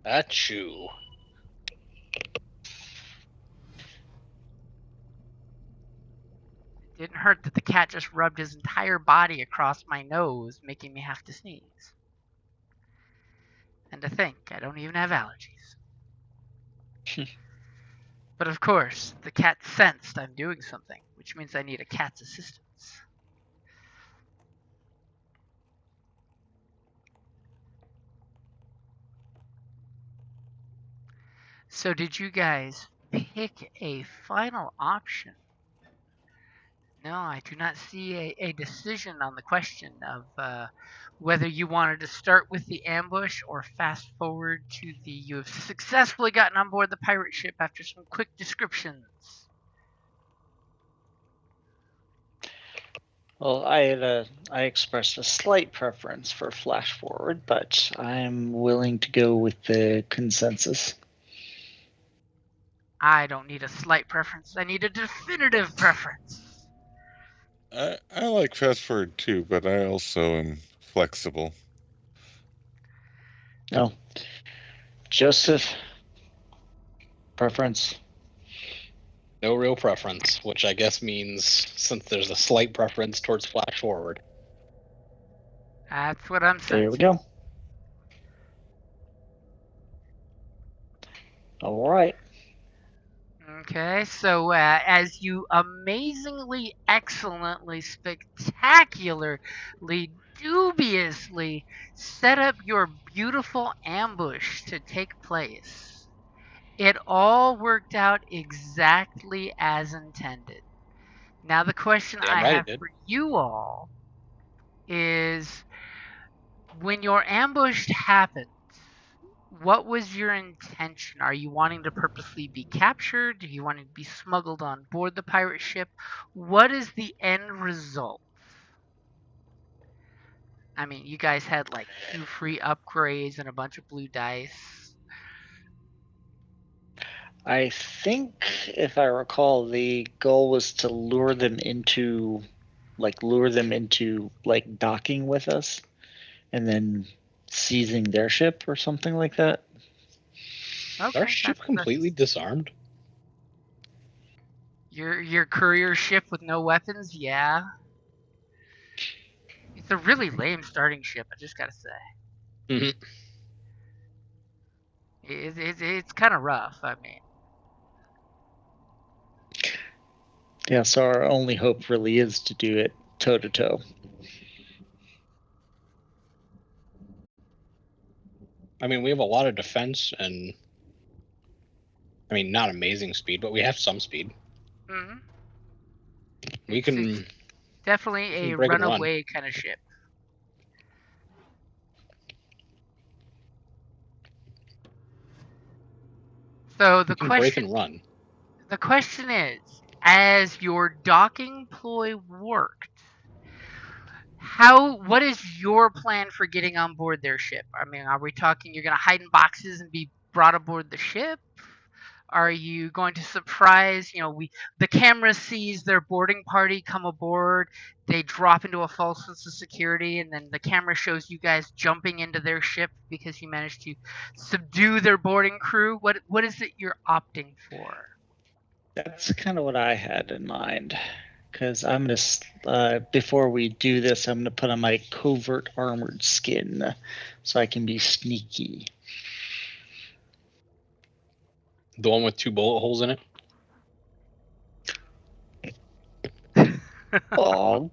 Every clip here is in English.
Achoo. It didn't hurt that the cat just rubbed his entire body across my nose, making me have to sneeze. And to think, I don't even have allergies. But of course, the cat sensed I'm doing something, which means I need a cat's assistance. So did you guys pick a final option? No, I do not see a decision on the question of whether you wanted to start with the ambush or fast forward to the you have successfully gotten on board the pirate ship after some quick descriptions. Well, I expressed a slight preference for flash forward, but I'm willing to go with the consensus. I don't need a slight preference. I need a definitive preference. I like fast forward too, but I also am flexible. No. Joseph, preference? No real preference, which I guess means since there's a slight preference towards flash forward. That's what I'm saying. There we go. All right. Okay, so as you amazingly, excellently, spectacularly, dubiously set up your beautiful ambush to take place, it all worked out exactly as intended. Now, the question Damn I right it have did. for you all is when your ambush happened, what was your intention? Are you wanting to purposely be captured? Do you want to be smuggled on board the pirate ship? What is the end result? I mean, you guys had like 2 free upgrades and a bunch of blue dice. I think, if I recall, the goal was to lure them into docking with us, and then seizing their ship or something like that. Okay, Our ship completely disarmed? Your courier ship with no weapons? Yeah. It's a really lame starting ship, I just gotta say. Mm-hmm. It's kind of rough, I mean. Yeah, so our only hope really is to do it toe to toe. I mean, we have a lot of defense and, I mean, not amazing speed, but we have some speed. Mm-hmm. We can... It's definitely a break and run. runaway kind of ship. So the break and run. The question is, as your docking ploy worked, what is your plan for getting on board their ship? I mean, are we talking you're going to hide in boxes and be brought aboard the ship? Are you going to surprise, the camera sees their boarding party come aboard, they drop into a false sense of security, and then the camera shows you guys jumping into their ship because you managed to subdue their boarding crew? What is it you're opting for? That's kind of what I had in mind. Because I'm going to, before we do this, I'm going to put on my covert armored skin so I can be sneaky. The one with 2 bullet holes in it? Oh.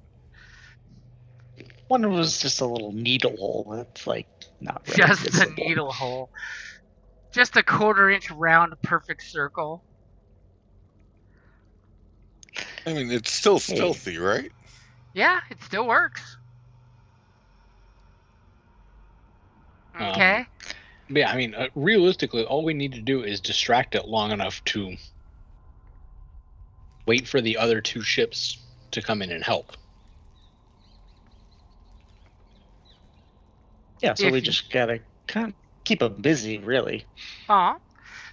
One was just a little needle hole. That's like not really Just visible. a needle hole. Just a 1/4-inch round perfect circle. I mean, it's still stealthy, right? Yeah, it still works. Okay. Yeah, I mean, realistically, all we need to do is distract it long enough to wait for the other 2 ships to come in and help. Yeah, so we just gotta kind of keep them busy, really. Aw.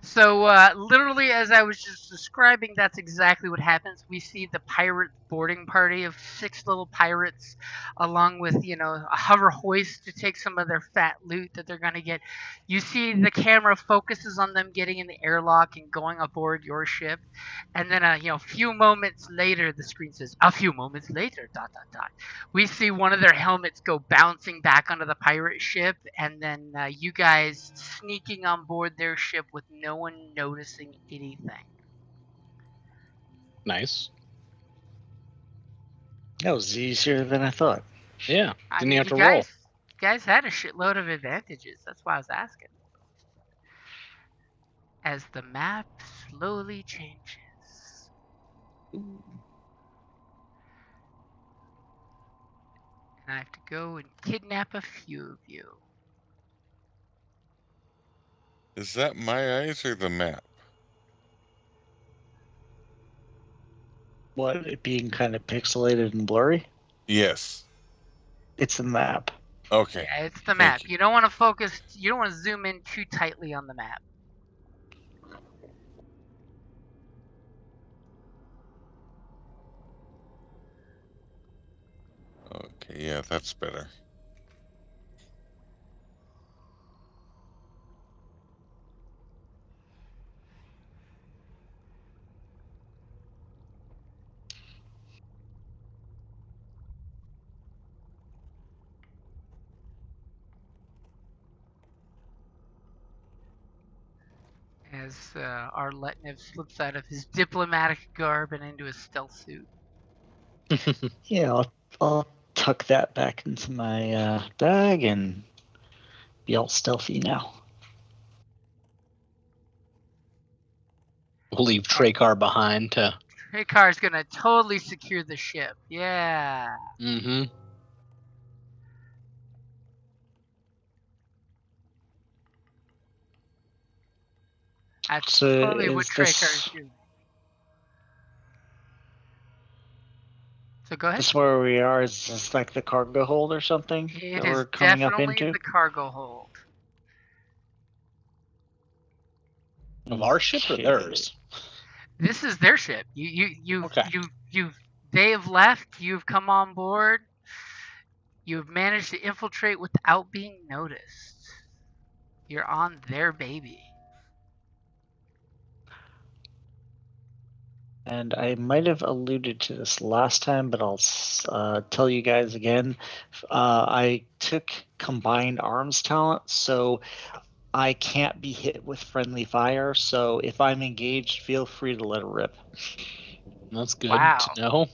So, literally, as I was just describing, that's exactly what happens. We see the pirate boarding party of 6 little pirates, along with, a hover hoist to take some of their fat loot that they're going to get. You see the camera focuses on them getting in the airlock and going aboard your ship. And then, a few moments later, the screen says, a few moments later, ... We see one of their helmets go bouncing back onto the pirate ship, and then you guys sneaking on board their ship with no one noticing anything. Nice. That was easier than I thought. Yeah. I Didn't mean, you have to roll? you guys had a shitload of advantages. That's why I was asking. As the map slowly changes. And I have to go and kidnap a few of you. Is that my eyes or the map? What, it being kind of pixelated and blurry? Yes. It's a map. Okay. Yeah, it's the Thank map. you. You don't want to focus, you don't want to zoom in too tightly on the map. Okay, yeah, that's better. As our Letnev slips out of his diplomatic garb and into his stealth suit. Yeah, I'll tuck that back into my bag and be all stealthy now. We'll leave Tracar behind to. Tricar's gonna totally secure the ship. Yeah. Mm-hmm. That's So totally what is Tricar's doing. So go ahead. this where we are? Is this like the cargo hold or something It that is we're coming up definitely into? the cargo hold. Of our ship or Okay. theirs? This is their ship. Okay. They have left. You've come on board. You've managed to infiltrate without being noticed. You're on their baby. And I might have alluded to this last time, but I'll tell you guys again. I took combined arms talent, so I can't be hit with friendly fire. So if I'm engaged, feel free to let it rip. That's good Wow. to know.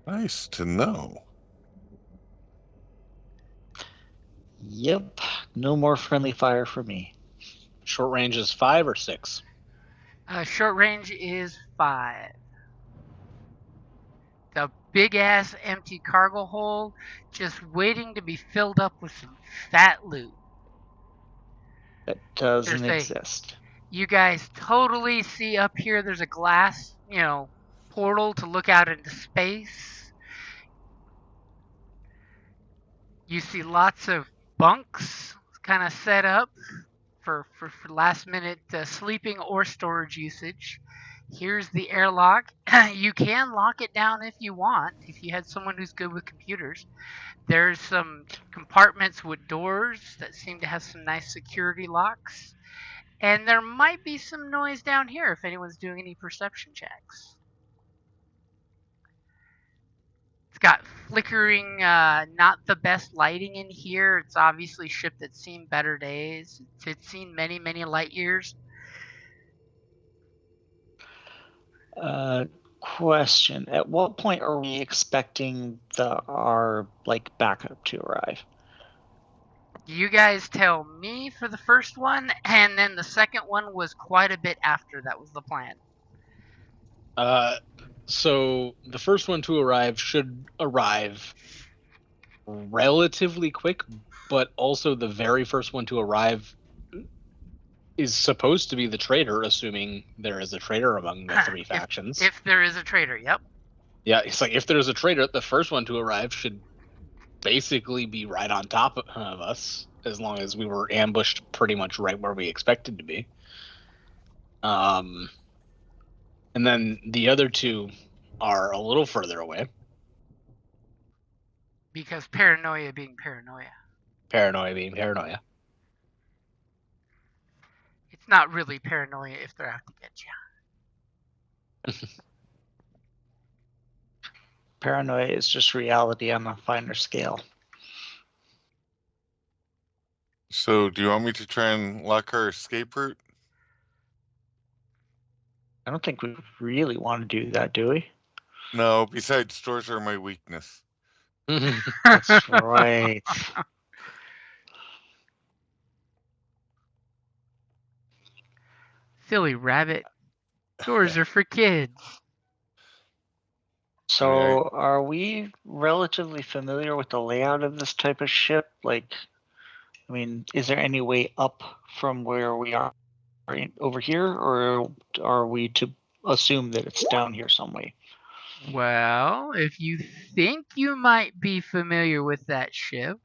Nice to know. Yep, no more friendly fire for me. Short range is 5 or 6? Short range is 5. The big ass empty cargo hold just waiting to be filled up with some fat loot. That doesn't There's exist. You guys totally see up here there's a glass, portal to look out into space. You see lots of bunks kind of set up for last minute sleeping or storage usage. Here's the airlock. You can lock it down if you want, if you had someone who's good with computers. There's some compartments with doors that seem to have some nice security locks. And there might be some noise down here if anyone's doing any perception checks. It's got flickering, not the best lighting in here. It's obviously a ship that's seen better days. It's seen many, many light years. Question: at what point are we expecting our backup to arrive? You guys tell me for the first one, and then the second one was quite a bit after that was the plan. So the first one to arrive should arrive relatively quick, but also the very first one to arrive is supposed to be the traitor, assuming there is a traitor among the 3 factions. If there is a traitor, yep. Yeah, it's like if there's a traitor, the first one to arrive should basically be right on top of us, as long as we were ambushed pretty much right where we expected to be. And then the other two are a little further away. Because paranoia being paranoia. Paranoia being paranoia. It's not really paranoia if they're out to get you. Paranoia is just reality on a finer scale. So, do you want me to try and lock our escape route? I don't think we really want to do that, do we? No, besides, stores are my weakness. That's right. Silly rabbit. Doors are for kids. So, are we relatively familiar with the layout of this type of ship? Like, I mean, is there any way up from where we are over here, or are we to assume that it's down here some way? Well, if you think you might be familiar with that ship,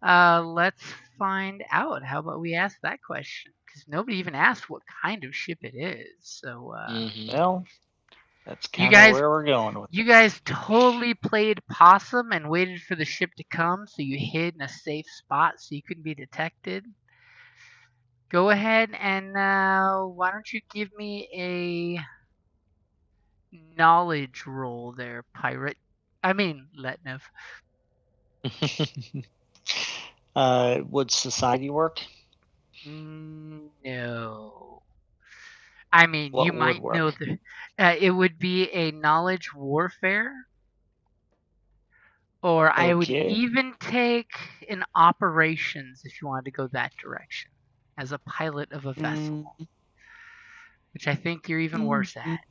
let's find out. How about we ask that question? Because nobody even asked what kind of ship it is. So, Well, that's you kind of guys, where we're going with you guys totally played possum and waited for the ship to come, so you hid in a safe spot so you couldn't be detected. Go ahead and why don't you give me a knowledge roll there, pirate? I mean, Letnev. Would society work? No. I mean, What you would might know work? it would be a knowledge warfare, or I would Okay. even take an operations if you wanted to go that direction as a pilot of a vessel, which I think you're even worse at.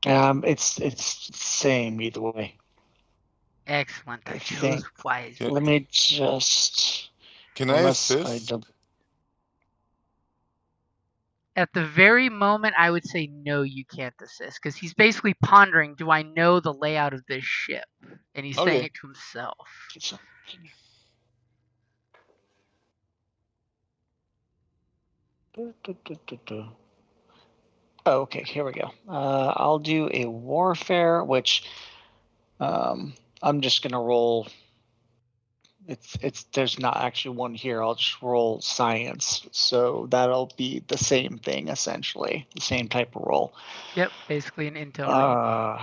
It's same either way. Excellent. I I chose think. wisely. Let me just. Can I assist? At the very moment, I would say no, you can't assist, because he's basically pondering, do I know the layout of this ship? And he's saying it to himself. Oh, okay, here we go. I'll do a warfare, which I'm just gonna roll. It's there's not actually one here. I'll just roll science, so that'll be the same thing essentially, the same type of roll. Yep, basically an intel roll.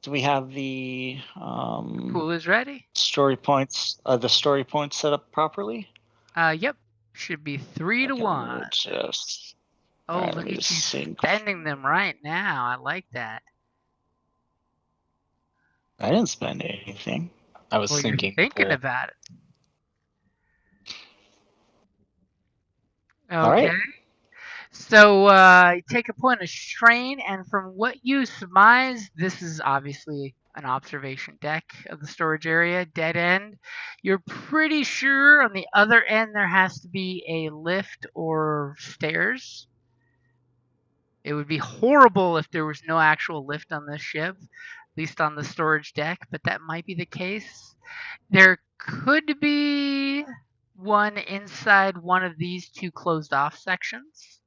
Do we have the Pool is ready. story points? The story points set up properly? Yep, should be 3 to 1. Just. Oh, Right, look at you sync. spending them right now. I like that. I didn't spend anything. I was Well, thinking. you're thinking about it. Okay. All right. So you take a point of strain, and from what you surmise, this is obviously an observation deck of the storage area, dead end. You're pretty sure on the other end there has to be a lift or stairs. It would be horrible if there was no actual lift on this ship, at least on the storage deck, but that might be the case. There could be one inside one of these two closed off sections.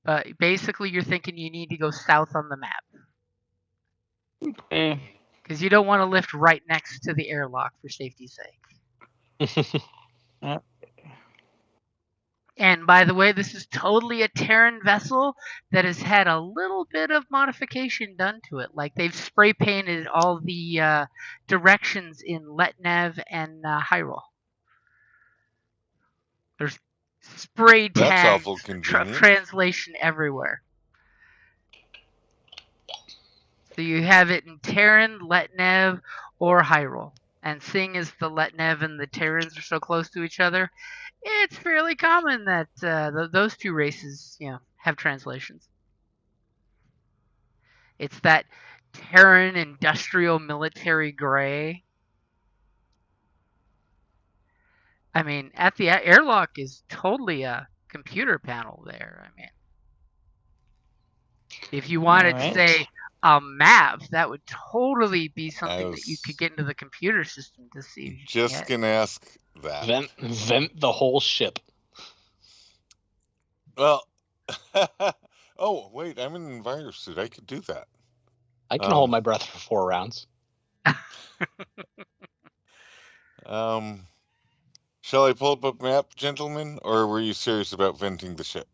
But basically, you're thinking you need to go south on the map. Okay. Because you don't want to lift right next to the airlock for safety's sake. And by the way, this is totally a Terran vessel that has had a little bit of modification done to it. Like they've spray painted all the directions in Letnev and Hyrule. There's spray tags, translation everywhere. So you have it in Terran, Letnev, or Hyrule. And seeing as the Letnev and the Terrans are so close to each other, it's fairly common that those two races, have translations. It's that Terran industrial military gray. I mean, at the airlock is totally a computer panel there. I mean, if you wanted to say a map, that would totally be something that you could get into the computer system to see. Just gonna ask that. Vent the whole ship. Well, oh, wait, I'm in an enviro suit. I could do that. I can hold my breath for 4 rounds. Shall I pull up a map, gentlemen, or were you serious about venting the ship?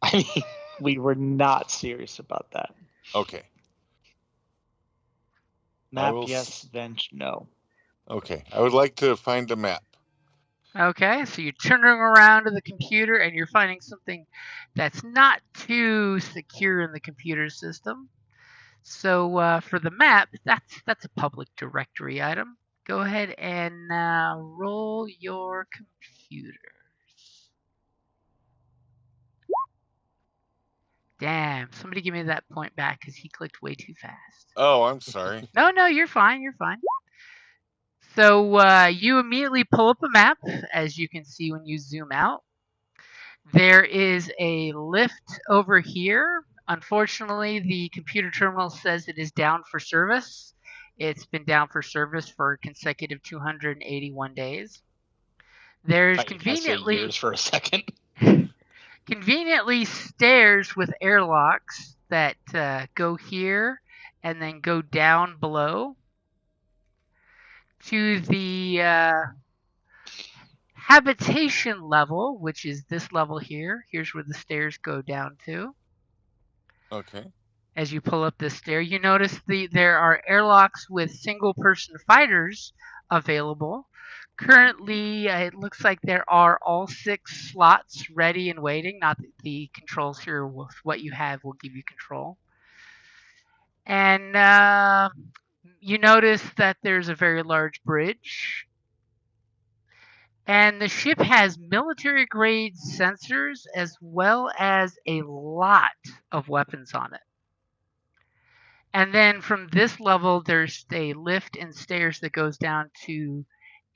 I mean, We were not serious about that. Okay. Map, will yes. Vent, no. Okay. I would like to find a map. Okay, so you're turning around to the computer and you're finding something that's not too secure in the computer system. So for the map, that's a public directory item. Go ahead and roll your computers. Damn, somebody give me that point back because he clicked way too fast. Oh, I'm sorry. No, you're fine. You're fine. So you immediately pull up a map, as you can see when you zoom out. There is a lift over here. Unfortunately, the computer terminal says it is down for service. It's been down for service for consecutive 281 days. There's thought you were gonna say years for a second. conveniently stairs with airlocks that go here and then go down below to the habitation level, which is this level here. Here's where the stairs go down to. Okay. As you pull up this stair, you notice there are airlocks with single-person fighters available. Currently, it looks like there are all 6 slots ready and waiting. Not that the controls here with what you have will give you control. And you notice that there's a very large bridge. And the ship has military-grade sensors as well as a lot of weapons on it. And then from this level, there's a lift and stairs that goes down to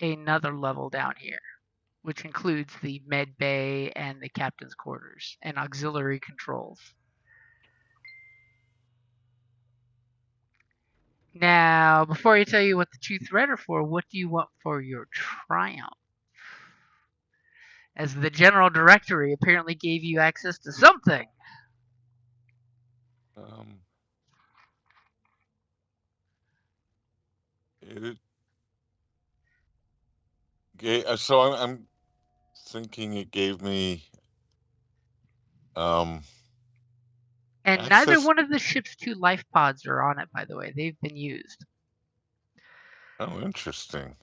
another level down here, which includes the med bay and the captain's quarters and auxiliary controls. Now, before I tell you what the 2 threat are for, what do you want for your triumph? As the general directory apparently gave you access to something. So I'm thinking it gave me And access. neither one of the ship's 2 life pods are on it, by the way. They've been used. Oh, interesting.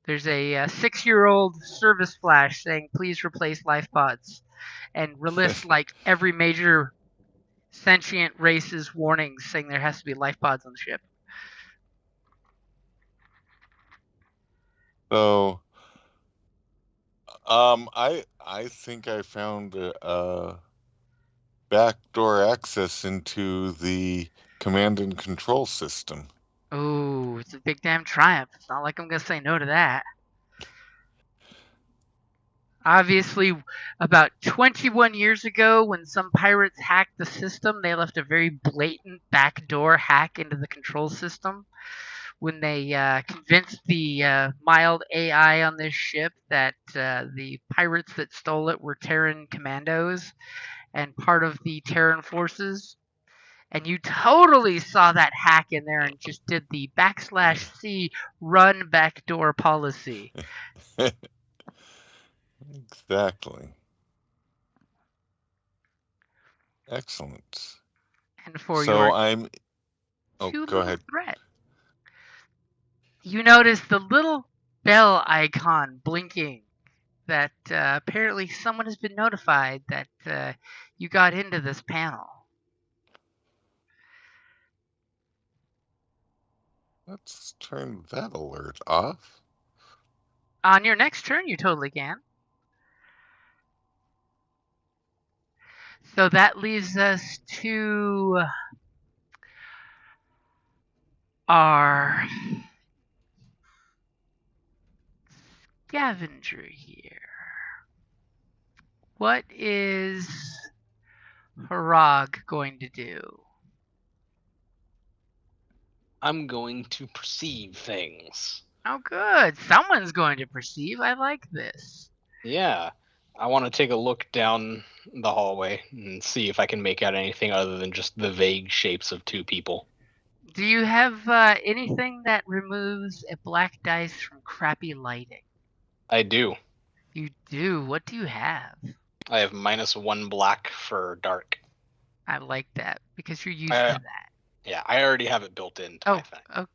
There's a 6-year-old service flash saying, please replace life pods. And lists like every major sentient race's warnings saying there has to be life pods on the ship. So, I think I found a backdoor access into the command and control system. Oh, it's a big damn triumph. It's not like I'm going to say no to that. Obviously, about 21 years ago, when some pirates hacked the system, they left a very blatant backdoor hack into the control system. When they convinced the mild AI on this ship that the pirates that stole it were Terran commandos and part of the Terran forces. And you totally saw that hack in there and just did the /C run backdoor policy. Exactly. Excellent. And for so your I'm. Oh, go ahead. threat, you notice the little bell icon blinking that apparently someone has been notified that you got into this panel. Let's turn that alert off. On your next turn, you totally can. So that leaves us to our scavenger here. What is Harag going to do? I'm going to perceive things. Oh, good. Someone's going to perceive. I like this. Yeah. I want to take a look down the hallway and see if I can make out anything other than just the vague shapes of two people. Do you have anything that removes a black dice from crappy lighting? I do. You do. What do you have? I have -1 black for dark. I like that because you're used to that. Yeah, I already have it built into my thing. Oh.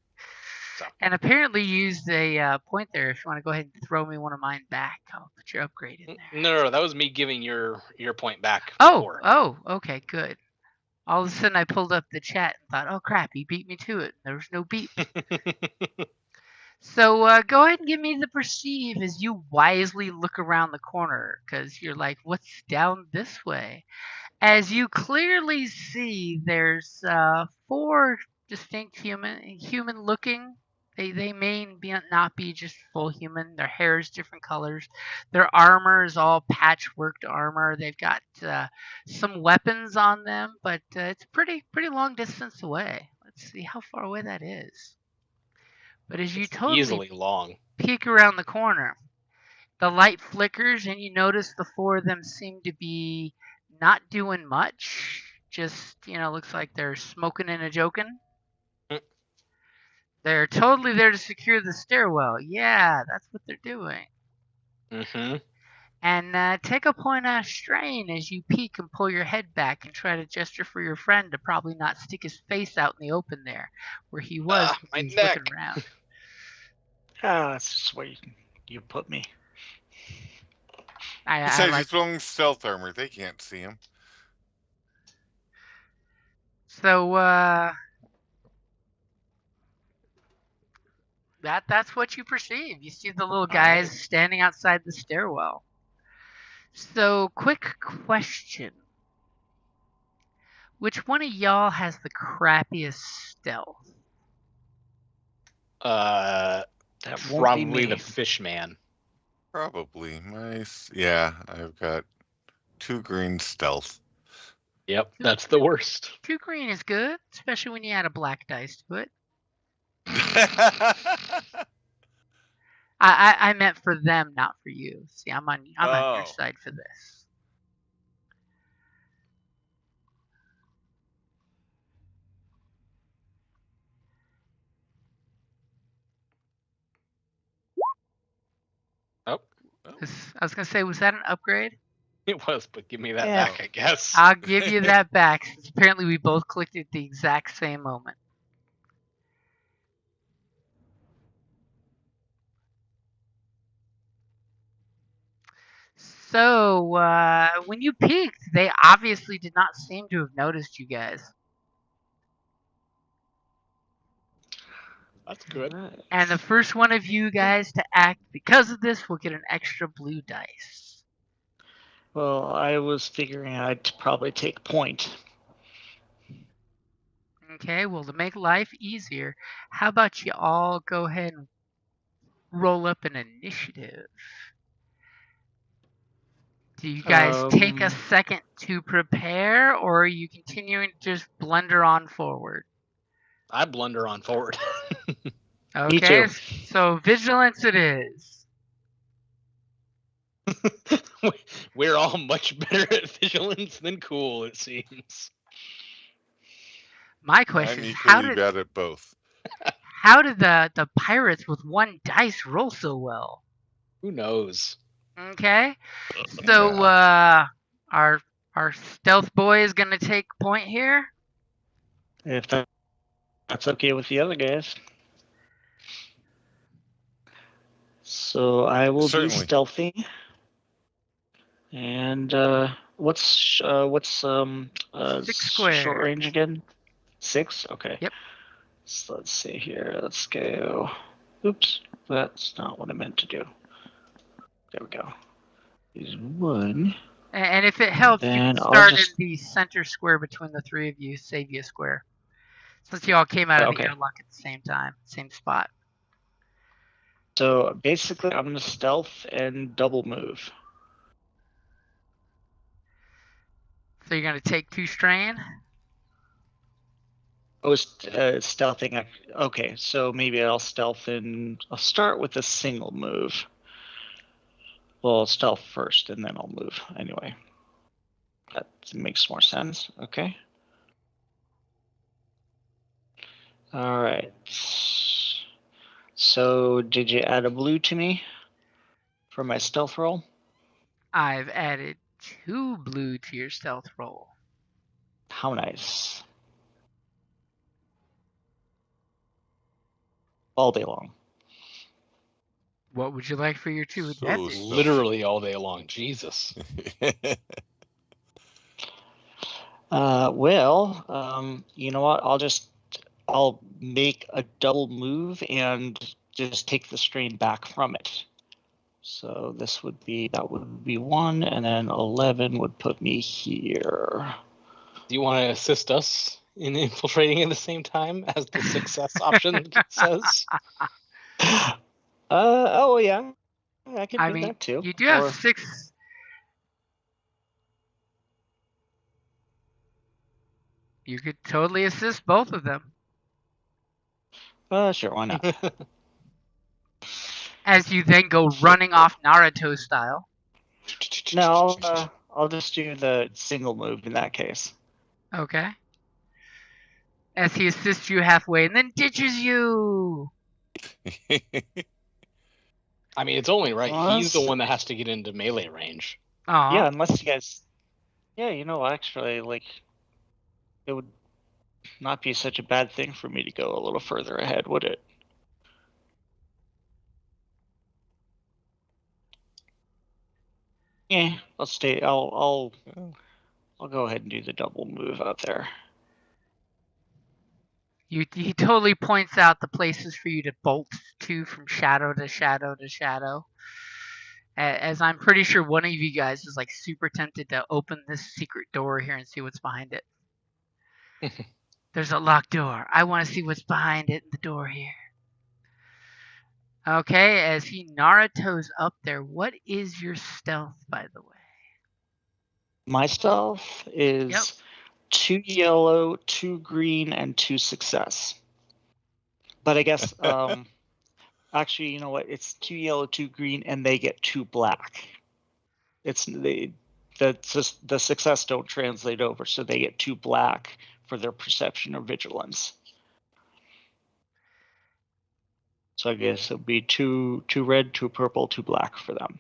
So. And apparently you used a point there. If you want to go ahead and throw me one of mine back, I'll put your upgrade in there. No, that was me giving your point back. Oh, okay, good. All of a sudden I pulled up the chat and thought, oh crap, he beat me to it. There was no beat. So go ahead and give me the perceive as you wisely look around the corner, because you're like, what's down this way? As you clearly see, there's 4 distinct human looking. They may not be just full human. Their hair is different colors. Their armor is all patchworked armor. They've got some weapons on them, but it's pretty long distance away. Let's see how far away that is. But as you totally easily long peek around the corner, the light flickers and you notice the 4 of them seem to be not doing much. Just, looks like they're smoking and a joking. They're totally there to secure the stairwell. Yeah, that's what they're doing. Mm-hmm. And take a point out of strain as you peek and pull your head back and try to gesture for your friend to probably not stick his face out in the open there, where he was when he was looking around. That's just where you put me. Besides, he's wearing stealth armor. They can't see him. So, that's what you perceive. You see the little guys standing outside the stairwell. So, quick question. Which one of y'all has the crappiest stealth? Probably the Fishman. Probably. Yeah, I've got 2 green stealth. Yep, that's the worst. 2 green is good, especially when you add a black dice to it. I meant for them, not for you. See, I'm on your side for this. Oh. I was gonna say, was that an upgrade? It was, but give me that back, I guess. I'll give you that back, since apparently we both clicked at the exact same moment. So, when you peeked, they obviously did not seem to have noticed you guys. That's good. And the first one of you guys to act because of this will get an extra blue dice. Well, I was figuring I'd probably take point. Okay, well, to make life easier, how about you all go ahead and roll up an initiative? Do you guys take a second to prepare, or are you continuing to just blunder on forward? I blunder on forward. Okay, Me too. So vigilance it is. We're all much better at vigilance than cool, it seems. My question I'm is, equally bad at both. How did the pirates with 1 dice roll so well? Who knows? Okay, so our stealth boy is gonna take point here. If that's okay with the other guys. So I will be stealthy. And what's 6 square short range again? 6? Okay. Yep. So let's see here. Let's go. Oops, that's not what I meant to do. There we go. Use 1. And if it helps, you can start in the center square between the 3 of you, save you a square. Since you all came out of the airlock at the same time, same spot. So basically, I'm going to stealth and double move. So you're going to take 2 strain? Oh, stealthing. Okay, so maybe I'll stealth and I'll start with a single move. Well, stealth first, and then I'll move anyway. That makes more sense. Okay. All right. So, did you add a blue to me for my stealth roll? I've added 2 blue to your stealth roll. How nice. All day long. What would you like for your 2 So advantage? stealth. Literally all day long. Jesus. Well, you know what? I'll make a double move and just take the strain back from it. So that would be 1, and then 11 would put me here. Do you want to assist us in infiltrating at the same time as the success option says? Oh yeah, I can do I mean, that too. you do have Or 6. You could totally assist both of them. sure, why not? As you then go running off Naruto style. No, I'll just do the single move in that case. Okay. As he assists you halfway and then ditches you. I mean, it's only right. Well, He's the one that has to get into melee range. Aw. Yeah, unless you guys. Yeah, actually, like, it would not be such a bad thing for me to go a little further ahead, would it? Yeah, I'll stay. I'll go ahead and do the double move out there. He totally points out the places for you to bolt to from shadow to shadow to shadow. As I'm pretty sure one of you guys is like super tempted to open this secret door here and see what's behind it. There's a locked door. I want to see what's behind it in the door here. Okay, as he Naruto's up there, what is your stealth, by the way? My stealth is 2 yellow, 2 green, and 2 success. But I guess actually, you know what? It's 2 yellow, 2 green, and they get 2 black. It's the success don't translate over, so they get 2 black for their perception or vigilance. So I guess it'll be 2 red, 2 purple, 2 black for them.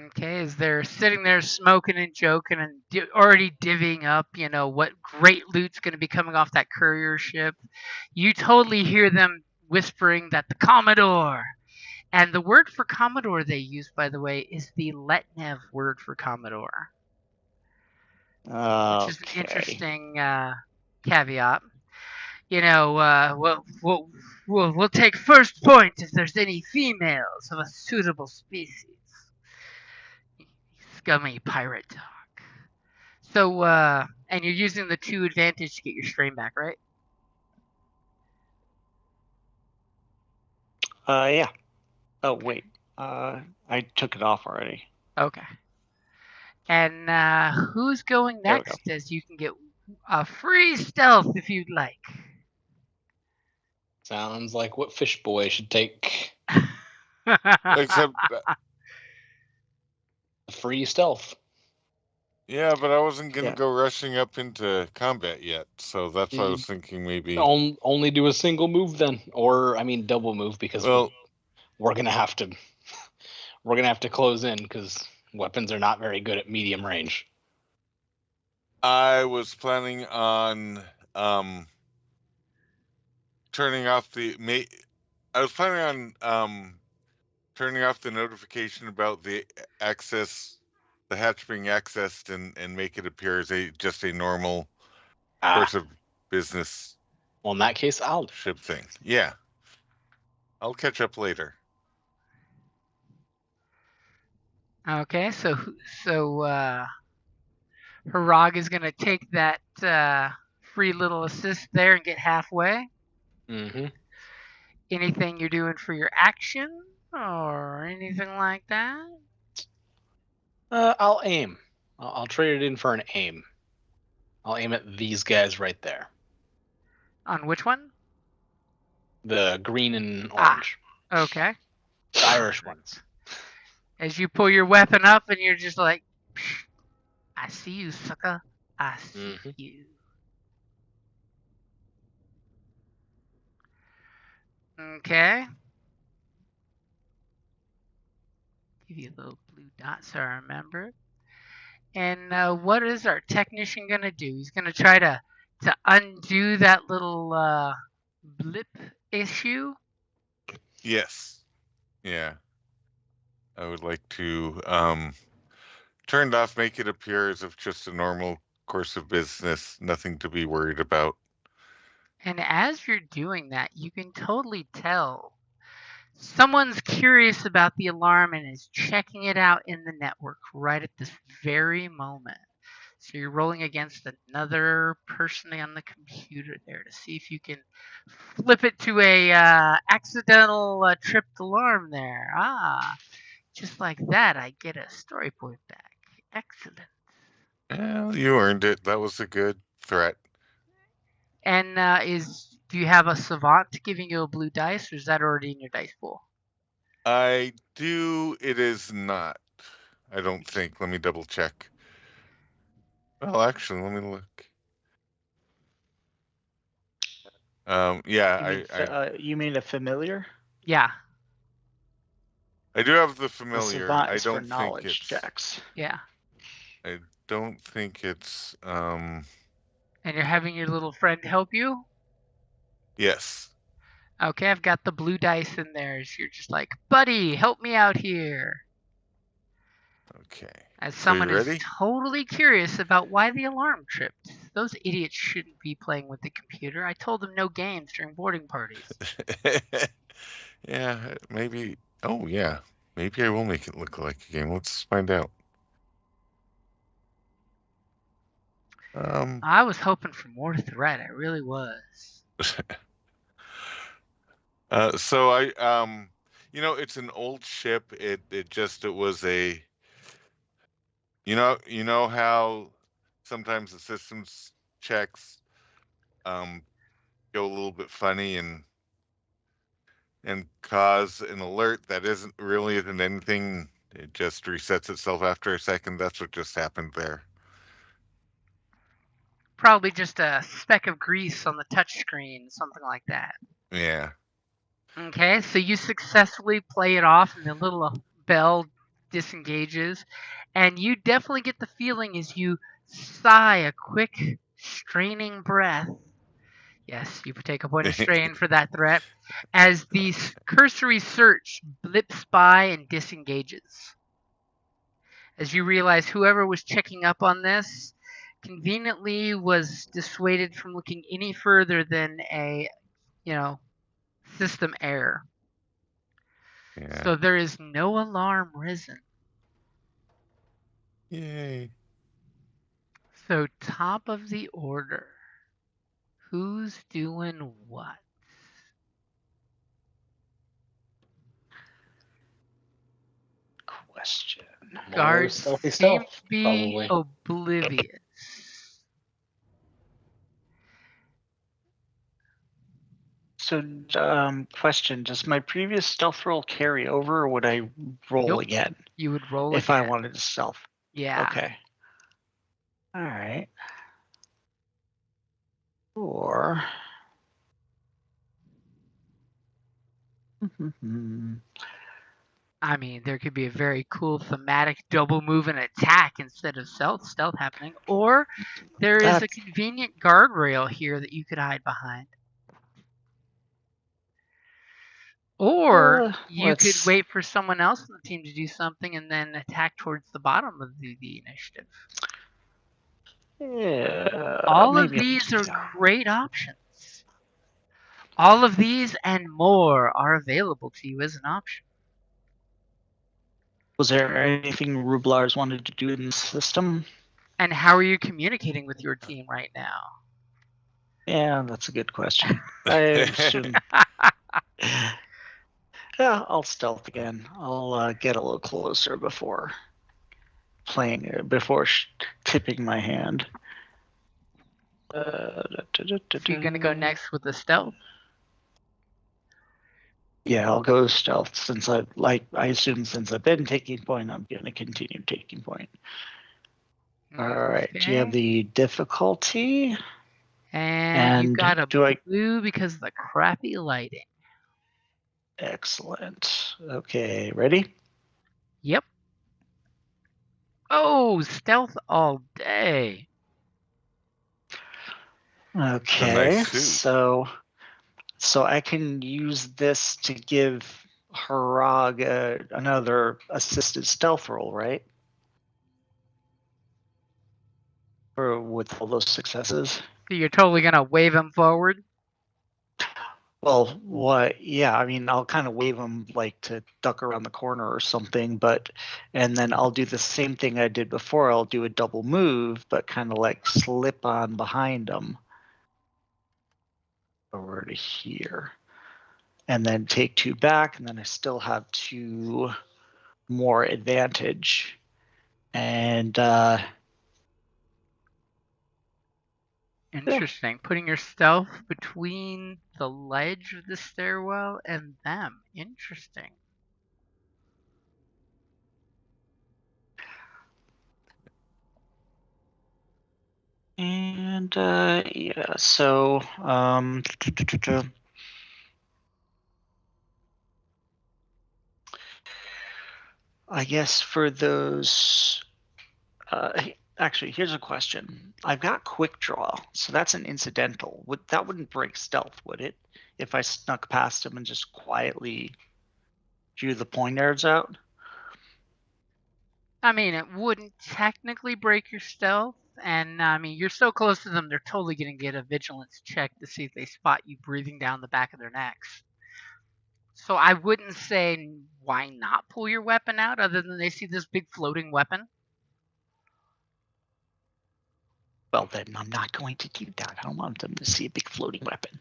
Okay, as they're sitting there smoking and joking and already divvying up, what great loot's going to be coming off that courier ship, you totally hear them whispering that the Commodore, and the word for Commodore they use, by the way, is the Letnev word for Commodore, which is an interesting caveat. We'll take first point if there's any females of a suitable species. Scummy pirate talk. So, and you're using the 2 advantage to get your strain back, right? Yeah. Oh, wait. I took it off already. Okay. And who's going next? As you can get a free stealth if you'd like. Sounds like what Fish Boy should take. Except, Free stealth. yeah, but I wasn't going to go rushing up into combat yet, so that's why I was thinking maybe only do a single move then, or I mean double move, because we're gonna have to close in because weapons are not very good at medium range. I was planning on turning off the turning off the notification about the hatch being accessed and make it appear as just a normal course of business. Well, in that case, I'll ship thing. Yeah, I'll catch up later. Okay, so Harag is gonna take that free little assist there and get halfway. Mm-hmm. Anything you're doing for your action or anything like that? I'll aim. I'll trade it in for an aim. I'll aim at these guys right there. On which one? The green and orange. Okay. The Irish ones. As you pull your weapon up and you're just like, I see you, sucker. I see you. Okay. Give you a little blue dot so I remember. And what is our technician going to do? He's going to try to undo that little blip issue. Yes. Yeah. I would like to turn it off, make it appear as if just a normal course of business, nothing to be worried about. And as you're doing that, you can totally tell someone's curious about the alarm and is checking it out in the network right at this very moment. So you're rolling against another person on the computer there to see if you can flip it to a accidental tripped alarm there. Just like that, I get a story point back. Excellent. Well, you earned it. That was a good threat. And do you have a savant giving you a blue dice, or is that already in your dice pool? I do. It is not. I don't think. Let me double check. Well, actually, let me look. Yeah, you mean a familiar? Yeah. I do have the The familiar. savant I is for don't think knowledge it's. checks. Yeah. I don't think it's. And you're having your little friend help you? Yes. Okay, I've got the blue dice in there. So you're just like, buddy, help me out here. Okay. As So someone you is ready? totally curious about why the alarm tripped. Those idiots shouldn't be playing with the computer. I told them no games during boarding parties. Yeah, maybe. Oh, yeah. Maybe I will make it look like a game. Let's find out. I was hoping for more threat. I really was. So I it's an old ship. It was a you know how sometimes the systems checks go a little bit funny and cause an alert that isn't anything. It just resets itself after a second. That's what just happened there. Probably just a speck of grease on the touchscreen, something like that. Yeah. Okay, so you successfully play it off and the little bell disengages, and you definitely get the feeling as you sigh a quick, straining breath. Yes, you take a point of strain for that threat, as the cursory search blips by and disengages. As you realize whoever was checking up on this conveniently was dissuaded from looking any further than a, system error. Yeah. So there is no alarm risen. Yay. So top of the order. Who's doing what? Question. Guards stealthy seem stealth, to be probably. oblivious. So, question: does my previous stealth roll carry over, or would I roll Nope. again You would roll if again. I wanted to stealth? Yeah. Okay. All right. Or. I mean, there could be a very cool thematic double move and attack instead of stealth happening, or there is a convenient guardrail here that you could hide behind. Or you could wait for someone else on the team to do something and then attack towards the bottom of the initiative. Yeah. All of these are great options. All of these and more are available to you as an option. Was there anything Rublars wanted to do in the system? And how are you communicating with your team right now? Yeah, that's a good question. I assume. Yeah, I'll stealth again. I'll get a little closer before tipping my hand. So you're gonna go next with the stealth? Yeah, I'll go stealth since I assume since I've been taking point, I'm going to continue taking point. All right. Do you have the difficulty? And you got a do I? blue because of the crappy lighting. Excellent. Okay, ready? Yep. Oh, stealth all day. Okay, nice suit. so I can use this to give Harag another assisted stealth roll, right? Or with all those successes. So you're totally gonna wave him forward. Well, what? Yeah, I mean, I'll kind of wave him like to duck around the corner or something, and then I'll do the same thing I did before. I'll do a double move, but kind of like slip on behind him over to here, and then take 2 back, and then I still have 2 more advantage, and Interesting. Putting your stealth between the ledge of the stairwell and them. Interesting. And yeah, so I guess for those, actually, here's a question. I've got quick draw, so that's an incidental. That wouldn't break stealth, would it? If I snuck past him and just quietly drew the point arrows out? I mean, it wouldn't technically break your stealth, and I mean, you're so close to them, they're totally gonna get a vigilance check to see if they spot you breathing down the back of their necks. So I wouldn't say why not pull your weapon out, other than they see this big floating weapon. Well, then I'm not going to do that. I don't want them to see a big floating weapon.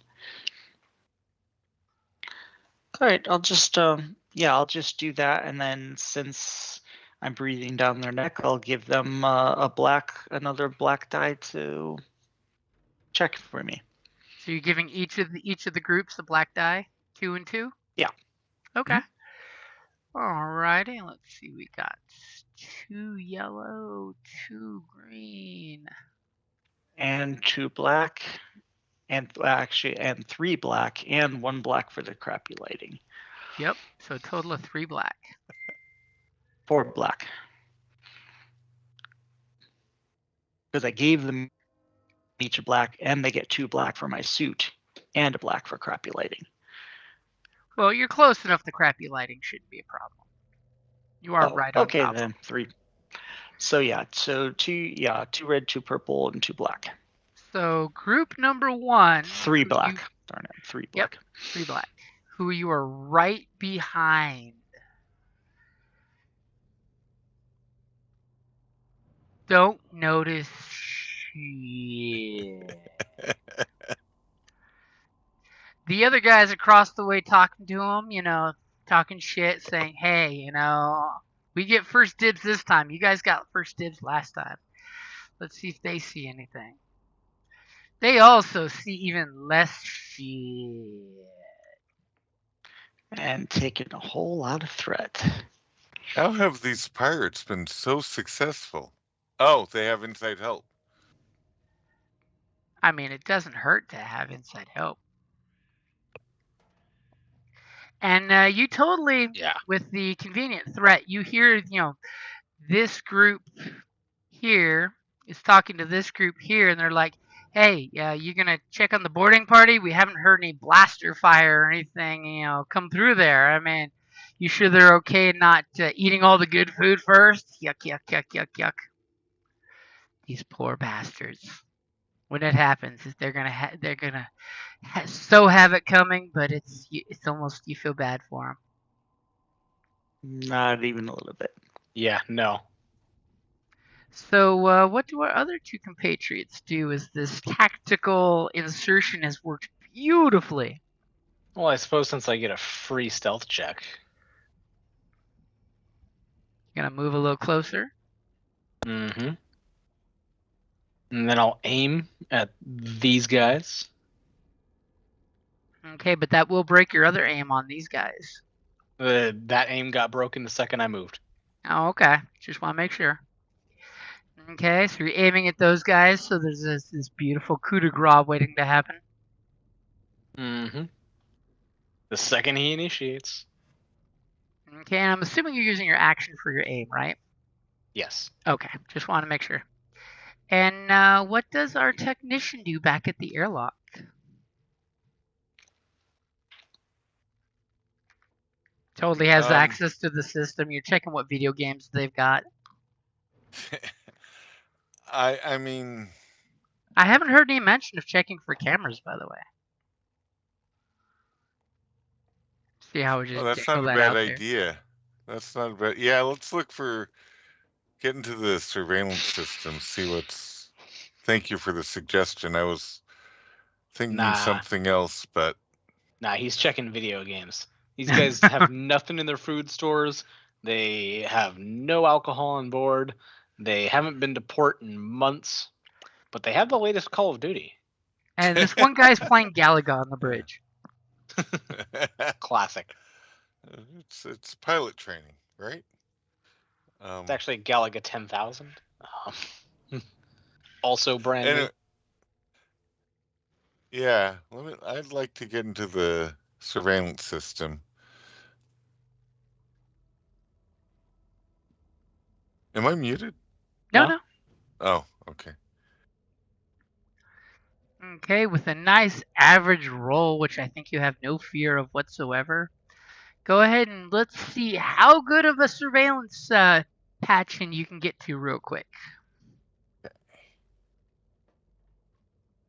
All right, I'll just do that, and then since I'm breathing down their neck, I'll give them another black die to check for me. So you're giving each of the groups a black die, 2 and 2. Yeah. Okay. Alrighty. Let's see. We got 2 yellow, 2 green, and 2 black, and 3 black, and 1 black for the crappy lighting. Yep. So a total of 3 black. 4 black. Because I gave them each a black, and they get 2 black for my suit, and a black for crappy lighting. Well, you're close enough. The crappy lighting shouldn't be a problem. You are right on top. Okay, then 3. So yeah, 2 red, 2 purple, and 2 black. So group number 1. 3 black. Darn it, 3 black. Yep, 3 black. Who you are right behind. Don't notice shit. The other guys across the way talking to him, talking shit, saying, hey, we get first dibs this time. You guys got first dibs last time. Let's see if they see anything. They also see even less shit. And taking a whole lot of threat. How have these pirates been so successful? Oh, they have inside help. I mean, it doesn't hurt to have inside help. And you totally, with the convenient threat, you hear, this group here is talking to this group here, and they're like, hey, you gonna check on the boarding party? We haven't heard any blaster fire or anything, come through there. I mean, you sure they're okay not eating all the good food first? Yuck, yuck, yuck, yuck, yuck. These poor bastards. When it happens, they're gonna so have it coming, but it's almost, you feel bad for them. Not even a little bit. Yeah, no. So what do our other 2 compatriots do as this tactical insertion has worked beautifully? Well, I suppose since I get a free stealth check. You're gonna move a little closer. Mm-hmm. And then I'll aim at these guys. Okay, but that will break your other aim on these guys. That aim got broken the second I moved. Oh, okay. Just want to make sure. Okay, so you're aiming at those guys, so there's this beautiful coup de grace waiting to happen. Mm-hmm. The second he initiates. Okay, and I'm assuming you're using your action for your aim, right? Yes. Okay, just want to make sure. And what does our technician do back at the airlock? Totally has access to the system. You're checking what video games they've got. I mean, I haven't heard any mention of checking for cameras, by the way. See how we just that's not throw a that bad out there. idea. That's not a bad. Yeah, let's look for get into the surveillance system. See what's. Thank you for the suggestion. I was thinking something else, but nah, he's checking video games. These guys have nothing in their food stores. They have no alcohol on board. They haven't been to port in months, but they have the latest Call of Duty. And this one guy's playing Galaga on the bridge. Classic. It's pilot training, right? It's actually Galaga 10,000. Also brand new. Yeah, I'd like to get into the surveillance system. Am I muted? No. Oh, okay. Okay, with a nice average roll, which I think you have no fear of whatsoever. Go ahead and let's see how good of a surveillance patch-in you can get to real quick.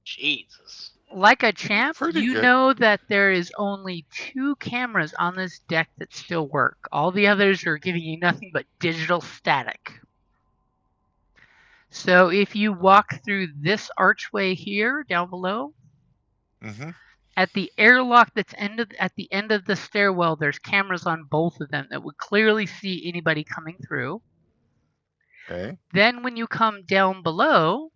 Jesus. Like a champ, Pretty you good. know that there is only 2 cameras on this deck that still work. All the others are giving you nothing but digital static. So if you walk through this archway here down below, at the airlock that's at the end of the stairwell, there's cameras on both of them that would clearly see anybody coming through. Okay. Then when you come down below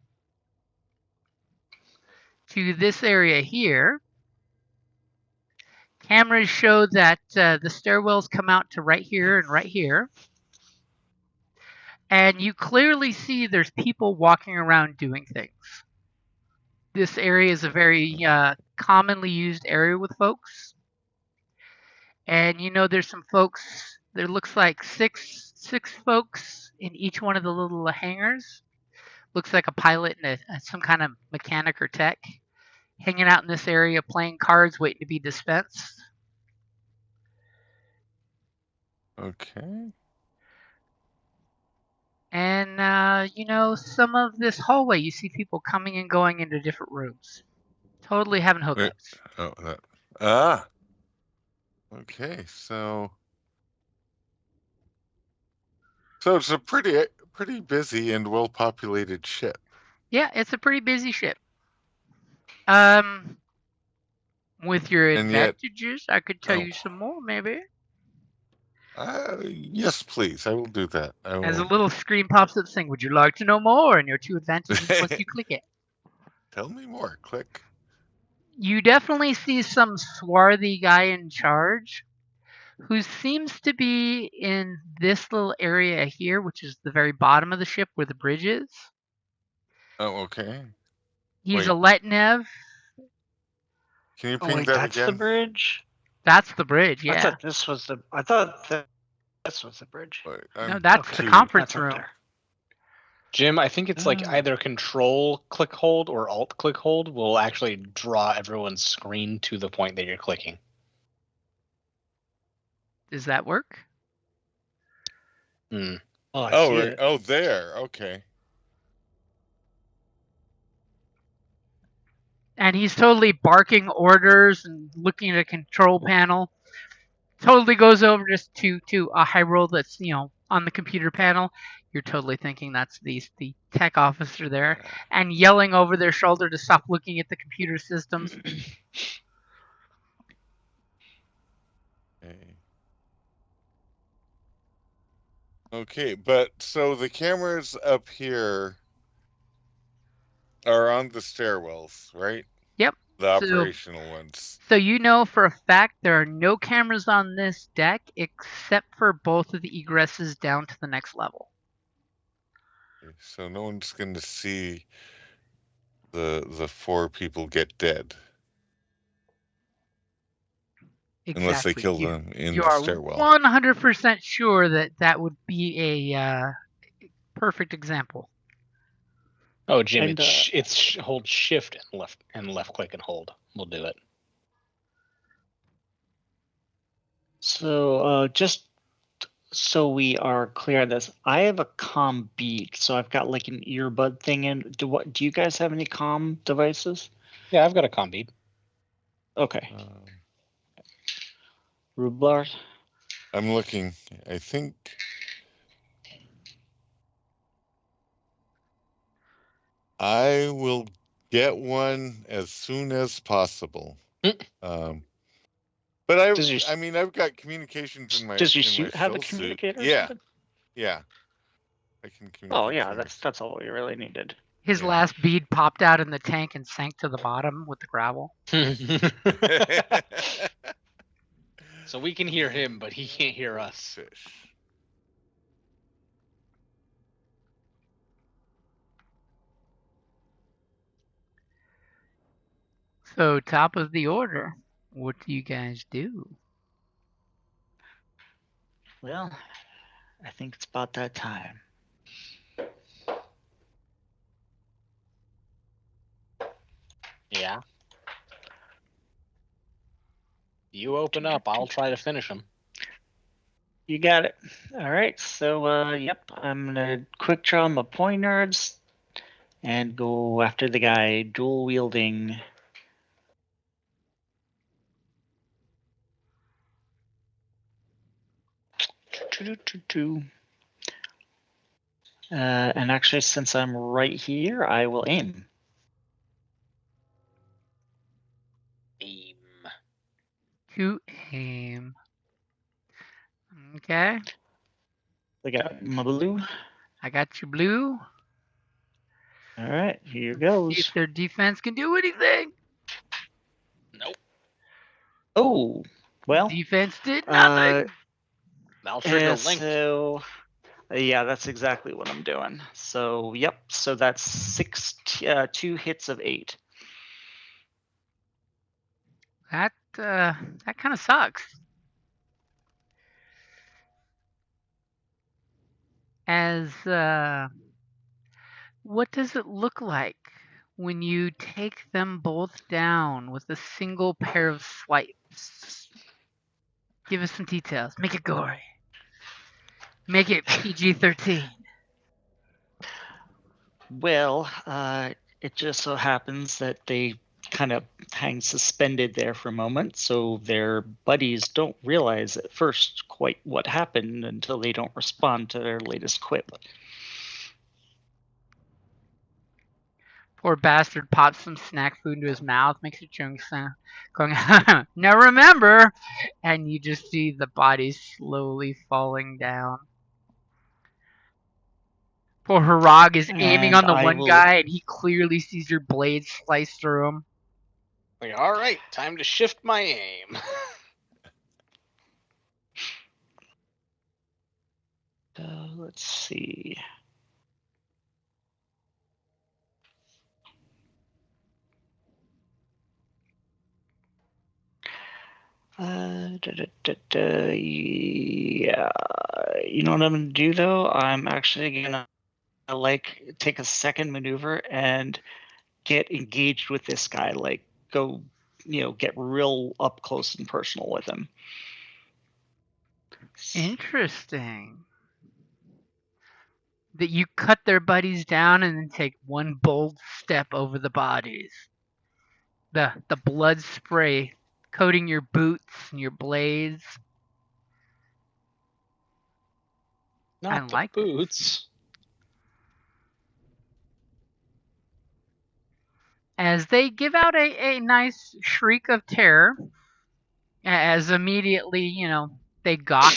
to this area here, cameras show that the stairwells come out to right here and right here. And you clearly see there's people walking around doing things. This area is a very commonly used area with folks. And you know there's some folks, there looks like six folks in each one of the little hangars. Looks like a pilot and some kind of mechanic or tech hanging out in this area playing cards waiting to be dispensed. Okay. And you know, some of this hallway, you see people coming and going into different rooms. Totally having hookups. Wait, that. Okay, so it's a pretty busy and well-populated ship. Yeah, it's a pretty busy ship. With your advantages, I could tell you some more, maybe. Yes, please. I will do that. As a little screen pops up saying, "Would you like to know more?" And your 2 advantages once you click it. Tell me more. Click. You definitely see some swarthy guy in charge who seems to be in this little area here, which is the very bottom of the ship where the bridge is. Oh, okay. He's a Letnev. Can you ping that that's again? The bridge? That's the bridge, yeah. I thought this was the bridge. No, that's the conference room. Jim, I think it's like either control click hold or alt click hold will actually draw everyone's screen to the point that you're clicking. Does that work? Hmm. Oh, there. Okay. And he's totally barking orders and looking at a control panel. Totally goes over just to a high roll that's, you know, on the computer panel. You're totally thinking that's the tech officer there, and yelling over their shoulder to stop looking at the computer systems. Okay, but so the cameras up here are on the stairwells, right? Yep. The operational ones. So you know for a fact there are no cameras on this deck except for both of the egresses down to the next level. So no one's going to see the 4 people get dead. Exactly. Unless they kill them in you the are stairwell. 100% sure that would be a perfect example. Oh, Jim, And, it's hold shift and left click and hold. We'll do it. So just so we are clear on this, I have a comm bead, so I've got like an earbud thing in. Do you guys have any comm devices? Yeah, I've got a comm bead. Okay. Rublar? I'm looking. I think I will get one as soon as possible. But I've got communications in my Does your in my suit have a shell suit. communicator? Yeah, yeah. I can communicate. Oh yeah, that's all we really needed. His last bead popped out in the tank and sank to the bottom with the gravel. So we can hear him, but he can't hear us. Fish. So top of the order, what do you guys do? Well, I think it's about that time. Yeah. You open up. I'll try to finish him. You got it. All right. So, yep, I'm gonna quick draw my poignards and go after the guy dual wielding. And actually, since I'm right here, I will aim. Aim. To aim. Okay. I got my blue. I got your blue. All right, here See goes. if their defense can do anything. Nope. Oh, well. Defense did nothing. That'll trigger link. So, yeah, that's exactly what I'm doing. So, yep. So that's 2 hits of 8. That kind of sucks. As what does it look like when you take them both down with a single pair of swipes? Give us some details. Make it gory. Make it PG-13. Well, it just so happens that they kind of hang suspended there for a moment, so their buddies don't realize at first quite what happened until they don't respond to their latest quip. Poor bastard pops some snack food into his mouth, makes a chunk sound, going, now remember, and you just see the body slowly falling down. Poor Harag is aiming on the one guy, and he clearly sees your blade slice through him. Like, all right, time to shift my aim. Let's see. Yeah, you know what I'm gonna do though? I'm actually gonna take a second maneuver and get engaged with this guy, like go, get real up close and personal with him. Interesting. That you cut their buddies down and then take one bold step over the bodies. The blood spray coating your boots and your blades. Not the boots. As they give out a nice shriek of terror, as immediately, they gawk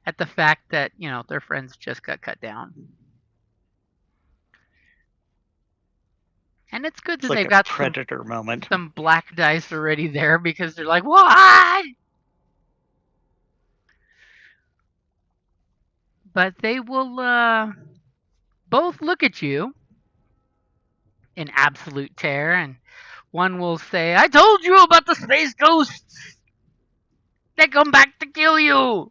at the fact that, their friends just got cut down. And it's good that It's like they've a got predator moment. some black dice already there because they're like, what? But they will both look at you in absolute terror, and one will say, I told you about the space ghosts! They come back to kill you!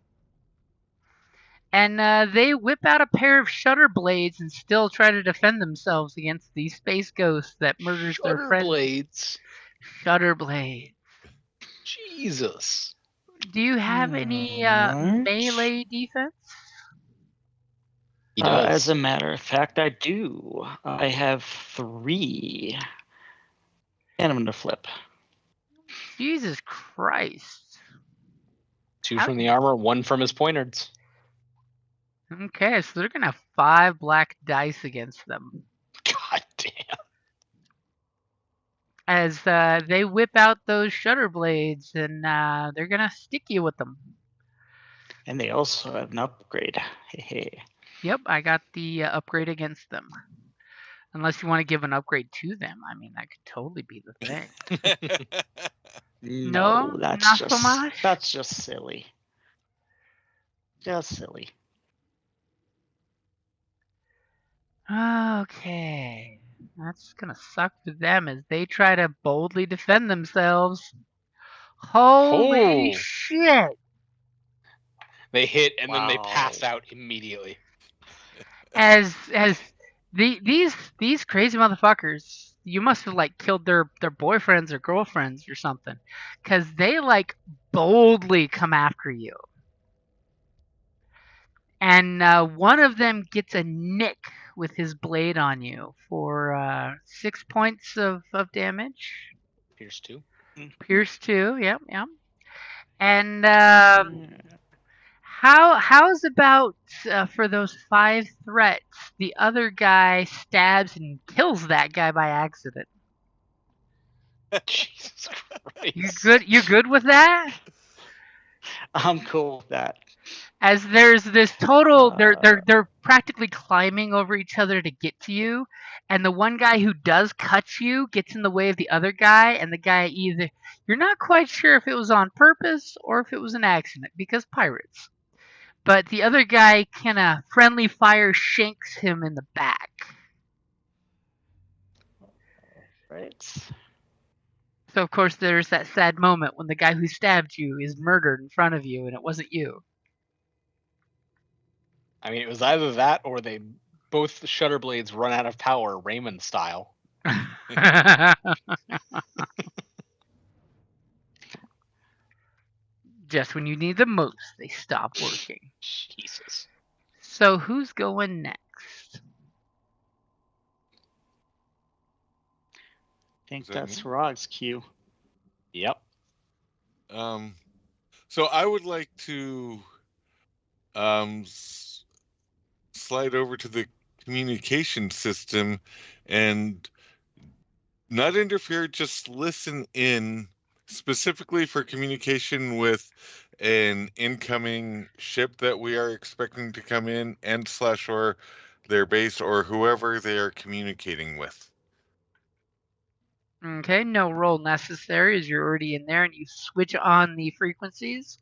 And they whip out a pair of shutter blades and still try to defend themselves against these space ghosts that murders their Shutter friends. blades. Shutter blades. Jesus. Do you have any What? melee defense? He does. As a matter of fact, I do. I have 3. And I'm going to flip. Jesus Christ. 2 from the armor, 1 from his pointers. Okay, so they're going to have 5 black dice against them. God damn. As they whip out those shutter blades and they're going to stick you with them. And they also have an upgrade. Hey. Yep, I got the upgrade against them. Unless you want to give an upgrade to them. I mean, that could totally be the thing. No, that's not just so much? That's just silly. Just silly. Okay. That's going to suck for them as they try to boldly defend themselves. Holy Oh. shit. They hit and then they Wow. pass out immediately. As these crazy motherfuckers, you must have like killed their boyfriends or girlfriends or something, because they like boldly come after you. And one of them gets a nick with his blade on you for 6 points of damage. Pierce 2. Pierce 2, yep. And how's about for those 5 threats, the other guy stabs and kills that guy by accident? Jesus Christ. You good with that? I'm cool with that. As there's this total, they're practically climbing over each other to get to you, and the one guy who does cut you gets in the way of the other guy, and the guy either, you're not quite sure if it was on purpose or if it was an accident because pirates. But the other guy kind of friendly fire shanks him in the back. Right. So of course there's that sad moment when the guy who stabbed you is murdered in front of you and it wasn't you. I mean, it was either that or they both the shutter blades run out of power, Raymond style. Just when you need them most, they stop working. Jesus. So who's going next? I think Is that that's me? Rog's cue. Yep. So I would like to slide over to the communication system and not interfere, just listen in specifically for communication with an incoming ship that we are expecting to come in and / or their base or whoever they are communicating with. Okay, no roll necessary as you're already in there and you switch on the frequencies.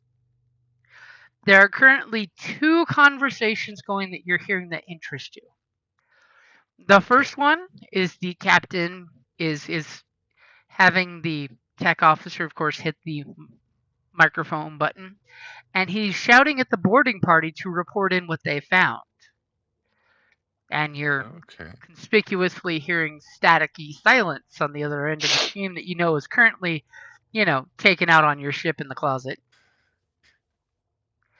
There are currently 2 conversations going that you're hearing that interest you. The first one is the captain is having the tech officer, of course, hit the microphone button, and he's shouting at the boarding party to report in what they found. And you're conspicuously hearing staticky silence on the other end of the team that you know is currently, taken out on your ship in the closet.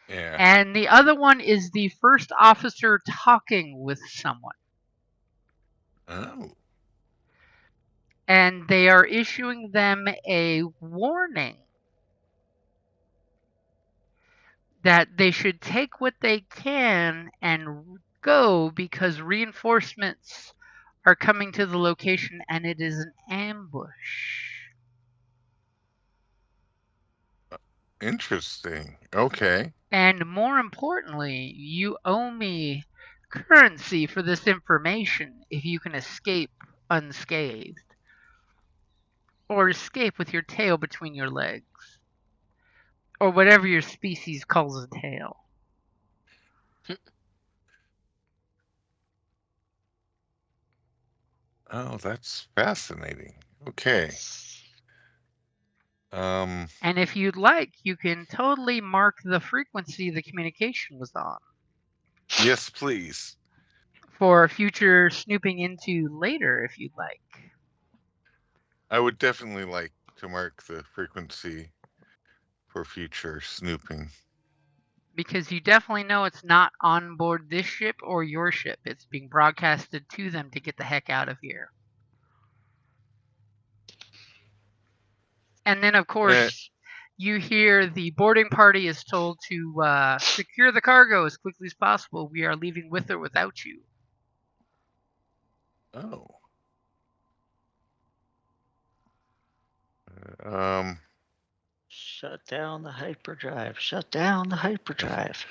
Yeah. And the other one is the first officer talking with someone. Oh. And they are issuing them a warning that they should take what they can and go because reinforcements are coming to the location and it is an ambush. Interesting. Okay. And more importantly, you owe me currency for this information if you can escape unscathed, or escape with your tail between your legs, or whatever your species calls a tail. Oh, that's fascinating. Okay. And if you'd like, you can totally mark the frequency the communication was on Yes, please. for future snooping into later, if you'd like. I would definitely like to mark the frequency for future snooping. Because you definitely know it's not on board this ship or your ship. It's being broadcasted to them to get the heck out of here. And then, of course, you hear the boarding party is told to secure the cargo as quickly as possible. We are leaving with or without you. Oh. Shut down the hyperdrive. Shut down the hyperdrive.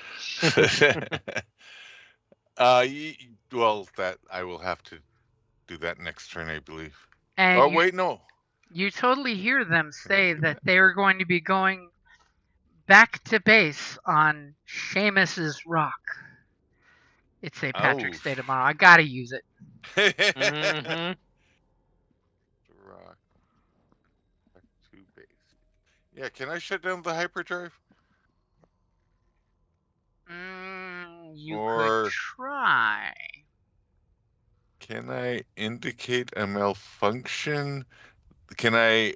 Well, that I will have to do that next turn, I believe. And Oh, wait, no. you totally hear them say that they're going to be going back to base on Seamus's Rock. It's St. Patrick's Day tomorrow. I gotta use it. Mm-hmm. Rock back to base. Yeah, can I shut down the hyperdrive? You Or could try. can I indicate a malfunction? Can I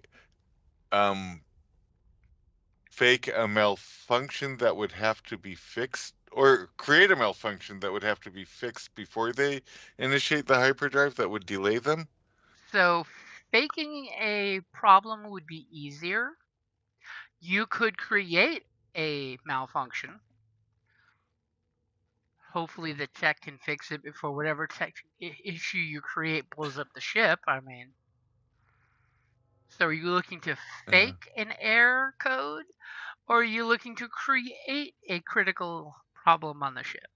fake a malfunction that would have to be fixed, or create a malfunction that would have to be fixed before they initiate the hyperdrive that would delay them? So faking a problem would be easier. You could create a malfunction. Hopefully the tech can fix it before whatever tech issue you create blows up the ship. I mean, so are you looking to fake an error code, or are you looking to create a critical problem on the ship?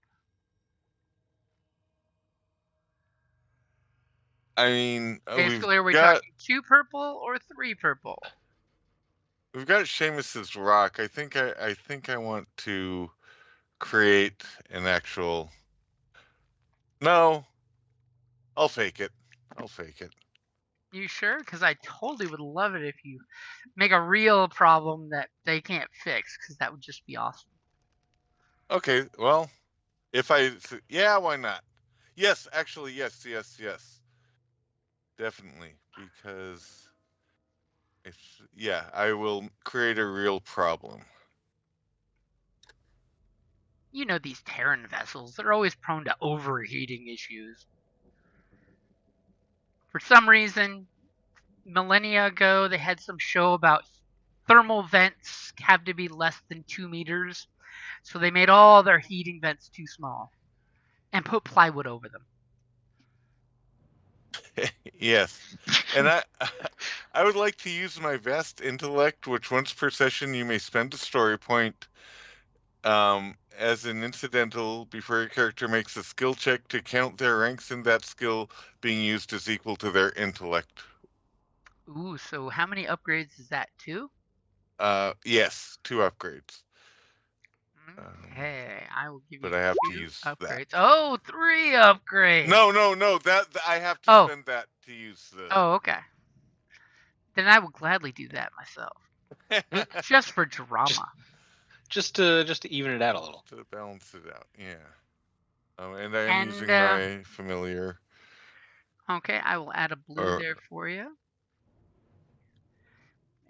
I mean, Basically, are we talking 2 purple or 3 purple? We've got Seamus's Rock. I think I want to create an actual. No, I'll fake it. You sure? Because I totally would love it if you make a real problem that they can't fix, because that would just be awesome. Okay, well, yeah, why not? Yes, actually, yes. Definitely, because I will create a real problem. You know these Terran vessels, they're always prone to overheating issues. For some reason, millennia ago, they had some show about thermal vents have to be less than 2 meters, so they made all their heating vents too small and put plywood over them. Yes, and I would like to use my vast intellect, which once per session you may spend a story point as an incidental before your character makes a skill check to count their ranks in that skill being used as equal to their intellect. Ooh, so how many upgrades is that? 2? Yes, 2 upgrades. Okay, I will give you But I have 2 to use upgrades. that. Oh, 3 upgrades! No, that I have to spend that to use the. Oh, okay. Then I will gladly do that myself. Just for drama. Just to even it out a little. To balance it out, yeah. And I am using my familiar. Okay, I will add a blue there for you.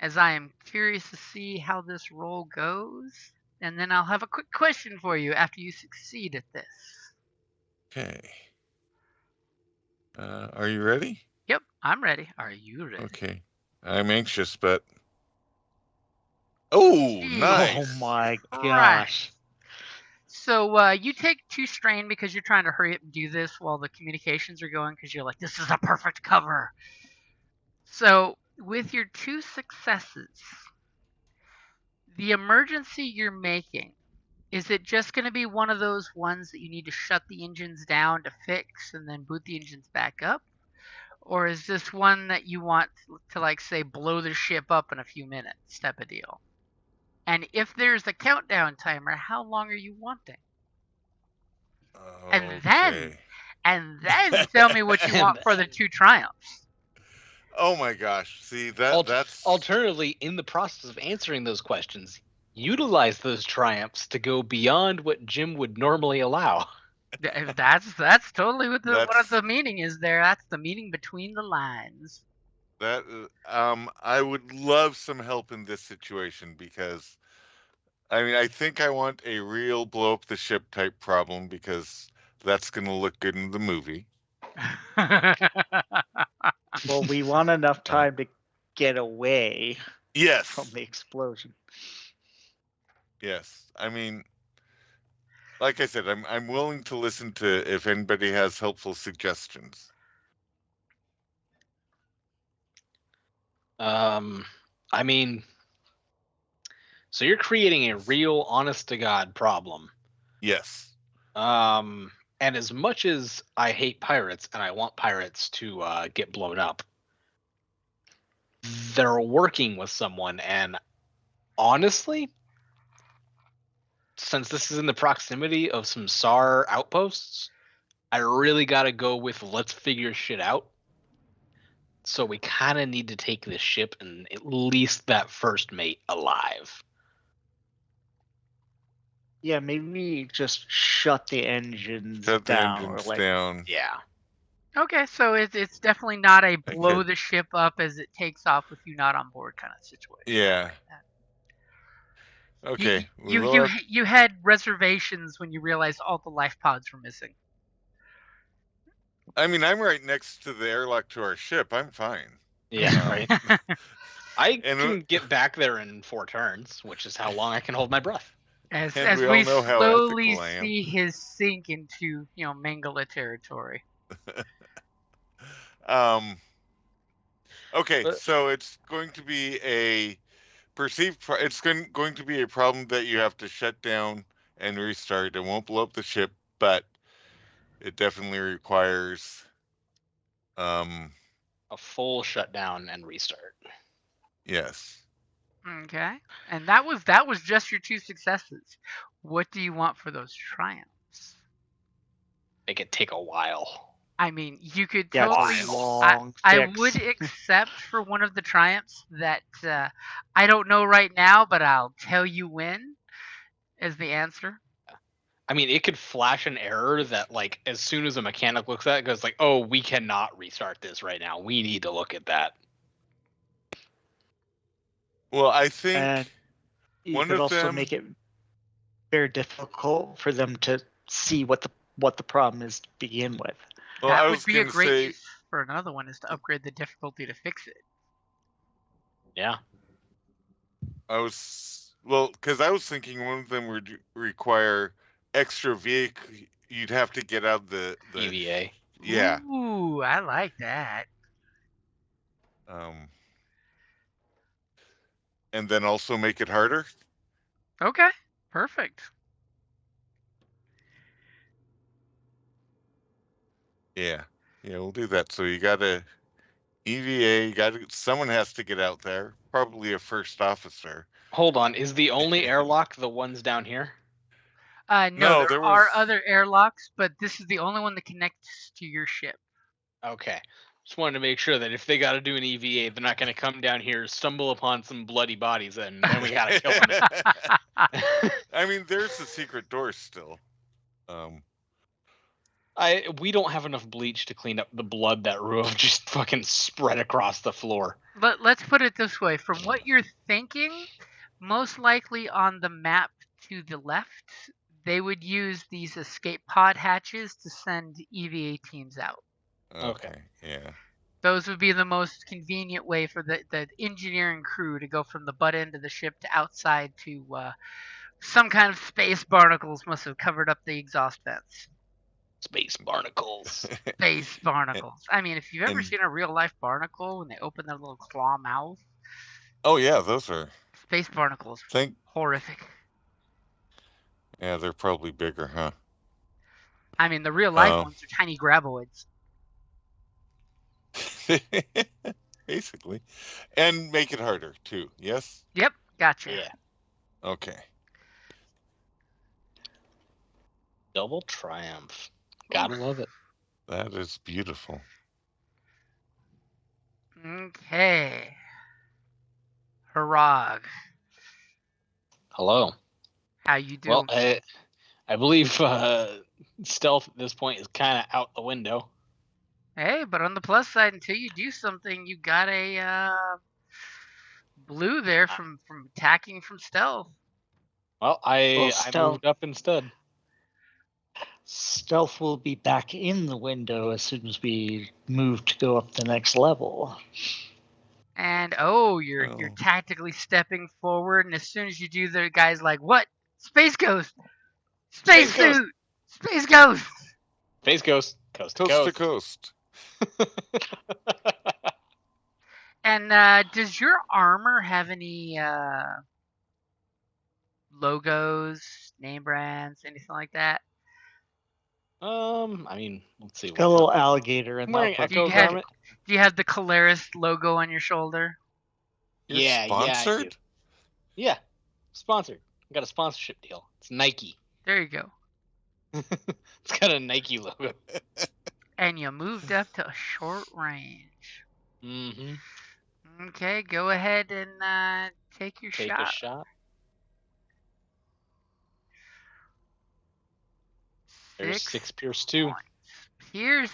As I am curious to see how this roll goes. And then I'll have a quick question for you after you succeed at this. Okay. Are you ready? Yep, I'm ready. Are you ready? Okay. I'm anxious, but. Oh, nice. Oh my gosh. So you take 2 strain because you're trying to hurry up and do this while the communications are going, because you're like, this is a perfect cover. So with your 2 successes, the emergency you're making, is it just going to be one of those ones that you need to shut the engines down to fix and then boot the engines back up? Or is this one that you want to, like, say, blow the ship up in a few minutes type of deal? And if there's a countdown timer, how long are you wanting? And Okay. then tell me what you want for the 2 triumphs. Oh my gosh. See, that's Alternatively, in the process of answering those questions, utilize those triumphs to go beyond what Jim would normally allow. That's totally what That's- the meaning is there. That's the meaning between the lines. that I would love some help in this situation because I mean I think I want a real blow up the ship type problem because that's going to look good in the movie. Well, we want enough time to get away Yes. from the explosion. Yes. I mean, like I said, I'm willing to listen to if anybody has helpful suggestions. I mean, so you're creating a real honest to God problem. Yes. And as much as I hate pirates and I want pirates to get blown up, they're working with someone, and honestly, since this is in the proximity of some SAR outposts, I really got to go with let's figure shit out. So we kind of need to take this ship and at least that first mate alive. Yeah, maybe just shut the engines Shut the down. engines or like, down. Yeah. Okay, so it's definitely not a blow the ship up as it takes off with you not on board kind of situation. Yeah. Okay. You had reservations when you realized all the life pods were missing. I mean, I'm right next to the airlock to our ship. I'm fine. Yeah, right. I can get back there in 4 turns, which is how long I can hold my breath. As we we all know how slowly ethical I am. see his sink into, Mangala territory. Okay, so it's going to be a it's going to be a problem that you have to shut down and restart. It won't blow up the ship, but it definitely requires a full shutdown and restart. Yes. Okay. And that was just your 2 successes. What do you want for those triumphs? It could take a while. I mean, you could Yeah, totally. it's a long I fix. would accept for one of the triumphs that I don't know right now, but I'll tell you when is the answer. I mean, it could flash an error that, like, as soon as a mechanic looks at it, goes like, "Oh, we cannot restart this right now. We need to look at that." Well, I think And you one could of also them make it very difficult for them to see what the problem is to begin with. Well, that I would was be a going to great say use for another one is to upgrade the difficulty to fix it. Yeah. because I was thinking one of them would require extra vehicle. You'd have to get out the EVA. Yeah. Ooh, I like that. And then also make it harder. Okay, perfect. Yeah, we'll do that. So you got to EVA. Someone has to get out there. Probably a first officer. Hold on, is the only airlock the ones down here? No, there are other airlocks, but this is the only one that connects to your ship. Okay. Just wanted to make sure that if they got to do an EVA, they're not going to come down here, stumble upon some bloody bodies, and then we got to kill them. I mean, there's the secret door still. We don't have enough bleach to clean up the blood that Ruov just fucking spread across the floor. Let's put it this way. From what you're thinking, most likely on the map to the left, they would use these escape pod hatches to send EVA teams out. Okay. Yeah. Those would be the most convenient way for the engineering crew to go from the butt end of the ship to outside to some kind of space barnacles must have covered up the exhaust vents. Space barnacles. Space barnacles. I mean, if you've ever seen a real life barnacle when they open their little claw mouth. Oh yeah, those are space barnacles. Horrific. Yeah, they're probably bigger, huh? I mean, the real life ones are tiny graboids. Basically. And make it harder, too. Yes? Yep, gotcha. Yeah. Okay. Double triumph. Gotta love it. That is beautiful. Okay. Harag, Hello. how you Well, doing? I believe stealth at this point is kind of out the window. Hey, but on the plus side, until you do something, you got a blue there from attacking from stealth. Well, I stealth- moved up instead. Stealth will be back in the window as soon as we move to go up the next level. And you're tactically stepping forward, and as soon as you do, the guy's like, "What? Space Ghost! Space Ghost! suit! Space Ghost!" Space Ghost, coast to Coast coast. to coast. And does your armor have any logos, name brands, anything like that? I mean, let's see. Got a little alligator in I'm wearing that. Echo's you have- garment. Do you have the Keleres logo on your shoulder? You're Yeah, I do. sponsored? Yeah, sponsored. I got a sponsorship deal. It's Nike. There you go. It's got a Nike logo. And you moved up to a short range. Mm-hmm. Okay, go ahead and take your Take shot. a shot. There's 6 Pierce 2. points. Pierce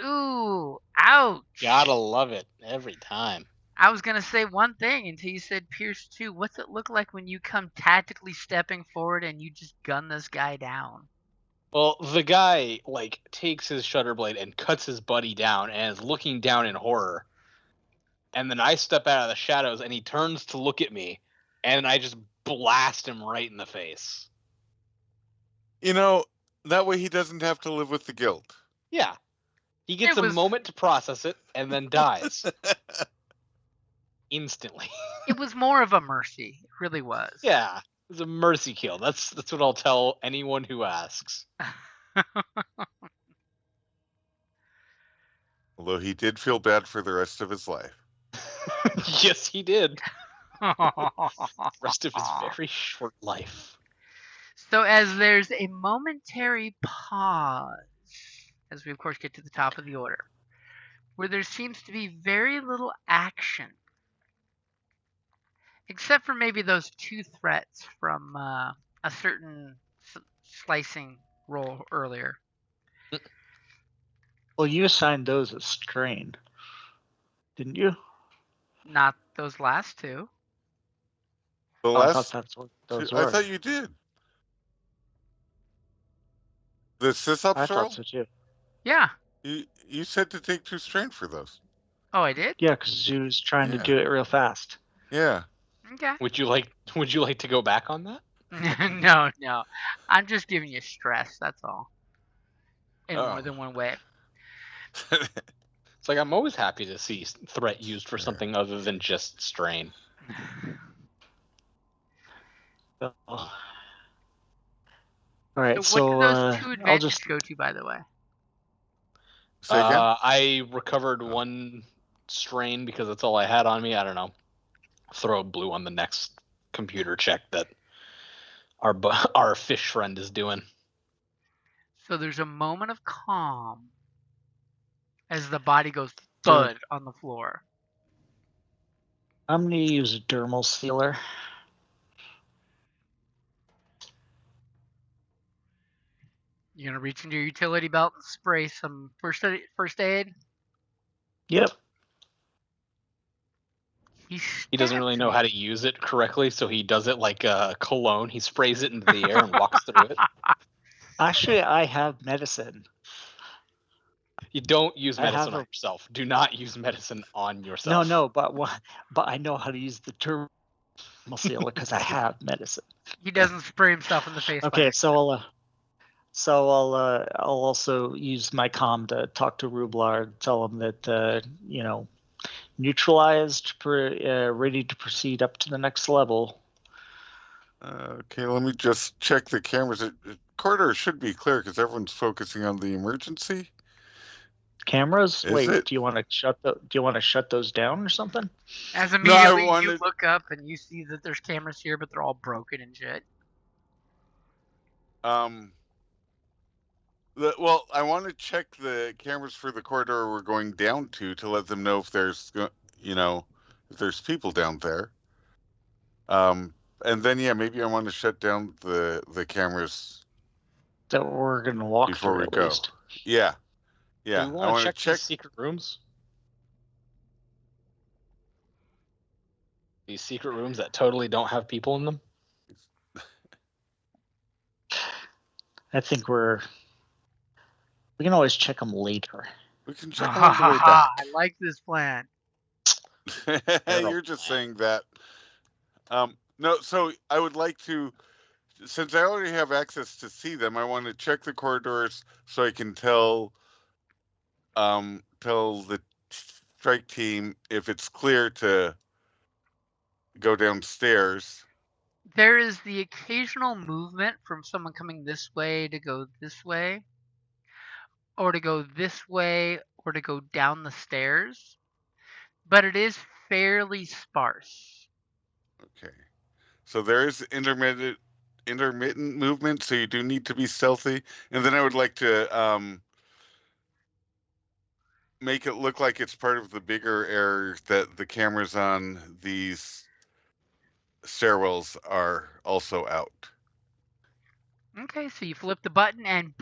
2. Ouch. Gotta love it every time. I was going to say one thing until you said Pierce 2. What's it look like when you come tactically stepping forward and you just gun this guy down? Well, the guy, like, takes his shutter blade and cuts his buddy down and is looking down in horror. And then I step out of the shadows and he turns to look at me and I just blast him right in the face. You know, that way he doesn't have to live with the guilt. Yeah. He gets It was- a moment to process it and then dies. Instantly. It was more of a mercy. It really was. Yeah. It was a mercy kill. That's what I'll tell anyone who asks. Although he did feel bad for the rest of his life. Yes, he did. Rest of his very short life. So as there's a momentary pause, as we of course get to the top of the order, where there seems to be very little action, except for maybe those 2 threats from a certain slicing roll earlier. Well, you assigned those as strain, didn't you? Not those last 2. The Oh, I thought last that's what those two, were. I thought you did. The sysops I roll? thought so too. Yeah. You said to take 2 strain for those. Oh, I did? Yeah, because you was trying to Yeah. do it real fast. Yeah. Okay. Would you like to go back on that? No. I'm just giving you stress, that's all. In Oh. more than one way. It's like I'm always happy to see threat used for something other than just strain. So, all right, So what do those 2 I'll advantages just go to, by the way? Say again? I recovered 1 strain because that's all I had on me. I don't know. Throw a blue on the next computer check that our fish friend is doing. So there's a moment of calm as the body goes thud on the floor. I'm gonna use a dermal sealer. You're gonna reach into your utility belt and spray some first aid. Yep. He doesn't really know how to use it correctly, so he does it like a cologne. He sprays it into the air and walks through it. Actually, I have medicine. You don't use I have medicine on a- yourself. Do not use medicine on yourself. No, but I know how to use the dermal sealer because I have medicine. He doesn't spray himself in the face. Okay, so I'll also use my comm to talk to Rublar, tell him that neutralized, ready to proceed up to the next level. Okay, let me just check the cameras. Corridor should be clear because everyone's focusing on the emergency. Cameras? Is Wait, it? do you want to shut those down or something? As No, immediately you wanted. look up and you see that there's cameras here, but they're all broken and shit. Well, I want to check the cameras for the corridor we're going down to let them know if there's, if there's people down there. And then maybe I want to shut down the cameras That we're gonna walk before through we at go. least. Yeah, Do we I want want to to check check. these secret rooms? These secret rooms that totally don't have people in them? I think we can always check them later. We can check them on the way back. I like this plan. You're just saying that. No, so I would like to, since I already have access to see them, I want to check the corridors so I can tell the strike team if it's clear to go downstairs. There is the occasional movement from someone coming this way to go this way, or to go this way, or to go down the stairs, but it is fairly sparse. Okay, so there is intermittent movement, so you do need to be stealthy. And then I would like to make it look like it's part of the bigger area that the cameras on these stairwells are also out. Okay, so you flip the button and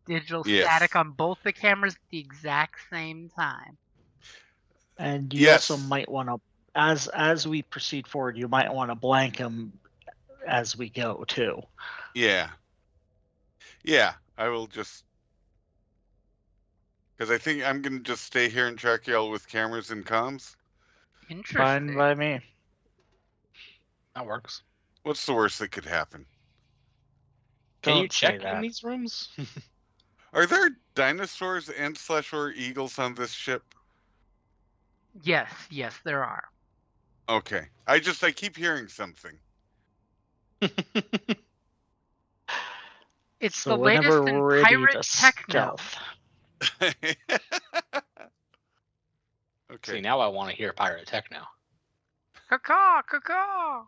digital static on both the cameras at the exact same time. And you also might want to, as we proceed forward, you might want to blank them as we go too. Yeah, I will just, because I think I'm going to just stay here and track y'all with cameras and comms. Interesting. Fine by me. That works. What's the worst that could happen? Can you Don't say check in that. these rooms? Are there dinosaurs and /or eagles on this ship? Yes, there are. Okay. I keep hearing something. It's So the latest whenever in we're ready pirate to techno. stealth. Okay. See, now I want to hear pirate techno. Caw, caw.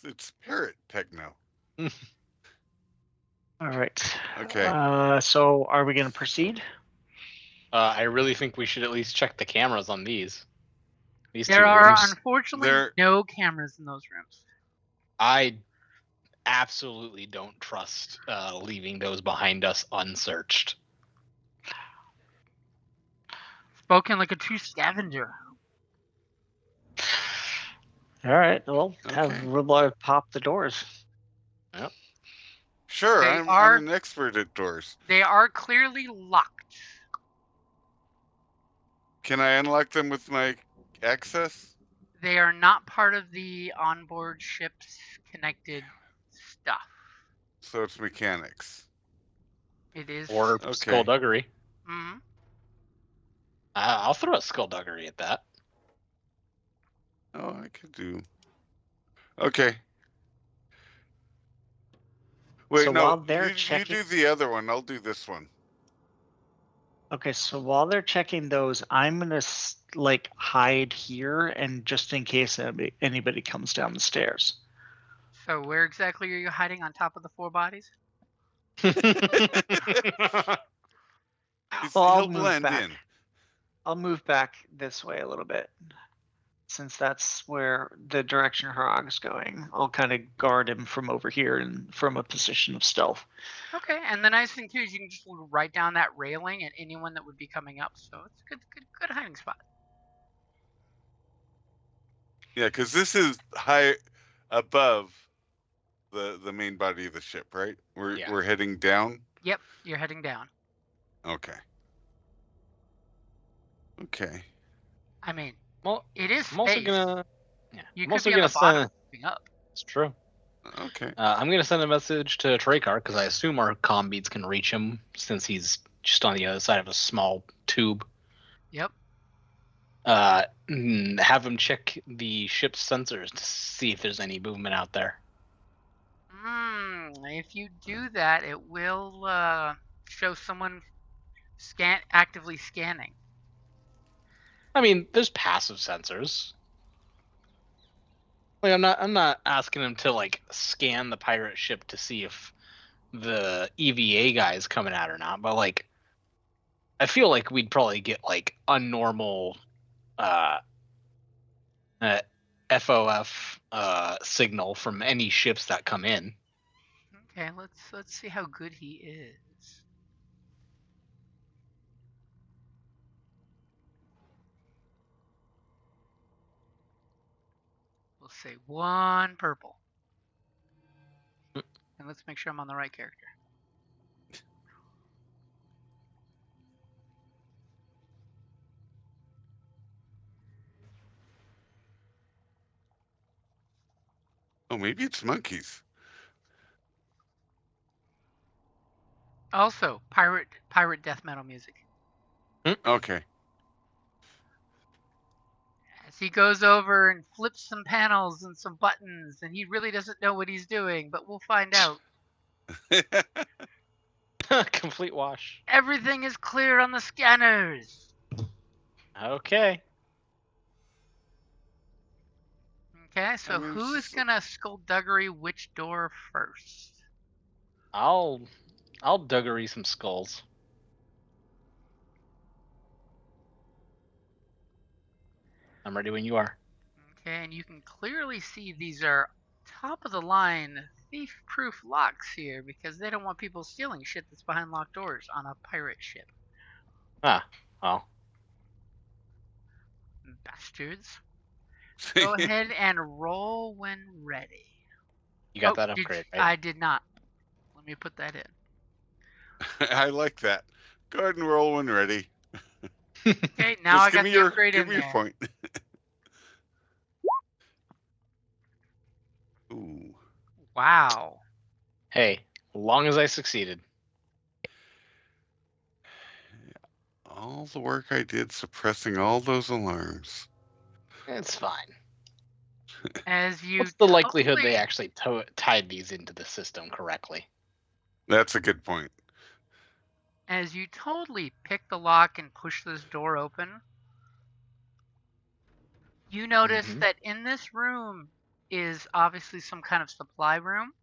It's parrot techno. All right. Okay. So are we going to proceed? I really think we should at least check the cameras on these. These There two are rooms. unfortunately no cameras in those rooms. I absolutely don't trust leaving those behind us unsearched. Spoken like a true scavenger. All right. Well, have Rublar pop the doors. Yep. Sure, I'm an expert at doors. They are clearly locked. Can I unlock them with my access? They are not part of the onboard ship's connected stuff. So it's mechanics. It is. Or skullduggery. Mm-hmm. I'll throw a skullduggery at that. Oh, I could do. Okay. Wait, so no. While they're you do the other one. I'll do this one. Okay, so while they're checking those, I'm gonna hide here, and just in case anybody comes down the stairs. So where exactly are you hiding? On top of the 4 bodies? He'll blend in. I'll move back this way a little bit, since that's where the direction Harag's going. I'll kind of guard him from over here and from a position of stealth. Okay, and the nice thing too is you can just look right down that railing at anyone that would be coming up. So it's a good hiding spot. Yeah, because this is high above the main body of the ship, right? We're heading down. Yep, you're heading down. Okay. I mean, well, it is. I'm also gonna. Yeah, you I'm could also be on the bottom moving up. It's true. Okay. I'm gonna send a message to Tracar because I assume our comm beads can reach him since he's just on the other side of a small tube. Yep. Have him check the ship's sensors to see if there's any movement out there. If you do that, it will show someone actively scanning. I mean, there's passive sensors. Like I'm not asking him to like scan the pirate ship to see if the EVA guy is coming out or not, but like I feel like we'd probably get like a normal FOF signal from any ships that come in. Okay, let's see how good he is. We'll say 1 purple. And let's make sure I'm on the right character. Oh, maybe it's monkeys. Also, pirate death metal music. Okay. As he goes over and flips some panels and some buttons, and he really doesn't know what he's doing, but we'll find out. Complete wash. Everything is clear on the scanners. Okay. Okay, so who is gonna skullduggery which door first? I'll duggery some skulls. I'm ready when you are. Okay, and you can clearly see these are top of the line thief-proof locks here because they don't want people stealing shit that's behind locked doors on a pirate ship. Ah, well. Bastards. Go ahead and roll when ready. You got that upgrade, right? I did not. Let me put that in. I like that. Go ahead and roll when ready. Okay, now I got the upgrade in Give me there. your point. Ooh. Wow. Hey, long as I succeeded. All the work I did suppressing all those alarms. It's fine. As you What's the likelihood they actually tied these into the system correctly? That's a good point. As you totally pick the lock and push this door open, you notice that in this room is obviously some kind of supply room,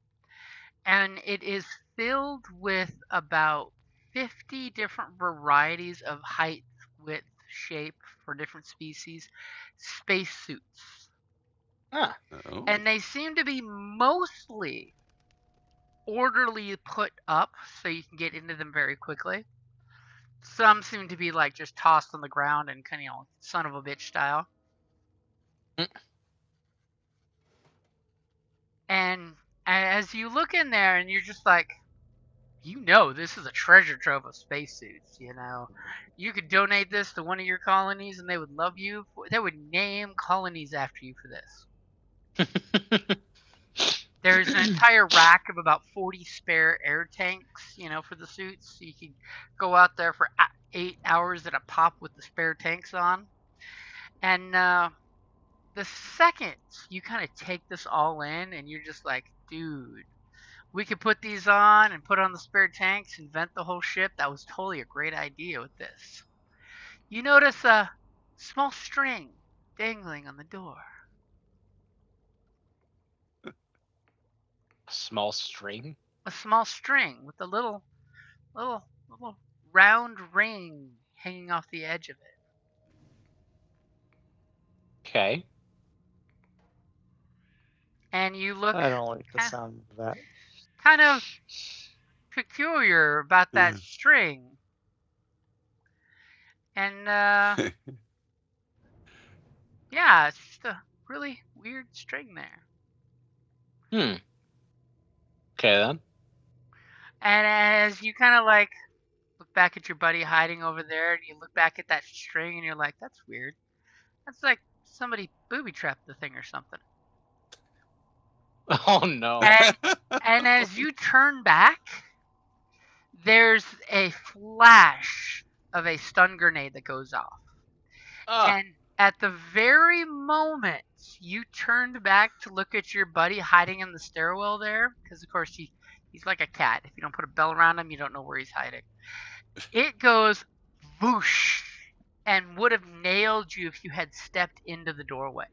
and it is filled with about 50 different varieties of height, width, shape for different species, spacesuits. Ah. Oh. And they seem to be mostly orderly put up so you can get into them very quickly. Some seem to be like just tossed on the ground and kind of, son of a bitch style. And as you look in there and you're just like, this is a treasure trove of spacesuits, You could donate this to one of your colonies and they would love you. They would name colonies after you for this. There's an entire rack of about 40 spare air tanks, for the suits. So you could go out there for 8 hours at a pop with the spare tanks on. And the second you kind of take this all in and you're just like, dude, we could put these on and put on the spare tanks, invent the whole ship. That was totally a great idea with this. You notice a small string dangling on the door. A small string? A small string with a little round ring hanging off the edge of it. Okay. And you look. I don't like the sound of that. Kind of peculiar about that string. And yeah, it's just a really weird string there. Okay then. And as you kind of like look back at your buddy hiding over there, and you look back at that string, and you're like, "That's weird. That's like somebody booby trapped the thing or something." Oh no. And as you turn back, there's a flash of a stun grenade that goes off. And At the very moment you turned back to look at your buddy hiding in the stairwell there, because of course he's like a cat. If you don't put a bell around him, you don't know where he's hiding. It goes whoosh and would have nailed you if you had stepped into the doorway.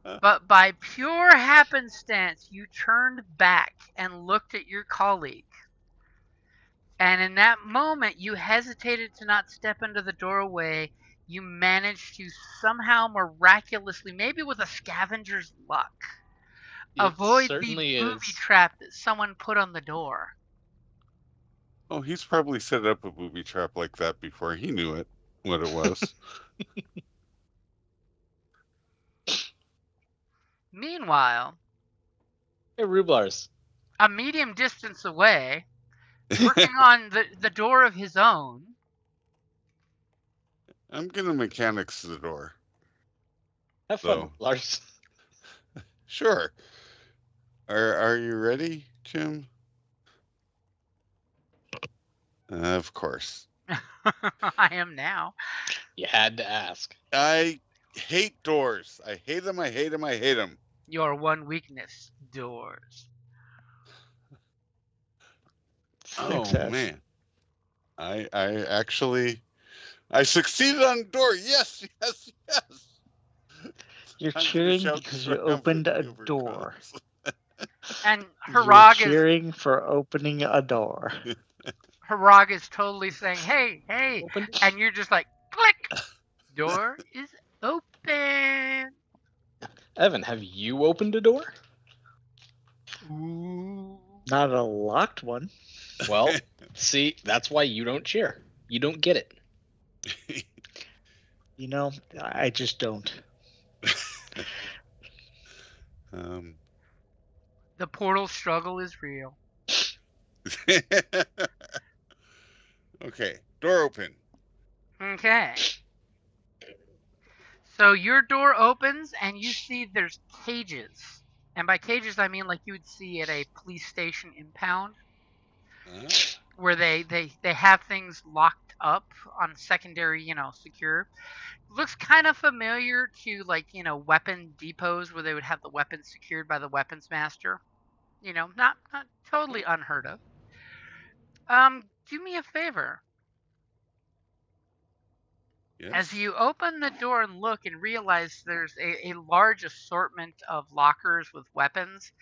But by pure happenstance, you turned back and looked at your colleague. And in that moment, you hesitated to not step into the doorway. You managed to somehow miraculously, maybe with a scavenger's luck, avoid the certainly booby is. trap that someone put on the door. Oh, he's probably set up a booby trap like that before. He knew it, what it was. Meanwhile, Hey, Rublars. a medium distance away, working on the door of his own. I'm gonna mechanics the door. Have fun, So. Lars. Sure. Are you ready, Jim? Of course. I am now. You had to ask. I hate doors. I hate them. I hate them. I hate them. Your one weakness, doors. Oh Success. man. I actually succeeded on the door. Yes, yes, yes. You're I'm gonna cheering shout because you triumph opened when a the over door. comes. And You're Harag is cheering for opening a door. Harag is totally saying, "Hey, hey," Open. and you're just like, "Click." Door is open. Evan, have you opened a door? Ooh. Not a locked one. Well, see, that's why you don't cheer. You don't get it. You know, I just don't. The portal struggle is real. Okay, door open. Okay. So your door opens and you see there's cages. And by cages, I mean like you would see at a police station impound, where they have things locked up on secondary, secure. Looks kind of familiar to like, weapon depots where they would have the weapons secured by the weapons master. Not totally unheard of. Do me a favor. Yes. As you open the door and look and realize there's a large assortment of lockers with weapons,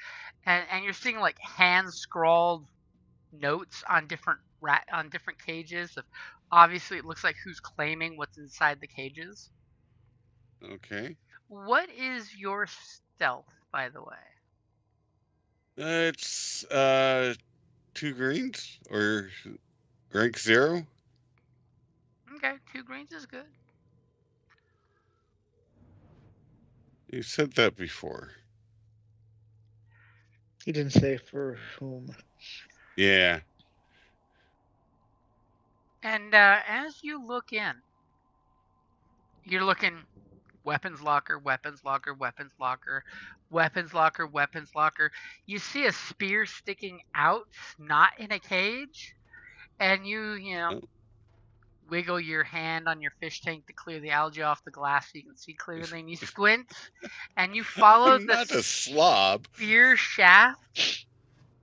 and you're seeing like hand scrawled notes on different cages. Obviously, it looks like who's claiming what's inside the cages. Okay. What is your stealth, by the way? It's 2 greens or rank 0. Okay, 2 greens is good. You said that before. He didn't say for whom. Yeah. And as you look in, you're looking weapons locker, weapons locker, weapons locker, weapons locker, weapons locker. You see a spear sticking out, not in a cage, and you wiggle your hand on your fish tank to clear the algae off the glass so you can see clearly, and you squint, and you follow I'm not a slob. spear shaft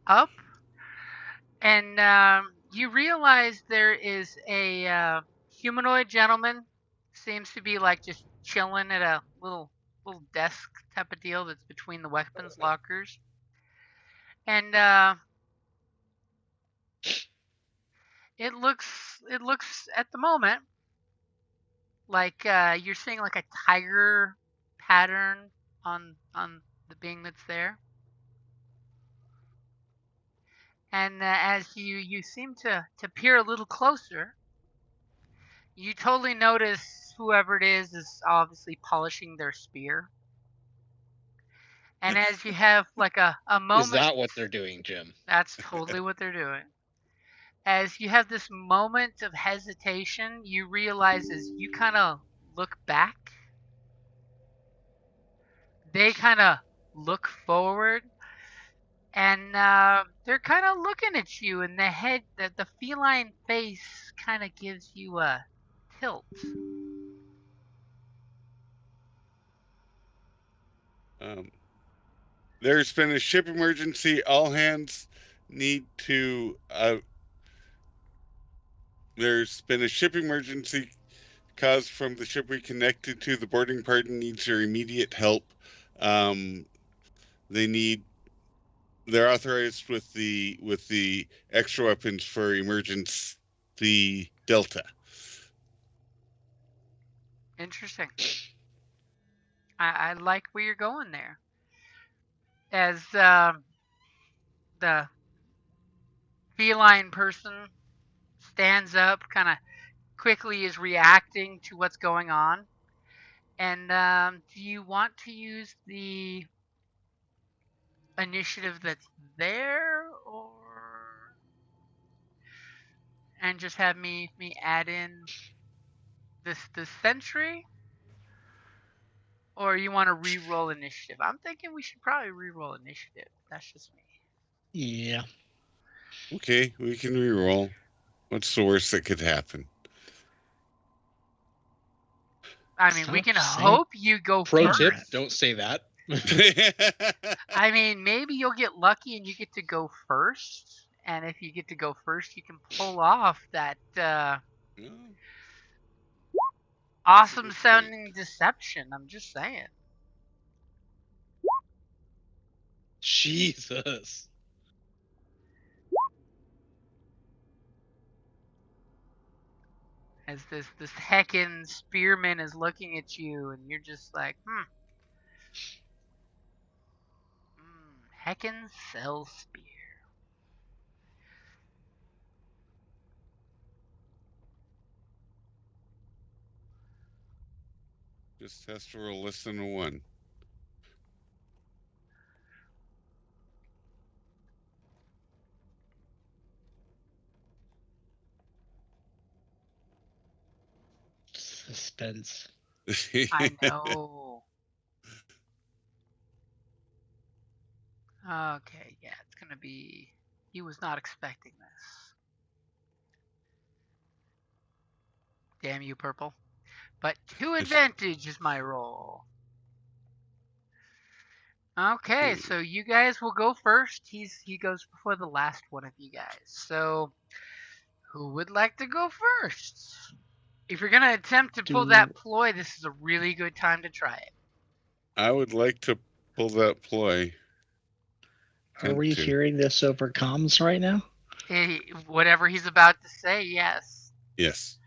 up, and you realize there is a humanoid gentleman, seems to be like just chilling at a little desk type of deal that's between the weapons lockers, and it looks at the moment like you're seeing like a tiger pattern on the being that's there. And as you seem to peer a little closer, you totally notice whoever it is obviously polishing their spear. And as you have like a moment, Is that what they're doing, Jim? that's totally what they're doing. As you have this moment of hesitation, you realize as you kind of look back, they kind of look forward, and they're kind of looking at you, and the feline face kind of gives you a tilt. There's been a ship emergency. All hands need to. There's been a ship emergency caused from the ship we connected to. The boarding party needs your immediate help. They're authorized with the extra weapons for emergency Delta. Interesting. I like where you're going there. As the feline person stands up, kind of quickly is reacting to what's going on. And do you want to use the initiative that's there, and just have me add in this sentry, or you want to re-roll initiative? I'm thinking we should probably re-roll initiative. That's just me. Yeah. Okay, we can re-roll. What's the worst that could happen? I mean, we Stop can saying- hope you go Pro first. tip: don't say that. I mean, maybe you'll get lucky and you get to go first. And if you get to go first, you can pull off that awesome sounding deception. I'm just saying. Jesus. As this heckin' spearman is looking at you, and you're just like, heckin' cell spear. Just has to roll less than a 1. Suspense. I know. Okay, yeah, it's gonna be. He was not expecting this. Damn you, purple. But 2 advantage is my roll. Okay, so you guys will go first. He goes before the last one of you guys. So, who would like to go first? If you're gonna attempt to pull that ploy, this is a really good time to try it. I would like to pull that ploy. Are we hearing this over comms right now? Whatever he's about to say, yes. Yes.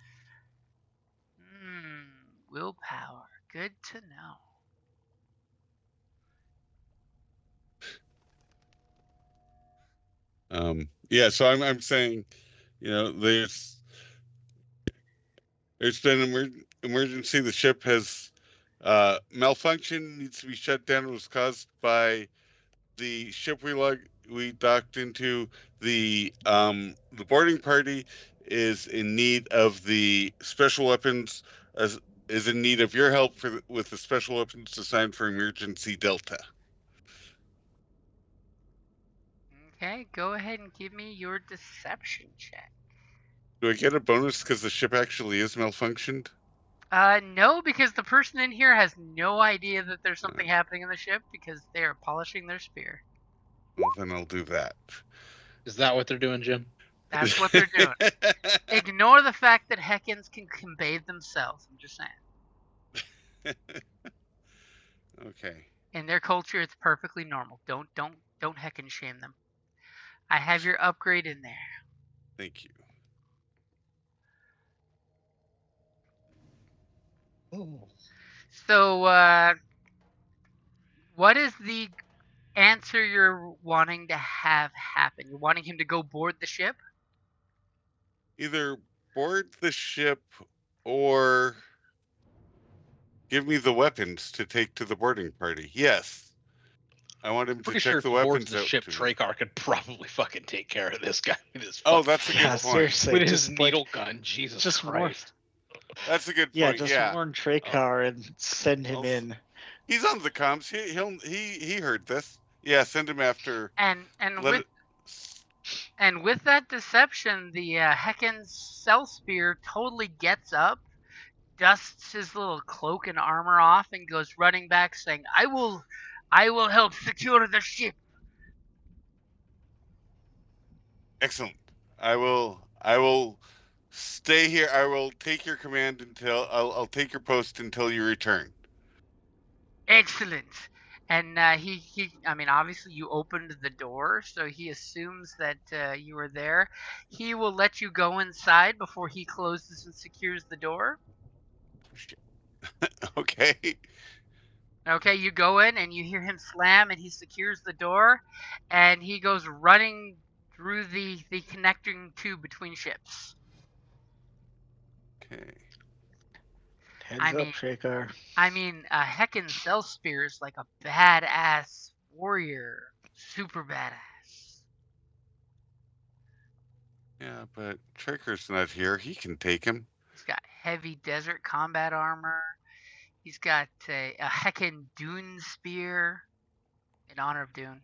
Willpower. Good to know. Yeah, so I'm saying, there's been an emergency. The ship has malfunction, needs to be shut down. It was caused by the ship we docked into. The boarding party is in need of the special weapons, is in need of your help with the special weapons designed for emergency Delta. Okay, go ahead and give me your deception check. Do I get a bonus because the ship actually is malfunctioned? No, because the person in here has no idea that there's something happening in the ship because they are polishing their spear. Well, then I'll do that. Is that what they're doing, Jim? That's what they're doing. Ignore the fact that Heckins can bathe themselves. I'm just saying. Okay. In their culture, it's perfectly normal. Don't Heckin shame them. I have your upgrade in there. Thank you. Oh. So, what is the answer you're wanting to have happen? You're wanting him to go board the ship? Either board the ship or give me the weapons to take to the boarding party. Yes. I want him to check the weapons the out. Ship Dracar could probably fucking take care of this guy. That's a good point. Seriously, with his needle gun, Jesus just Christ. That's a good point. Yeah, just warn Dracar and send him in. He's on the comms. He heard this. Yeah, send him after. And with that deception, the Heckin Cell Spear totally gets up, dusts his little cloak and armor off, and goes running back, saying, "I will I will help secure the ship. Excellent. I will stay here. I will take your command until I'll take your post until you return. Excellent. And I mean, obviously you opened the door, so he assumes that you were there. He will let you go inside before he closes and secures the door. Okay. Okay, you go in and you hear him slam and he secures the door and he goes running through the connecting tube between ships. Okay. Heads up, Shakar. I mean, a heckin' Cell Spear is like a badass warrior. Super badass. Yeah, but Tricker's not here. He can take him. He's got heavy desert combat armor. He's got a heckin' Dune spear in honor of Dune.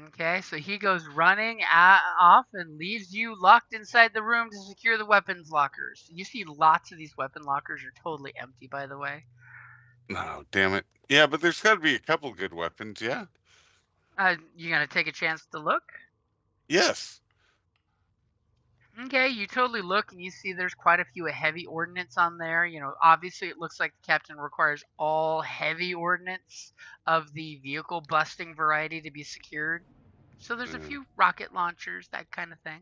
Okay, so he goes running off and leaves you locked inside the room to secure the weapons lockers. You see lots of these weapon lockers are totally empty, by the way. Oh, damn it. Yeah, but there's got to be a couple good weapons, yeah? You gonna take a chance to look? Yes. Okay, you totally look and you see there's quite a few heavy ordnance on there. You know, obviously it looks like the captain requires all heavy ordnance of the vehicle busting variety to be secured. So there's a few rocket launchers, that kind of thing.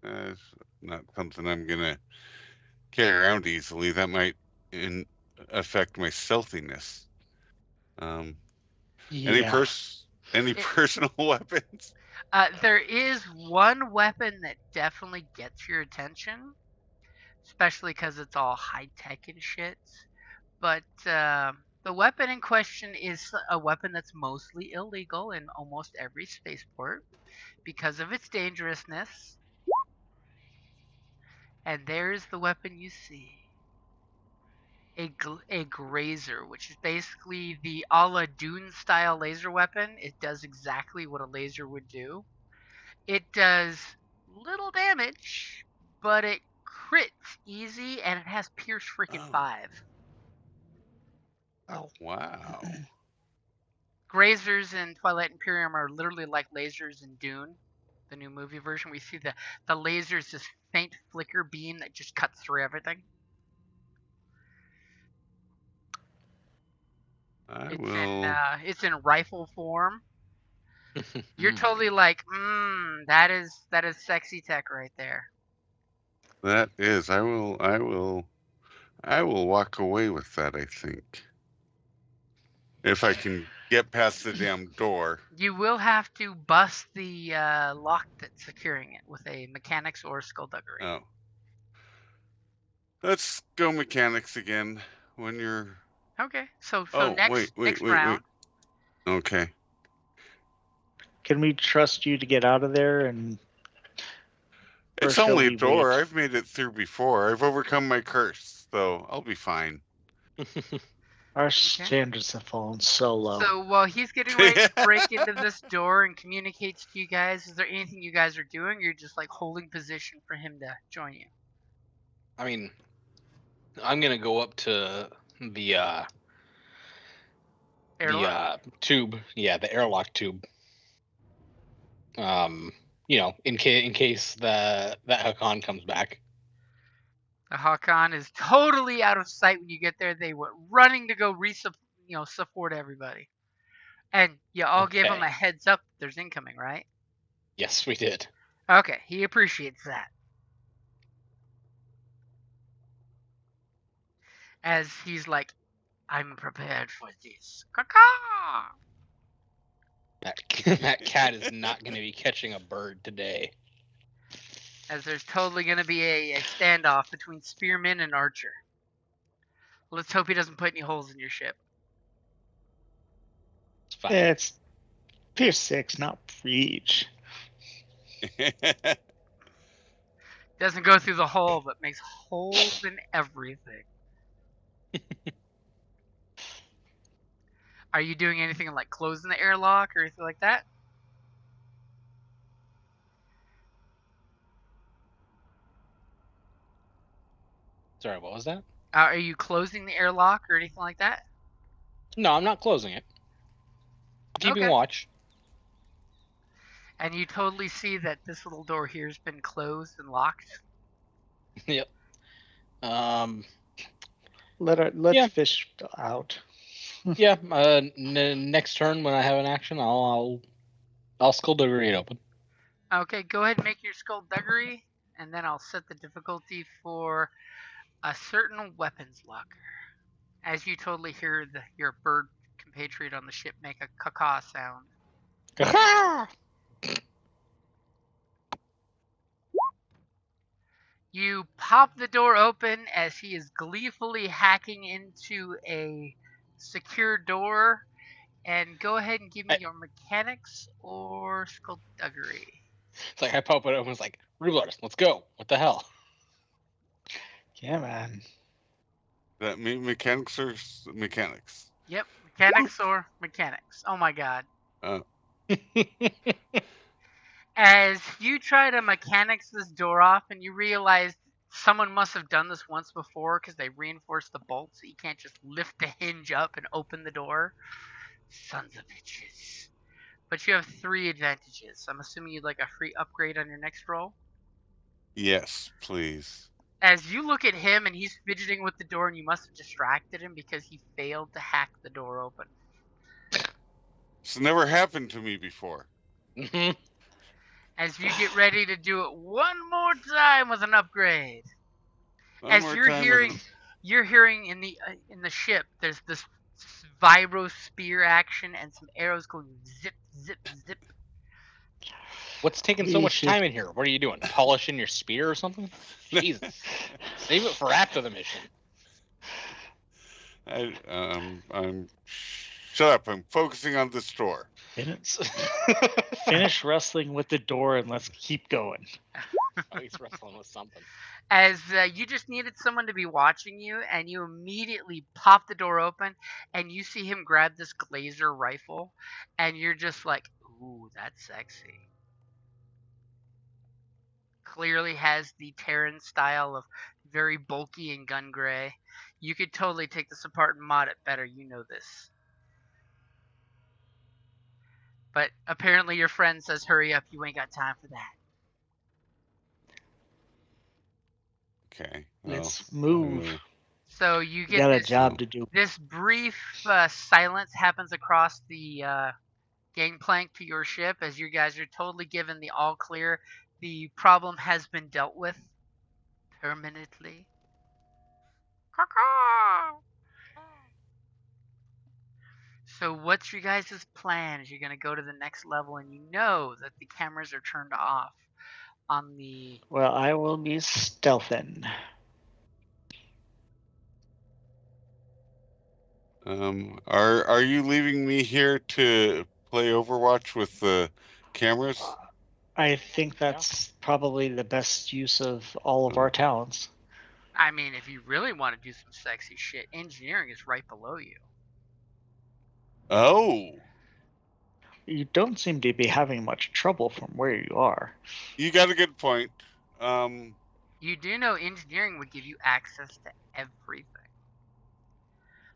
That's not something I'm going to carry around easily. That might affect my stealthiness. Any personal weapons? There is one weapon that definitely gets your attention, especially because it's all high tech and shit. But the weapon in question is a weapon that's mostly illegal in almost every spaceport because of its dangerousness. And there's the weapon you see. A grazer, which is basically the a la Dune style laser weapon. It does exactly what a laser would do. It does little damage, but it crits easy and it has Pierce freaking 5. Oh. Wow. Grazers in Twilight Imperium are literally like lasers in Dune, the new movie version. We see the lasers, this faint flicker beam that just cuts through everything. It's in rifle form. You're totally like, that is sexy tech right there. That is. I will walk away with that, I think. If I can get past the damn door. You will have to bust the lock that's securing it with a mechanics or skullduggery. Oh. Let's go mechanics again when you're... Okay, so wait, next round. Okay. Can we trust you to get out of there? And it's only a door. I've made it through before. I've overcome my curse, so I'll be fine. Our standards have fallen so low. So while he's getting ready to break into this door and communicates to you guys, is there anything you guys are doing? Or you're just like holding position for him to join you? I mean, I'm gonna go up to the tube. Yeah, the airlock tube. You know, in case that Hakan comes back. The Hakan is totally out of sight when you get there. They were running to go support everybody. And you all gave him a heads up that there's incoming, right? Yes, we did. Okay, he appreciates that. As he's like, I'm prepared for this. Caw-caw! That cat is not going to be catching a bird today. As there's totally going to be a standoff between spearman and archer. Let's hope he doesn't put any holes in your ship. It's fine. It's Pierce 6, not Breach. Doesn't go through the hole, but makes holes in everything. Are you doing anything like closing the airlock or anything like that? Sorry, what was that? Are you closing the airlock or anything like that? No, I'm not closing it. Keeping Okay. watch. And you totally see that this little door here has been closed and locked. Yep. Let Yeah. fish out. Yeah. Next turn when I have an action, I'll skullduggery it open. Okay, go ahead and make your skullduggery, and then I'll set the difficulty for a certain weapons locker. As you totally hear your bird compatriot on the ship make a caw sound. You pop the door open as he is gleefully hacking into a secure door. And go ahead and give me your mechanics or skullduggery. It's like I pop it open. It's like, Reblars, let's go. What the hell? Yeah, man. That mean mechanics or mechanics? Yep, mechanics or mechanics. Oh my god. As you try to mechanics this door off and you realize someone must have done this once before because they reinforced the bolt so you can't just lift the hinge up and open the door. Sons of bitches. But you have 3 advantages. I'm assuming you'd like a free upgrade on your next roll. Yes, please. As you look at him and he's fidgeting with the door and you must have distracted him because he failed to hack the door open. It's never happened to me before. As you get ready to do it one more time with an upgrade. One more time You're hearing in the ship there's this vibro spear action and some arrows going zip zip zip. What's taking so much time in here? What are you doing? Polishing your spear or something? Jesus. Save it for after the mission. I'm shut up. I'm focusing on this door. Finish wrestling with the door and let's keep going. Oh, he's wrestling with something. As you just needed someone to be watching you, and you immediately pop the door open, and you see him grab this glazer rifle, and you're just like, ooh, that's sexy. Clearly has the Terran style of very bulky and gun gray. You could totally take this apart and mod it better, you know this. But apparently your friend says, hurry up, you ain't got time for that. Okay. Let's move. So you We get got a job to do. This brief silence happens across the gangplank to your ship as you guys are totally given the all clear. The problem has been dealt with permanently. So what's your guys' plans? You're going to go to the next level and you know that the cameras are turned off on the... Well, I will be stealthing. Are you leaving me here to play Overwatch with the cameras? I think that's probably the best use of all of our talents. I mean, if you really want to do some sexy shit, engineering is right below you. Oh. You don't seem to be having much trouble from where you are. You got a good point. You do know engineering would give you access to everything.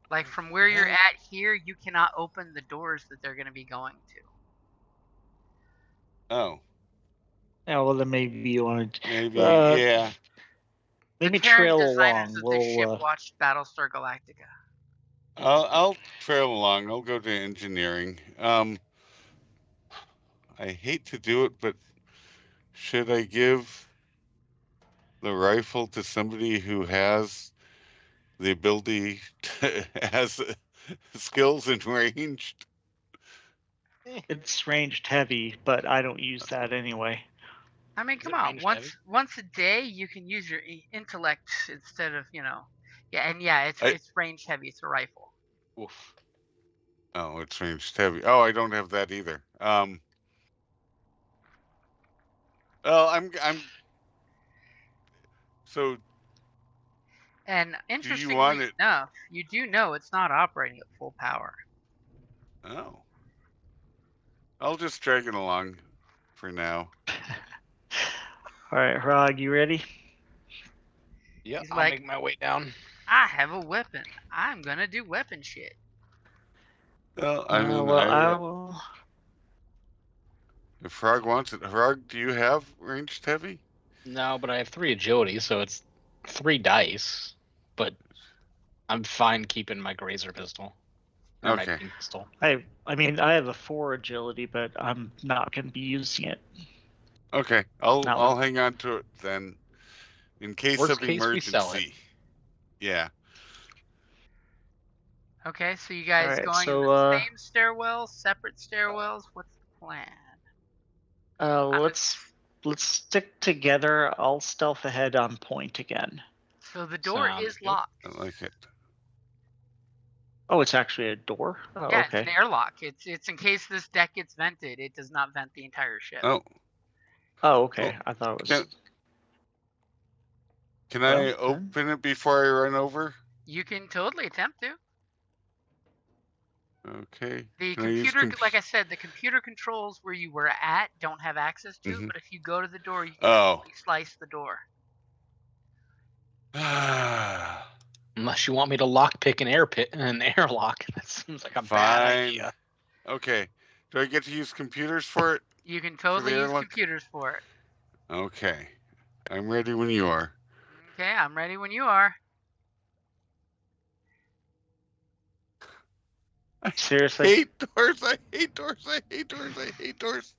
Like from where you're at here, you cannot open the doors that they're going to be going to. Oh. Yeah, well then maybe you want to. Maybe, yeah. Maybe the Terran trail designers along. of this ship watched Battlestar Galactica. I'll trail along. I'll go to engineering. I hate to do it, but should I give the rifle to somebody who has the ability to, has skills in ranged? It's ranged heavy, but I don't use that anyway. I mean, come on. Once a day, you can use your intellect instead of, it's range heavy. It's a rifle. Oof. Oh, it's ranged heavy. Oh, I don't have that either. Well, I'm so. And interestingly enough, you do know it's not operating at full power. Oh. I'll just drag it along for now. All right, Hrog, you ready? Yeah, He's I'll like, make my way down. I have a weapon. I'm gonna do weapon shit. Well, I mean, I will. if Frog wants it, Frog, do you have ranged heavy? No, but I have 3 agility, so it's 3 dice. But I'm fine keeping my grazer pistol. Or my Okay. beam pistol. I mean, I have a 4 agility, but I'm not going to be using it. Okay, No. I'll hang on to it then, in case Worst of case, we sell it. emergency. Yeah. Okay, so you guys Alright, going in so, the same stairwells, separate stairwells? What's the plan? let's stick together. I'll stealth ahead on point again. So the door Sounds is good. locked. I like it. Oh, it's actually a door? Oh, Yeah, okay. it's an airlock. It's in case this deck gets vented, it does not vent the entire ship. Oh, Oh, okay. Well, I thought it was. can Well, I open it before I run over? You can totally attempt to. Okay. The Can I use computer, like I said, the computer controls where you were at don't have access to, Mhm. but if you go to the door, you can Oh. totally slice the door. Unless you want me to lockpick an airlock. That seems like a bad Fine. idea. Okay. Do I get to use computers for it? You can totally use airlock? computers for it. Okay. I'm ready when you are. Okay, I'm ready when you are. Seriously? Hate doors. I hate doors. I hate doors. I hate doors.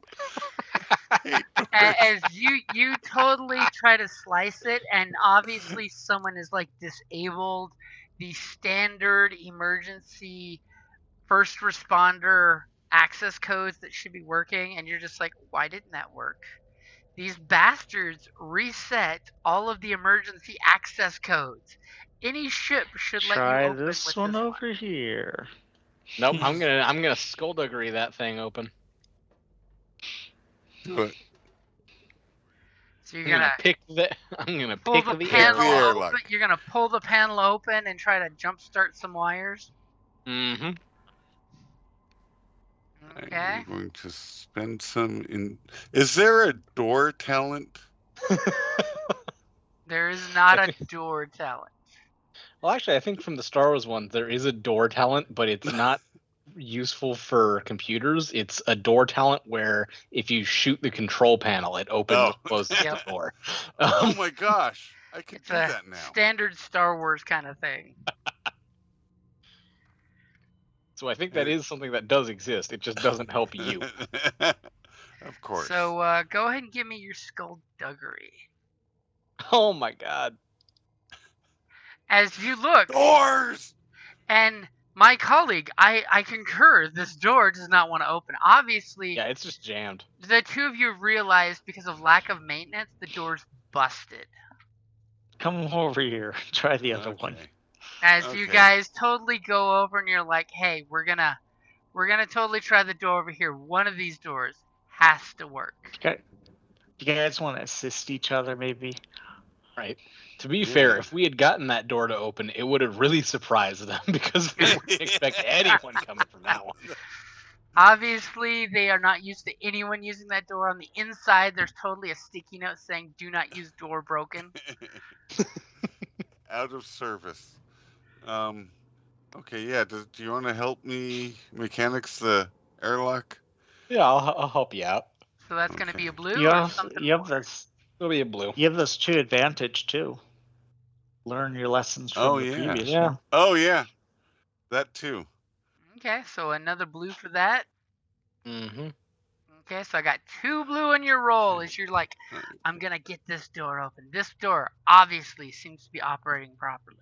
Hate doors. As you totally try to slice it, and obviously someone is like disabled the standard emergency first responder access codes that should be working, and you're just like, why didn't that work? These bastards reset all of the emergency access codes. Any ship should let you Try open this with one this over here. Nope, I'm gonna skullduggery that thing open. Do it. So you're I'm gonna gonna pick the I'm gonna pull pick the the panel the airlock. airlock. open. You're gonna pull the panel open and try to jumpstart some wires. Mm-hmm. Okay. I'm going to spend some in. Is there a door talent? There is not a door talent. Well, actually, I think from the Star Wars one, there is a door talent, but it's not useful for computers. It's a door talent where if you shoot the control panel, it opens Oh. and closes Yep. the door. Oh my gosh! I could It's do a that now. standard Star Wars kind of thing. So I think that is something that does exist. It just doesn't help you. Of course. So go ahead and give me your skullduggery. Oh my god. As you look, Doors. and my colleague, I concur, this door does not want to open. Obviously, Yeah, it's just jammed. the two of you realize because of lack of maintenance, the door's busted. Come over here. Try the other one. Okay. As you Okay. guys totally go over and you're like, hey, we're gonna totally try the door over here. One of these doors has to work. Okay. You guys want to assist each other, maybe? Right. To be fair, Yeah. if we had gotten that door to open, it would have really surprised them because they wouldn't expect anyone coming from that one. Obviously, they are not used to anyone using that door. On the inside, there's totally a sticky note saying, do not use door broken. Out of service. Okay, yeah. Do you want to help me mechanics the airlock? Yeah, I'll help you out. So that's going to Okay. be a blue You or have something you have more? this It'll be a blue. you have this 2 advantage too. Learn your lessons from Oh, the yeah. previous Yeah. one. Oh yeah, that too. Okay, so another blue for that. Mm-hmm. Okay, so I got 2 blue in your roll as you're like, I'm going to get this door open. This door obviously seems to be operating properly.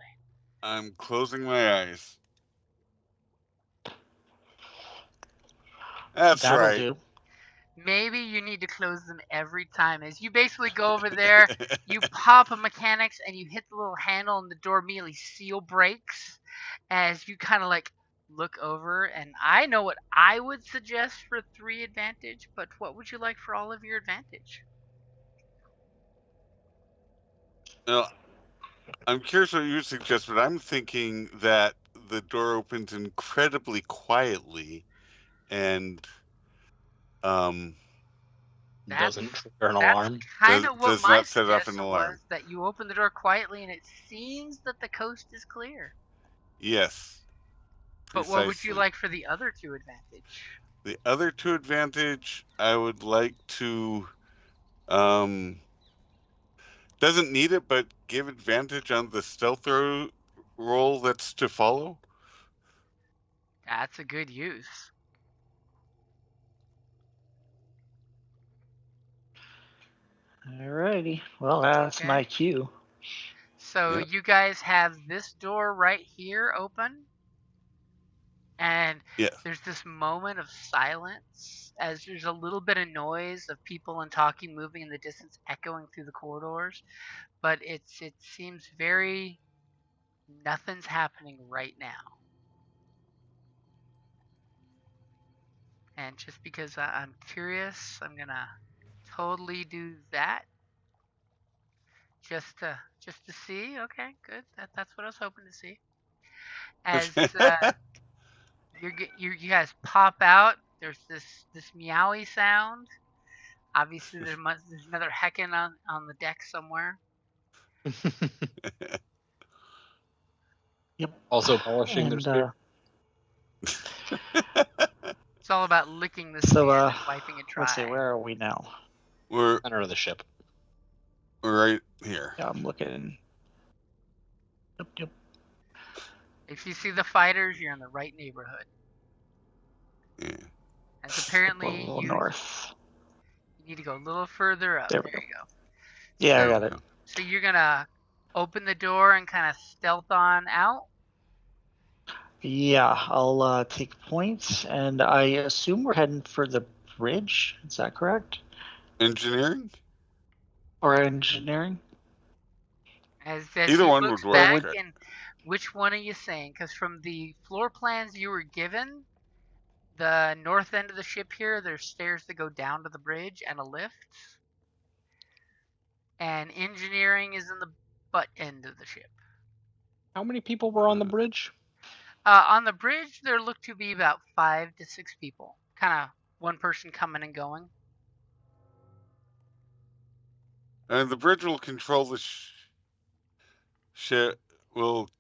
I'm closing my eyes. That's That'll right. do. Maybe you need to close them every time. As you basically go over there, you pop a mechanics and you hit the little handle and the door immediately seal breaks as you kind of like look over. And I know what I would suggest for 3 advantage, but what would you like for all of your advantage? Now, I'm curious what you suggest, but I'm thinking that the door opens incredibly quietly, and doesn't trigger an That's alarm. kind of what Does my not set off an suggestion alarm. was, that you open the door quietly and it seems that the coast is clear. Yes. But what would you Precisely. like for the other 2 advantage? The other 2 advantage, I would like to doesn't need it, but give advantage on the stealth roll that's to follow. That's a good use. Alrighty. Well, that's Okay. my cue. So Yep. you guys have this door right here open, and Yes. there's this moment of silence as there's a little bit of noise of people and talking moving in the distance echoing through the corridors, but it seems very nothing's happening right now. And just because I'm curious, I'm gonna totally do that just to see. Okay, good. That's what I was hoping to see. As you guys pop out, there's this meowy sound. Obviously, there's another heckin' on the deck somewhere. Yep. Also polishing their And spear. It's all about licking the so, sand and wiping it let's see, dry. where are we now? We're Center of the ship. right here. Yeah, I'm looking. Yep. If you see the fighters, you're in the right neighborhood. Yeah. As A apparently little you north. need to go a little further up. There There we you go. Yeah, So, I got it. So you're gonna open the door and kind of stealth on out. Yeah, I'll take points, and I assume we're heading for the bridge. Is that correct? Engineering? Or engineering? As Either he one looks would back, work. and which one are you saying? Because from the floor plans you were given, the north end of the ship here, there's stairs that go down to the bridge and a lift. And engineering is in the butt end of the ship. How many people were on the bridge? On the bridge, there look to be about 5 to 6 people. Kind of one person coming and going. And the bridge will control the ship. Will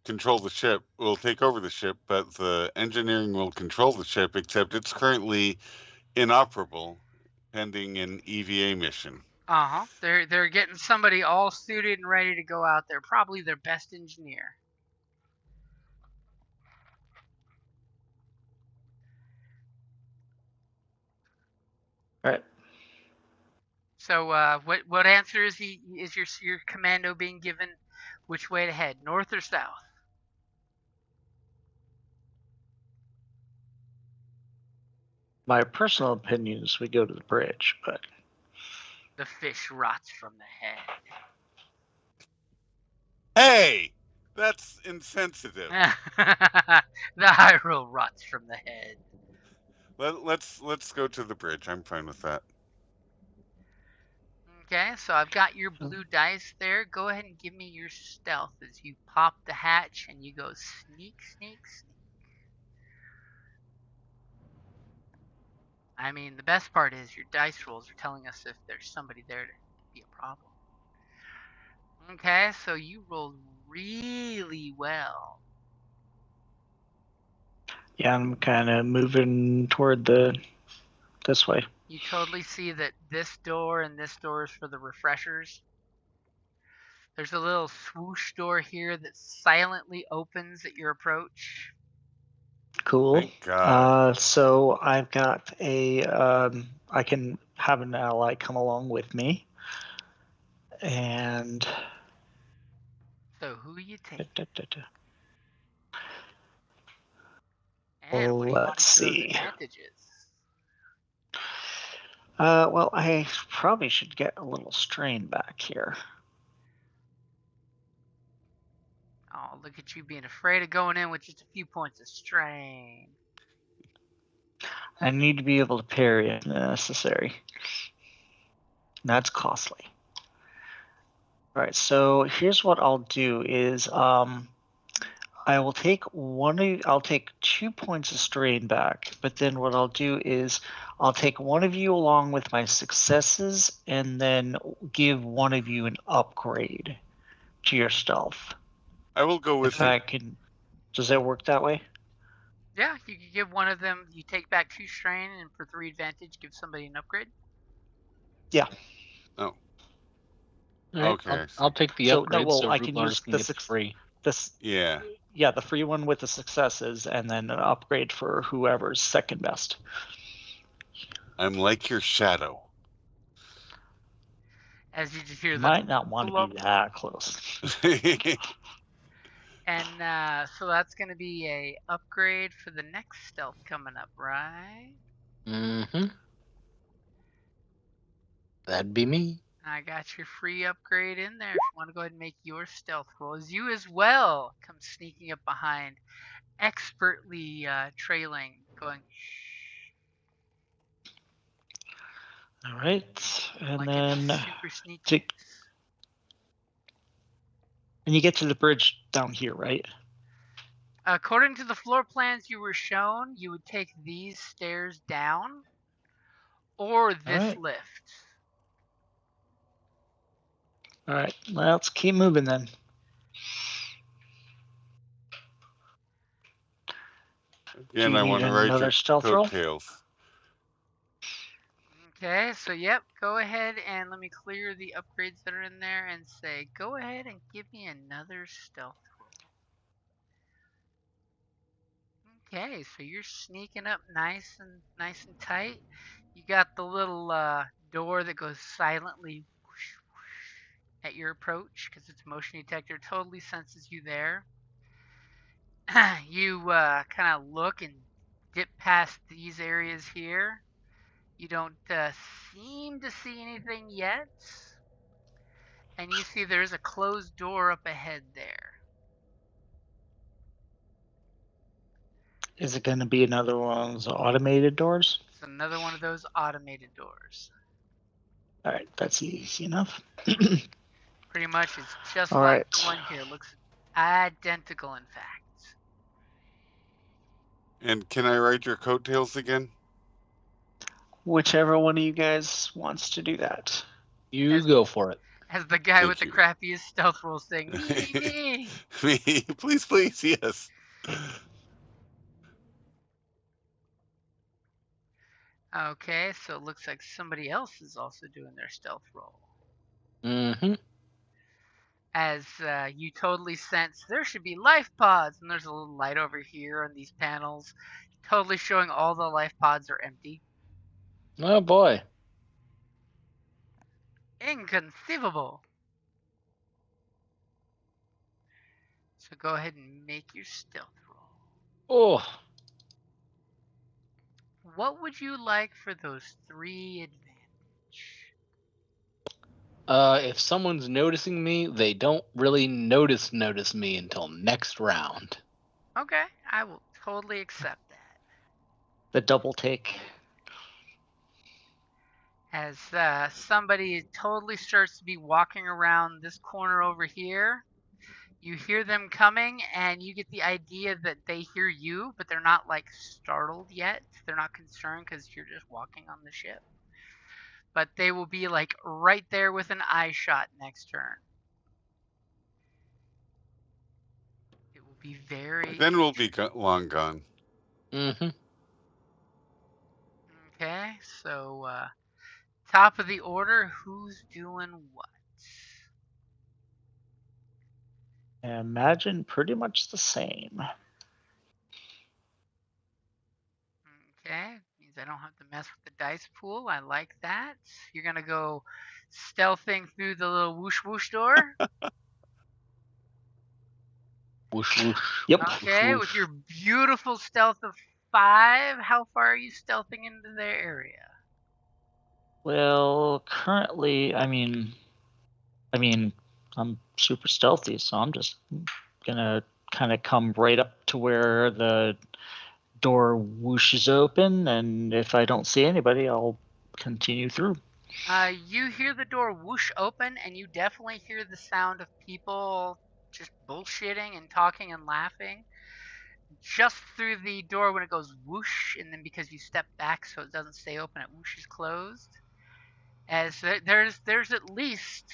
control the ship. Will take over the ship, but the engineering will control the ship. Except it's currently inoperable, pending an EVA mission. They're getting somebody all suited and ready to go out there. Probably their best engineer. All right. So what answer is your commando being given? Which way to head, north or south? My personal opinion is we go to the bridge, but The fish rots from the head. Hey, that's insensitive. The Hyrule rots from the head. Let's go to the bridge. I'm fine with that. Okay, so I've got your blue dice there. Go ahead and give me your stealth as you pop the hatch and you go sneak, sneak, sneak. I mean, the best part is your dice rolls are telling us if there's somebody there to be a problem. Okay, so you rolled really well. yeah, I'm kind of moving toward this way. You totally see that this door and this door is for the refreshers. There's a little swoosh door here that silently opens at your approach. Cool. Thank God. So I've got I can have an ally come along with me. And So who you take? Well, And what do you want let's to do those see. advantages? Well, I probably should get a little strain back here. Oh, look at you being afraid of going in with just a few points of strain. I need to be able to parry if necessary. That's costly. All right, so here's what I'll do is I will take I'll take 2 points of strain back, but then what I'll do is I'll take one of you along with my successes and then give one of you an upgrade to your stealth. I will go with If you. I can, does that work that way? Yeah, you can give one of them. You take back 2 strain, and for 3 advantage, give somebody an upgrade. Yeah. Oh, All right, okay. I'll take the So, upgrade no, well, so I Root can Lars use can the get the free. Yeah. Yeah, the free one with the successes, and then an upgrade for whoever's second best. I'm like your shadow. As you just hear the Might not want to flop. be that close. And so that's going to be a upgrade for the next stealth coming up, right? Mm-hmm. That'd be me. I got your free upgrade in there if you want to go ahead and make your stealth roll. As you as well come sneaking up behind, expertly trailing, going All right, and like then a super sneaky. and you get to the bridge down here, right? According to the floor plans you were shown, you would take these stairs down or this right. lift. All right, let's keep moving then. Again, Do I you want need to ride another your stealth roll? coattails. Okay, so yep, go ahead and let me clear the upgrades that are in there and say, go ahead and give me another stealth roll. Okay, so you're sneaking up nice and tight. You got the little door that goes silently whoosh, whoosh, at your approach because its motion detector totally senses you there. You kind of look and dip past these areas here. You don't seem to see anything yet. And you see there's a closed door up ahead there. Is it going to be another one of those automated doors? It's another one of those automated doors. All right, that's easy enough. Pretty much it's just All like right. the one here. Looks identical, in fact. And can I ride your coattails again? Whichever one of you guys wants to do that. You go for it. As the guy Thank with the you. crappiest stealth roll saying, me. Me, please, please, yes. Okay, so it looks like somebody else is also doing their stealth roll. Mm-hmm. As you totally sense there should be life pods, and there's a little light over here on these panels, totally showing all the life pods are empty. Oh boy. Inconceivable. So go ahead and make your stealth roll. Oh. What would you like for those 3 advantage? If someone's noticing me, they don't really notice me until next round. Okay, I will totally accept that. The double take. As somebody totally starts to be walking around this corner over here, you hear them coming, and you get the idea that they hear you, but they're not like startled yet. They're not concerned because you're just walking on the ship. But they will be like right there with an eye shot next turn. It will be very. Then we'll be long gone. Mm-hmm. Okay, so top of the order, who's doing what? I imagine pretty much the same. Okay, means I don't have to mess with the dice pool. I like that. You're gonna go stealthing through the little whoosh whoosh door. Whoosh whoosh. Yep. Okay, whoosh. with your beautiful stealth of 5, how far are you stealthing into their area? Well, currently, I mean, I'm super stealthy, so I'm just gonna kind of come right up to where the door whooshes open, and if I don't see anybody, I'll continue through. You hear the door whoosh open, and you definitely hear the sound of people just bullshitting and talking and laughing. Just through the door when it goes whoosh, and then because you step back so it doesn't stay open, it whooshes closed. As there's at least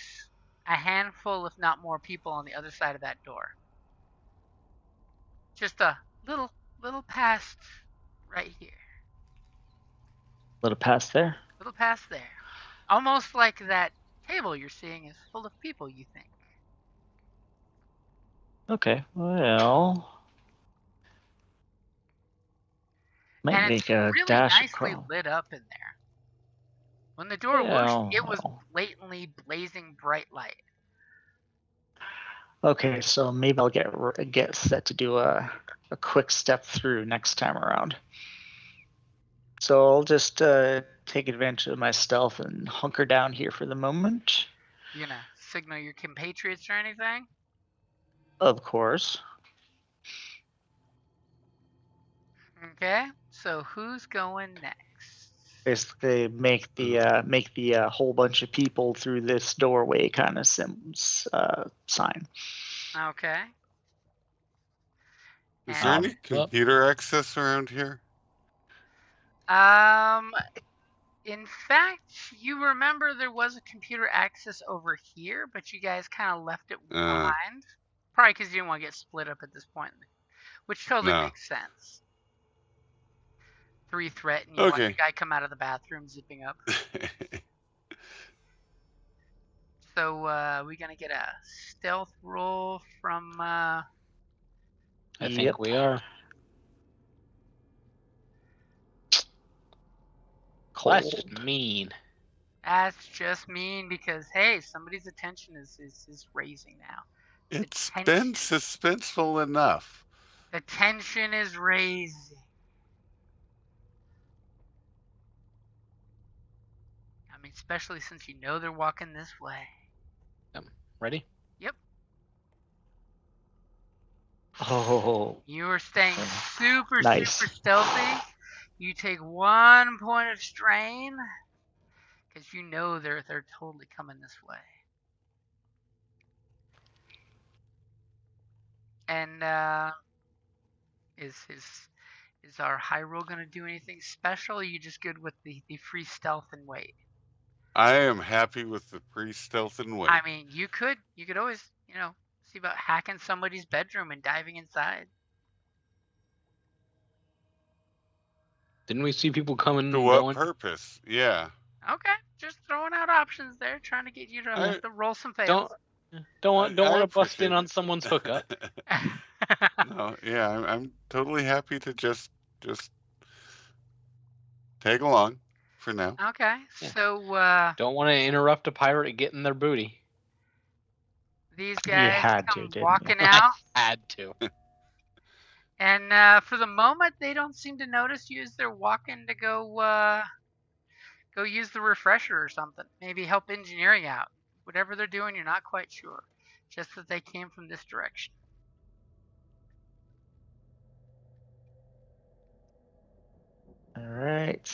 a handful, if not more, people on the other side of that door. Just a little past right here. Little past there. Little past there. Almost like that table you're seeing is full of people, you think. Okay, well, might And make it's a really dash nicely across. lit up in there. When the door whooshed, it was blatantly blazing bright light. Okay, so maybe I'll get set to do a quick step through next time around. So I'll just take advantage of my stealth and hunker down here for the moment. You gonna signal your compatriots or anything? Of course. Okay, so who's going next? Basically, make the whole bunch of people through this doorway kind of sign. Okay. Is there any computer access around here? In fact, you remember there was a computer access over here, but you guys kind of left it behind. Probably because you didn't want to get split up at this point, which totally makes sense. 3 threat, and you watch the guy come out of the bathroom zipping up. So, we gonna get a stealth roll from, I think we are. Cold. That's just mean. That's just mean because, hey, somebody's attention is raising now. It's been suspenseful enough. The tension is raising. I mean, especially since you know they're walking this way. Ready? Yep. Oh. You are staying super stealthy. You take 1 point of strain because you know they're totally coming this way. And is our high roll gonna do anything special? Or are you just good with the free stealth and wait? I am happy with the pre-stealth and wait. I mean, you could always, see about hacking somebody's bedroom and diving inside. Didn't we see people coming? To what purpose? Yeah. Okay, just throwing out options there, trying to get you to roll some fails. Don't want to bust in on someone's hookup. No, yeah, I'm totally happy to just tag along for now. Okay, so don't want to interrupt a pirate getting their booty. These guys come walking out. I had to. And for the moment, they don't seem to notice you as they're walking to go use the refresher or something. Maybe help engineering out. Whatever they're doing, you're not quite sure. Just that they came from this direction. All right.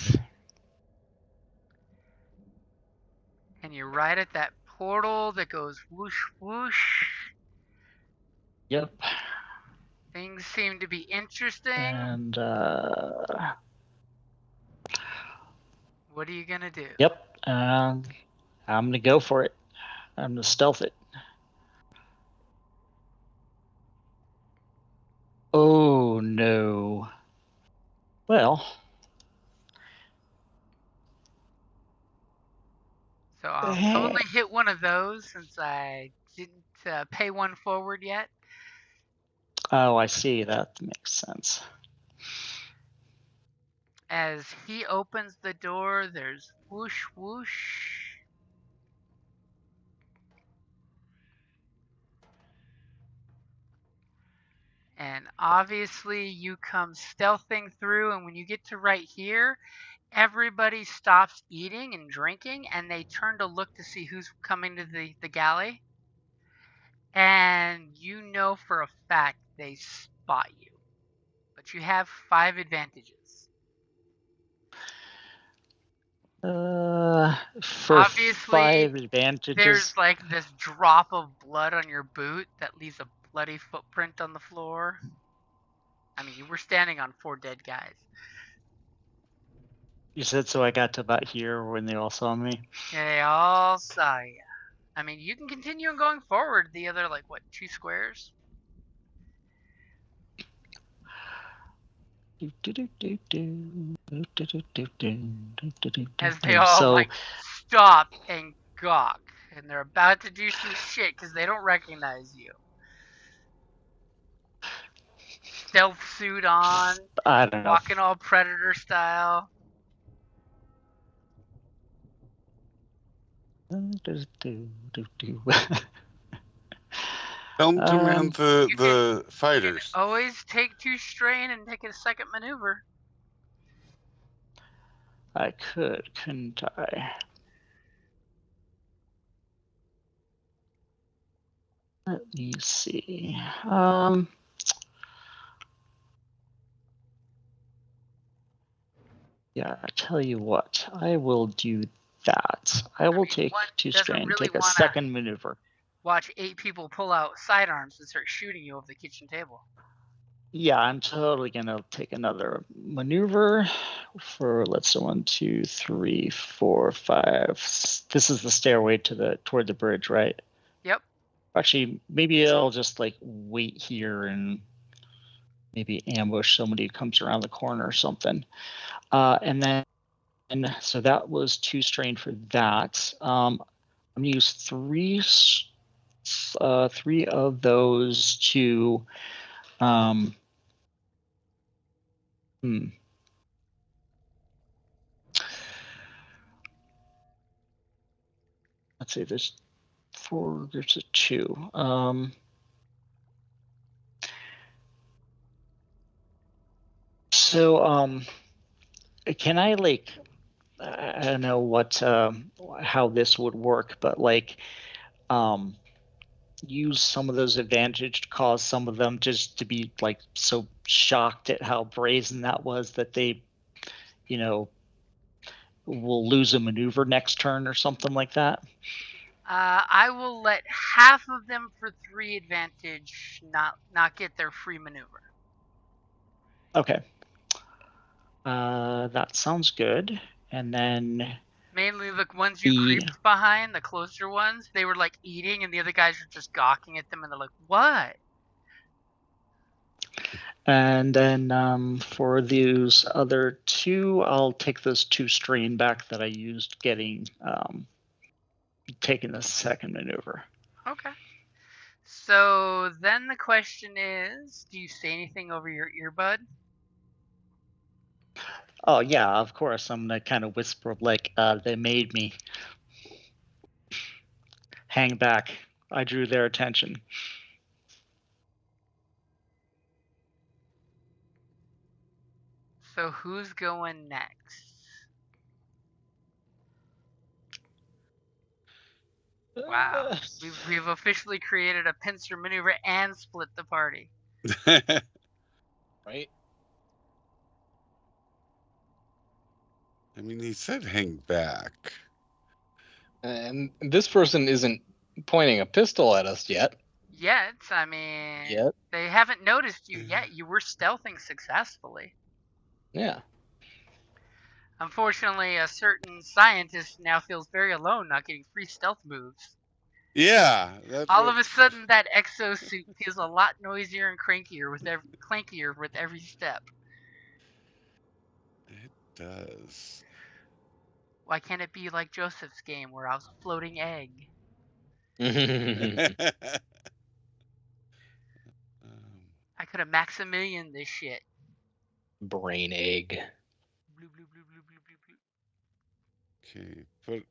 And you're right at that portal that goes whoosh, whoosh. Yep. Things seem to be interesting. And what are you gonna do? Yep. I'm gonna go for it. I'm gonna stealth it. Oh no. Well. So I'll totally hit one of those since I didn't pay one forward yet. Oh, I see. That makes sense. As he opens the door, there's whoosh, whoosh. And obviously you come stealthing through, and when you get to right here, everybody stops eating and drinking, and they turn to look to see who's coming to the galley. And you know for a fact they spot you. But you have 5 advantages. For Obviously, 5 advantages. There's like this drop of blood on your boot that leaves a bloody footprint on the floor. I mean, you were standing on 4 dead guys. You said so I got to about here when they all saw me. Yeah, they all saw you. I mean, you can continue on going forward the other, like, what, 2 squares? As they all, like, stop and gawk. And they're about to do some shit because they don't recognize you. Stealth suit on, I don't know. walking all Predator style. Tell them to man the fighters. Always take 2 strain and take a second maneuver. I could, couldn't I? Let me see. Yeah, I tell you what, I will do that. I will take 2 strain, really take a second maneuver. Watch 8 people pull out sidearms and start shooting you over the kitchen table. Yeah, I'm totally gonna take another maneuver for, let's say, 1, 2, 3, 4, 5. This is the stairway toward the bridge, right? Yep. Actually, maybe I'll just like wait here and maybe ambush somebody who comes around the corner or something. And then, so that was 2 strain for that. I'm gonna use 3 of those to. Let's see, there's 4, there's a 2. So, can I, like, I don't know what, how this would work, but like, use some of those advantage to cause some of them just to be like so shocked at how brazen that was that they, will lose a maneuver next turn or something like that? I will let half of them for 3 advantage not get their free maneuver. Okay. That sounds good. And then mainly the ones you creeped behind, the closer ones, they were like eating and the other guys were just gawking at them and they're like, what? And then for those other 2, I'll take those 2 strain back that I used getting taking the second maneuver. Okay. So then the question is, do you say anything over your earbud? Oh yeah, of course. I'm gonna kind of whisper like, they made me. Hang back. I drew their attention. So who's going next? Wow. We've officially created a pincer maneuver and split the party. Right? I mean, he said hang back. And this person isn't pointing a pistol at us yet. Yet, I mean, Yet? They haven't noticed you yet. You were stealthing successfully. Yeah. Unfortunately, a certain scientist now feels very alone not getting free stealth moves. Yeah. All of a sudden, that exosuit feels a lot noisier and clankier with every step. It does. Why can't it be like Joseph's game where I was a floating egg? I could have Maximilian this shit. Brain egg. Bloop, bloop, bloop, bloop, bloop, bloop. Okay, but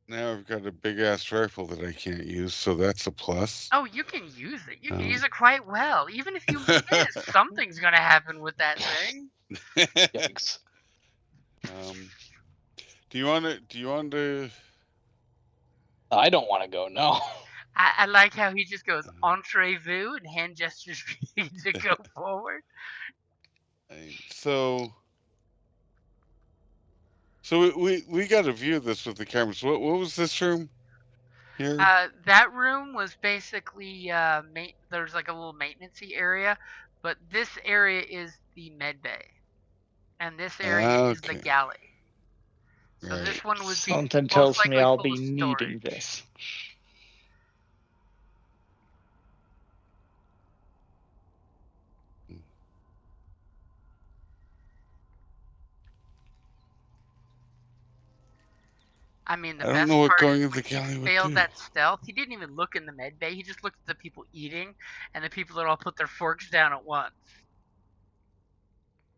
now I've got a big ass rifle that I can't use, so that's a plus. Oh, you can use it. You can use it quite well. Even if you miss, something's gonna happen with that thing. Yikes. Do you want to? I don't want to go. No. I like how he just goes entree-vous and hand gestures for you to go forward. So So we got a view of this with the cameras. What was this room here? That room was basically there's like a little maintenance-y area, but this area is the med bay, and this area is the Okay. galley. So Right. this one would be Something most tells me likely I'll full be of needing storage. this. I mean, the I don't best know what part going is in when the he galley would failed do. that stealth, he didn't even look in the med bay. He just looked at the people eating and the people that all put their forks down at once.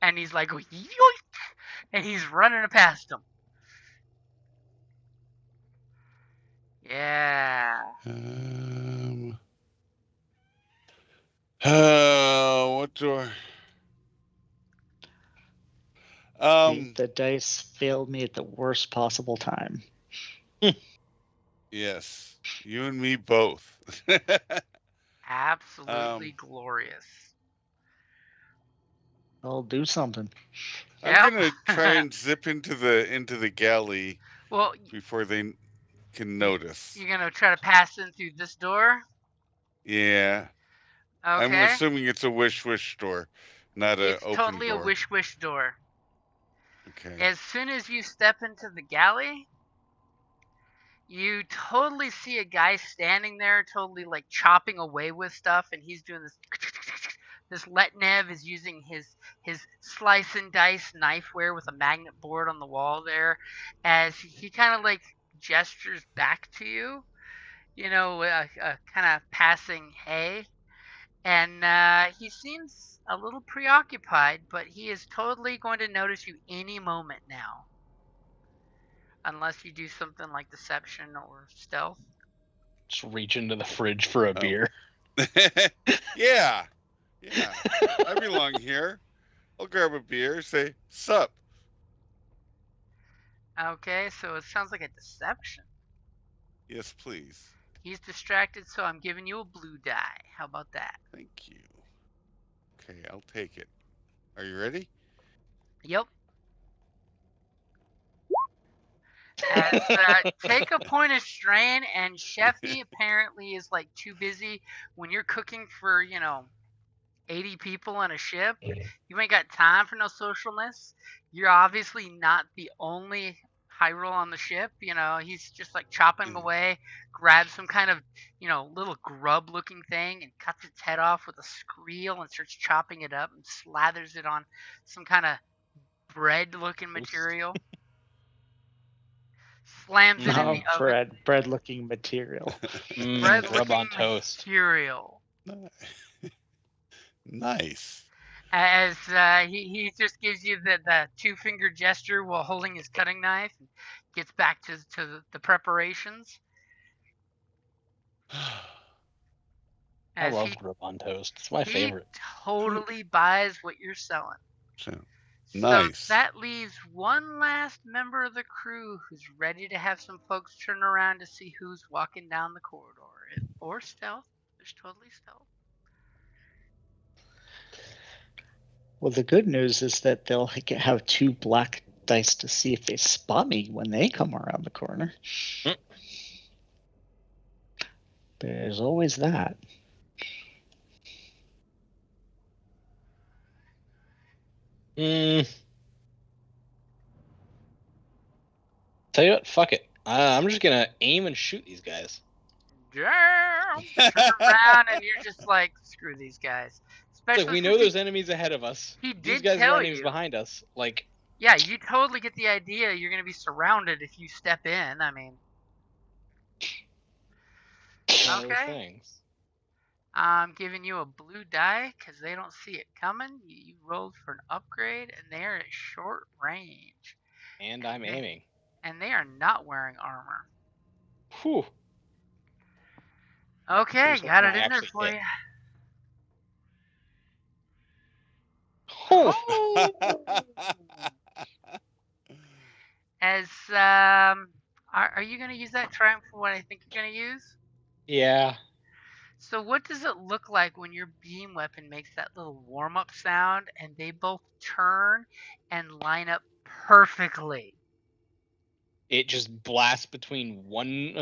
And he's like, yoink! And he's running past them. Yeah. What door? The dice failed me at the worst possible time. Yes, you and me both. Absolutely glorious. I'll do something. I'm gonna try and zip into the galley before they can notice. You're gonna try to pass in through this door? Yeah. Okay. I'm assuming it's a wish door, not an It's open totally door. a wish door. Okay. As soon as you step into the galley, you totally see a guy standing there, totally like chopping away with stuff, and he's doing this. This Letnev is using his slice and dice knifeware with a magnet board on the wall there, as he kind of like gestures back to you, kind of passing hey, and he seems a little preoccupied, but he is totally going to notice you any moment now. Unless you do something like deception or stealth. Just reach into the fridge for a beer. Yeah. I belong here. I'll grab a beer, say, sup. Okay, so it sounds like a deception. Yes, please. He's distracted, so I'm giving you a blue die. How about that? Thank you. Okay, I'll take it. Are you ready? Yep. Take a point of strain, and Sheffy apparently is like too busy when you're cooking for, 80 people on a ship. You ain't got time for no socialness. You're obviously not the only high roll on the ship. He's just like chopping away, grabs some kind of, little grub looking thing and cuts its head off with a skreel and starts chopping it up and slathers it on some kind of bread looking material. Slams it in the oven. Bread looking material. Bread Rub looking on toast. material. Nice. As he just gives you the two-finger gesture while holding his cutting knife and gets back to the preparations. I love rub on toast. It's my favorite. He totally buys what you're selling. Nice. So that leaves one last member of the crew who's ready to have some folks turn around to see who's walking down the corridor. Or stealth. There's totally stealth. Well, the good news is that they'll have two black dice to see if they spot me when they come around the corner. There's always that. Tell you what, fuck it. I'm just gonna aim and shoot these guys. Damn! Turn around and you're just like, screw these guys. Especially we know there's enemies ahead of us. He These did guys tell are enemies you. behind us. Like, yeah, you totally get the idea. You're gonna be surrounded if you step in. I mean, okay. I'm giving you a blue die because they don't see it coming. You rolled for an upgrade, and they're at short range. And I'm aiming. And they are not wearing armor. Whew. Okay, got it in there for you. Oh. As are you gonna use that triumph for what I think you're gonna use? Yeah. So what does it look like when your beam weapon makes that little warm-up sound and they both turn and line up perfectly? it just blasts between one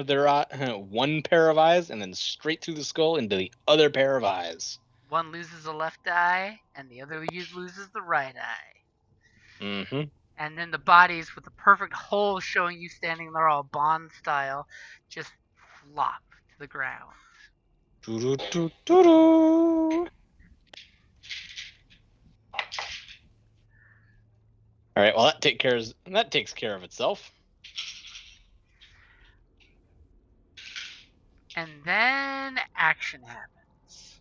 pair of eyes and then straight through the skull into the other pair of eyes. One loses a left eye, and the other loses the right eye. Mm-hmm. And then the bodies with the perfect hole showing you standing there all Bond style just flop to the ground. Doo-doo-doo-doo-doo. All right. Well, that takes care of itself. And then action happens.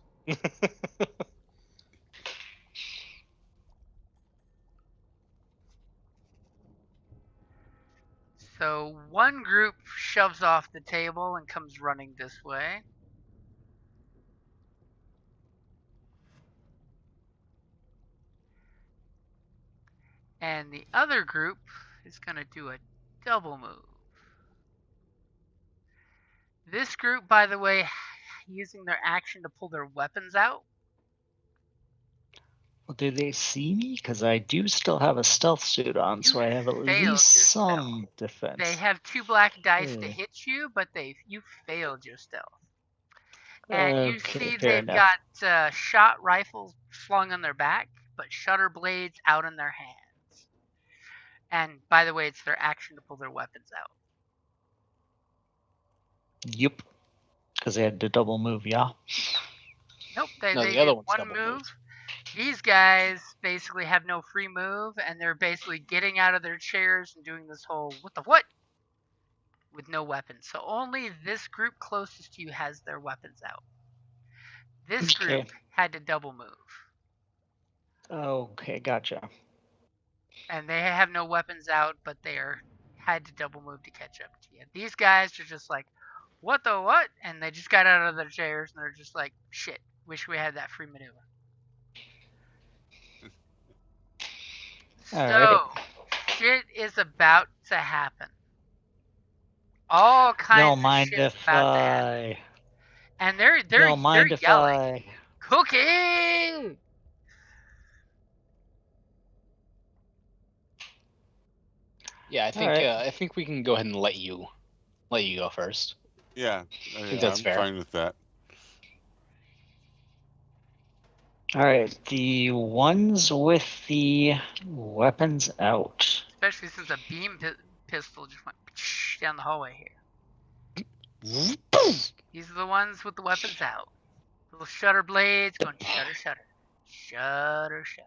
So one group shoves off the table and comes running this way. And the other group is going to do a double move. This group, by the way, using their action to pull their weapons out. Well, do they see me? Because I do still have a stealth suit on, so I have at failed least your some defense. They have 2 black dice to Yeah. hit you, but you failed your stealth. And you Okay, see fair they've enough. got shot rifles slung on their back, but shutter blades out in their hands. And by the way, it's their action to pull their weapons out. Yep. Because they had to double move, yeah. Nope, No, they the other did one's one double move. moved. These guys basically have no free move, and they're basically getting out of their chairs and doing this whole what the what with no weapons. So only this group closest to you has their weapons out. This group had to double move. Okay, gotcha. And they have no weapons out, but had to double move to catch up to you. These guys are just like, what the what? And they just got out of their chairs and they're just like, shit, wish we had that free maneuver. So, shit is about to happen. All kinds of shit's about to happen. And they're yelling, cooking! Yeah, I think we can go ahead and let you go first. Yeah, I think that's fair. I'm fine with that. All right, the ones with the weapons out. Especially since a beam pistol just went down the hallway here. These are the ones with the weapons out. Little shutter blades going shutter, shutter. Shutter, shutter.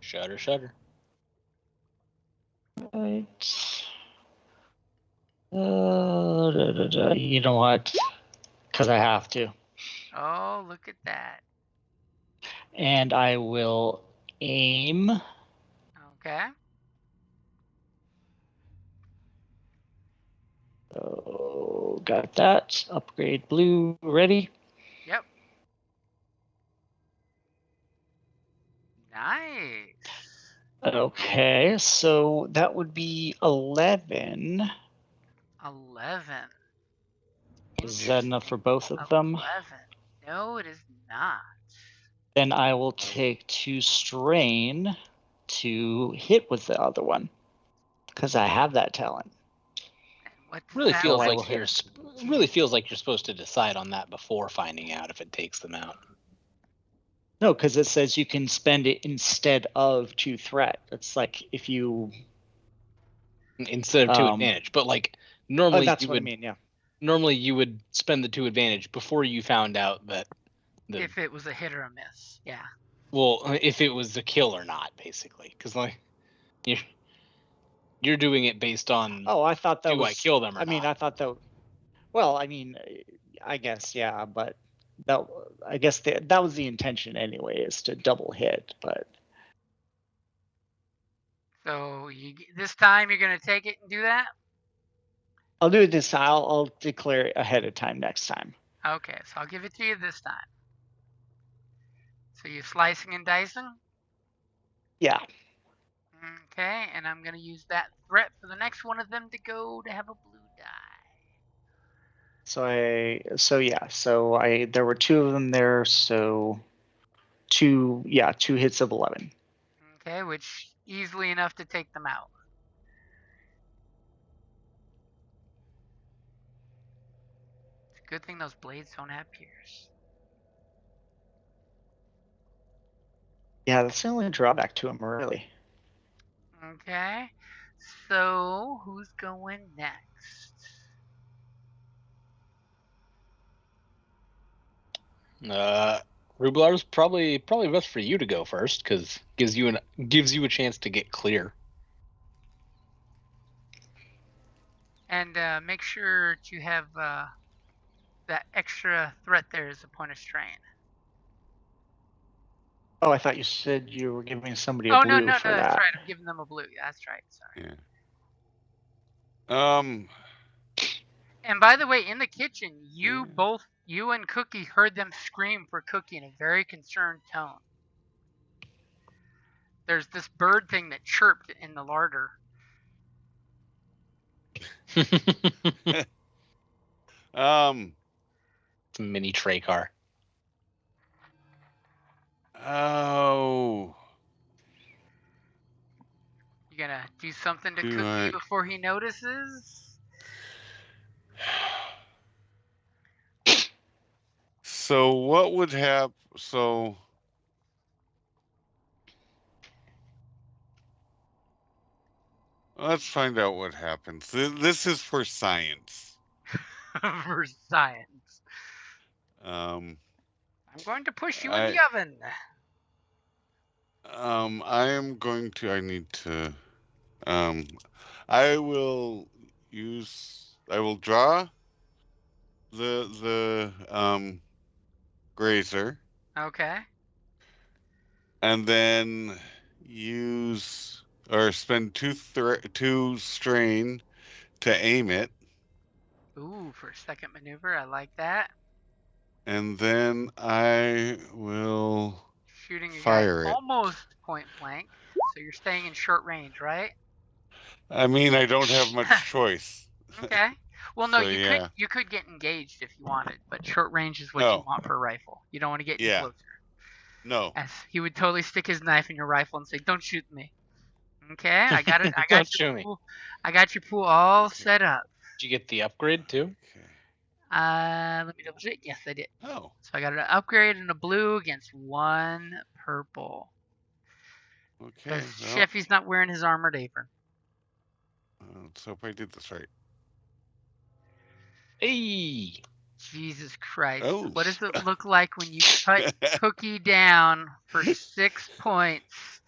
Shutter, shutter. Right. You know what? Because I have to. Oh, look at that. And I will aim. Okay. Oh, got that. Upgrade blue ready. Yep. Nice. Okay, so that would be 11. 11. Is that enough for both of them? 11. No, it is not. Then I will take 2 strain to hit with the other one. Because I have that talent. Really feels like you're supposed to decide on that before finding out if it takes them out. No, because it says you can spend it instead of 2 threat. It's like if you instead of 2 advantage, but like normally that's what I mean. Yeah. Normally you would spend the 2 advantage before you found out that if it was a hit or a miss, yeah. Well, if it was a kill or not, basically, because like you're doing it based on. Oh, I thought that was. I kill them or I mean, not? I thought that. Well, I mean, I guess yeah, but I guess that was the intention anyway, is to double hit, but. So this time you're gonna take it and do that? I'll do it this time. I'll declare it ahead of time next time. Okay, so I'll give it to you this time. So you're slicing and dicing? Yeah. Okay, and I'm gonna use that threat for the next one of them to go to have a blue die. There were 2 of them there, so 2 hits of 11. Okay, which easily enough to take them out. Good thing those blades don't have pierce. Yeah, that's the only drawback to them, really. Okay. So who's going next? Rublar's probably best for you to go first because gives you a chance to get clear. And make sure to have that extra threat there as a point of strain. Oh, I thought you said you were giving somebody a Oh, blue no, for that's that. right. I'm giving them a blue. That's right. Sorry. Yeah. And by the way, in the kitchen, Yeah. you and Cookie heard them scream for Cookie in a very concerned tone. There's this bird thing that chirped in the larder. It's Um. a mini tray car. Oh. You gonna do something to Do Cookie I- before he notices? So what would happen? So let's find out what happens. This is for science. For science. Um. I'm going to push you in the oven. I am going to. I need to. I will use. I will draw the grazer, Okay. and then use or spend two strain to aim it, Ooh, for a second maneuver, I like that. and then I will Shooting a guy fire it. almost point blank, so you're staying in short range, right? I mean, I don't have much choice. Okay. Well, no, So, yeah. you could get engaged if you wanted, but short range is what you No. want for a rifle. You don't want to get any Yeah. closer. No. As he would totally stick his knife in your rifle and say, "Don't shoot me." Okay, I got it. I Don't got shoot your me. pool. I got your pool all Okay. set up. Did you get the upgrade too? Okay. Let me double check. Yes, I did. Oh. So I got an upgrade and a blue against one purple. Okay. Because Well, Sheffy's not wearing his armored apron. let's hope I did this right. Hey. Jesus Christ. Oh. What does it look like when you cut Cookie down for 6 points,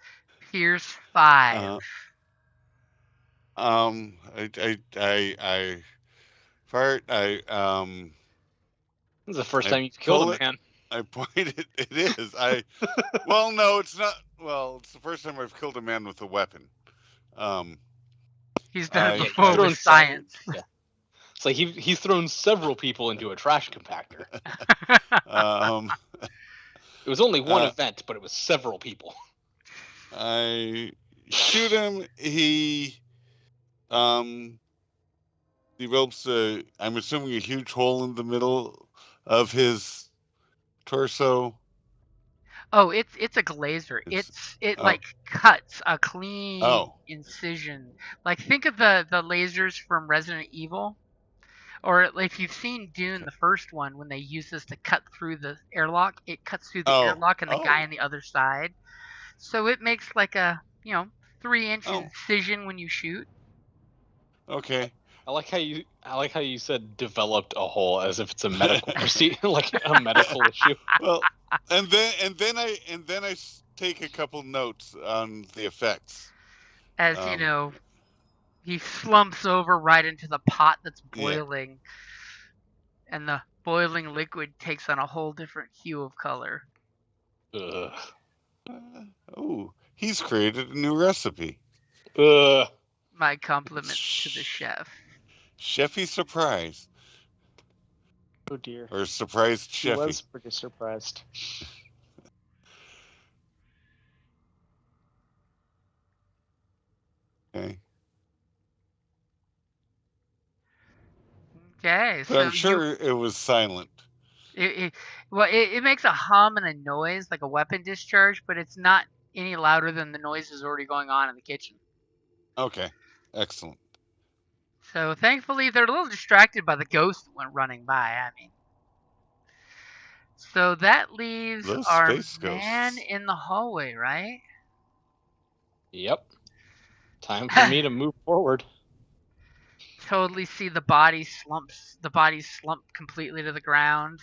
Pierce 5? I fart. This is the first I time you've killed pull a man. I pointed. It is. Well, no, it's not. Well, it's the first time I've killed a man with a weapon. He's done it I- before thrown with science. Yeah. It's like he's thrown several people into a trash compactor. It was only one event, but it was several people. I shoot him. He develops I'm assuming a huge hole in the middle of his torso. Oh, it's a glazer. It oh. like cuts a clean Oh. incision. Like think of the lasers from Resident Evil, or if you've seen Dune, the first one, when they use this to cut through the airlock, it cuts through the airlock and the guy on the other side. So it makes like a 3-inch incision when you shoot. Okay. I like how you said developed a hole as if it's a medical procedure, like a medical issue. Well, and then I take a couple notes on the effects. As he slumps over right into the pot that's boiling, and the boiling liquid takes on a whole different hue of color. Ugh. He's created a new recipe. My compliments to the chef. Chefy surprise. Oh dear. Or surprised She Chefy. was pretty surprised. Okay. Okay, But so I'm sure it was silent. It makes a hum and a noise like a weapon discharge, but it's not any louder than the noises already going on in the kitchen. Okay, excellent. So thankfully, they're a little distracted by the ghost that went running by. I mean, so that leaves Those our space man ghosts. in the hallway, right? Yep. Time for me to move forward. Totally see the body slump completely to the ground.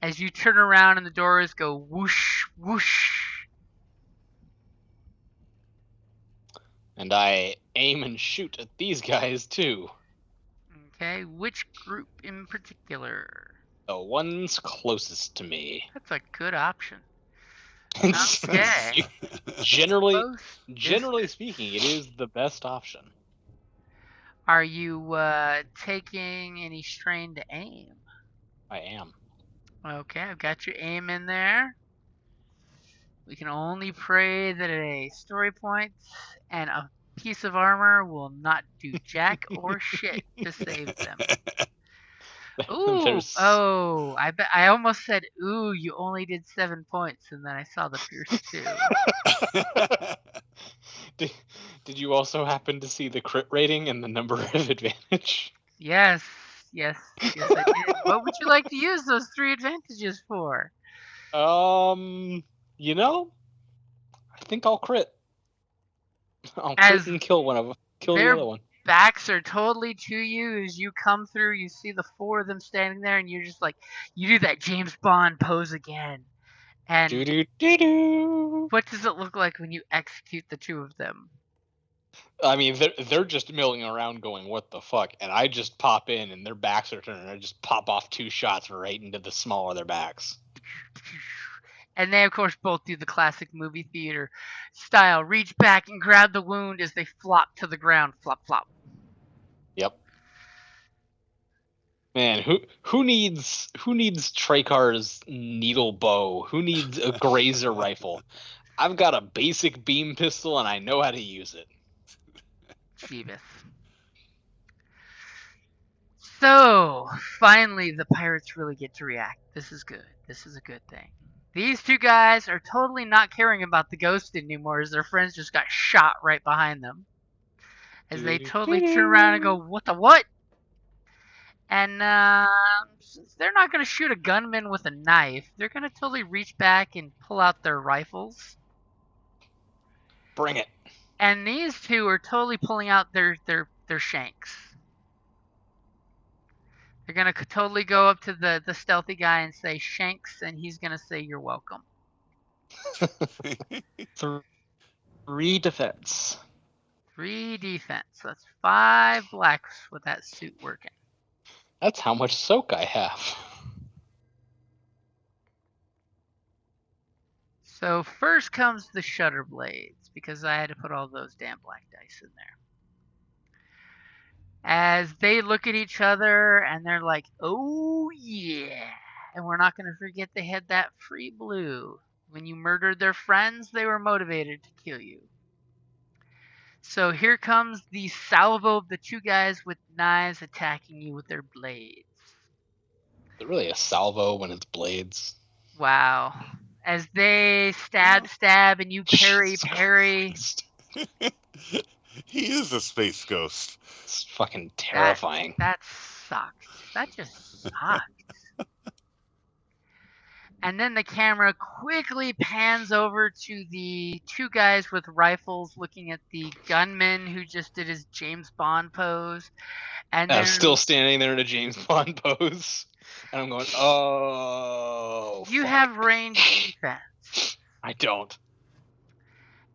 As you turn around and the doors go whoosh, whoosh. And I aim and shoot at these guys too. Okay, which group in particular? The ones closest to me. That's a good option. Okay. Generally Close speaking, it is the best option. Are you taking any strain to aim? I am. Okay, I've got your aim in there. We can only pray that a story point and a piece of armor will not do jack or shit to save them. Ooh, oh, I almost said, ooh, you only did 7 points, and then I saw the pierce 2. Did you also happen to see the crit rating and the number of advantage? Yes, I did. What would you like to use those 3 advantages for? You know, I think I'll crit. I'll crit and kill one of them. Kill the other one. Backs are totally to you as you come through. You see the 4 of them standing there, and you're just like, you do that James Bond pose again. And what does it look like when you execute the 2 of them? I mean, they're just milling around going, what the fuck? And I just pop in, and their backs are turned, and I just pop off 2 shots right into the small of their backs. And they, of course, both do the classic movie theater style. Reach back and grab the wound as they flop to the ground. Flop, flop. Yep. Man, who needs Trakar's needle bow? Who needs a grazer rifle? I've got a basic beam pistol, and I know how to use it. Jeebus. So, finally, the pirates really get to react. This is good. This is a good thing. These 2 guys are totally not caring about the ghost anymore as their friends just got shot right behind them. As they totally turn around and go, what the what? And since they're not going to shoot a gunman with a knife, they're going to totally reach back and pull out their rifles. Bring it. And these 2 are totally pulling out their shanks. They're going to totally go up to the stealthy guy and say, Shanks, and he's going to say, you're welcome. 3 defense. 3 defense. That's 5 blacks with that suit working. That's how much soak I have. So first comes the shutter blades, because I had to put all those damn black dice in there. As they look at each other and they're like, oh yeah. And we're not going to forget they had that free blue. When you murdered their friends, they were motivated to kill you. So here comes the salvo of the 2 guys with knives attacking you with their blades. Is it really a salvo when it's blades? Wow. As they stab, and you parry. He is a space ghost. It's fucking terrifying. That sucks. That just sucks. And then the camera quickly pans over to the 2 guys with rifles looking at the gunman who just did his James Bond pose. And I'm still standing there in a James Bond pose. And I'm going, oh. You have range defense. I don't.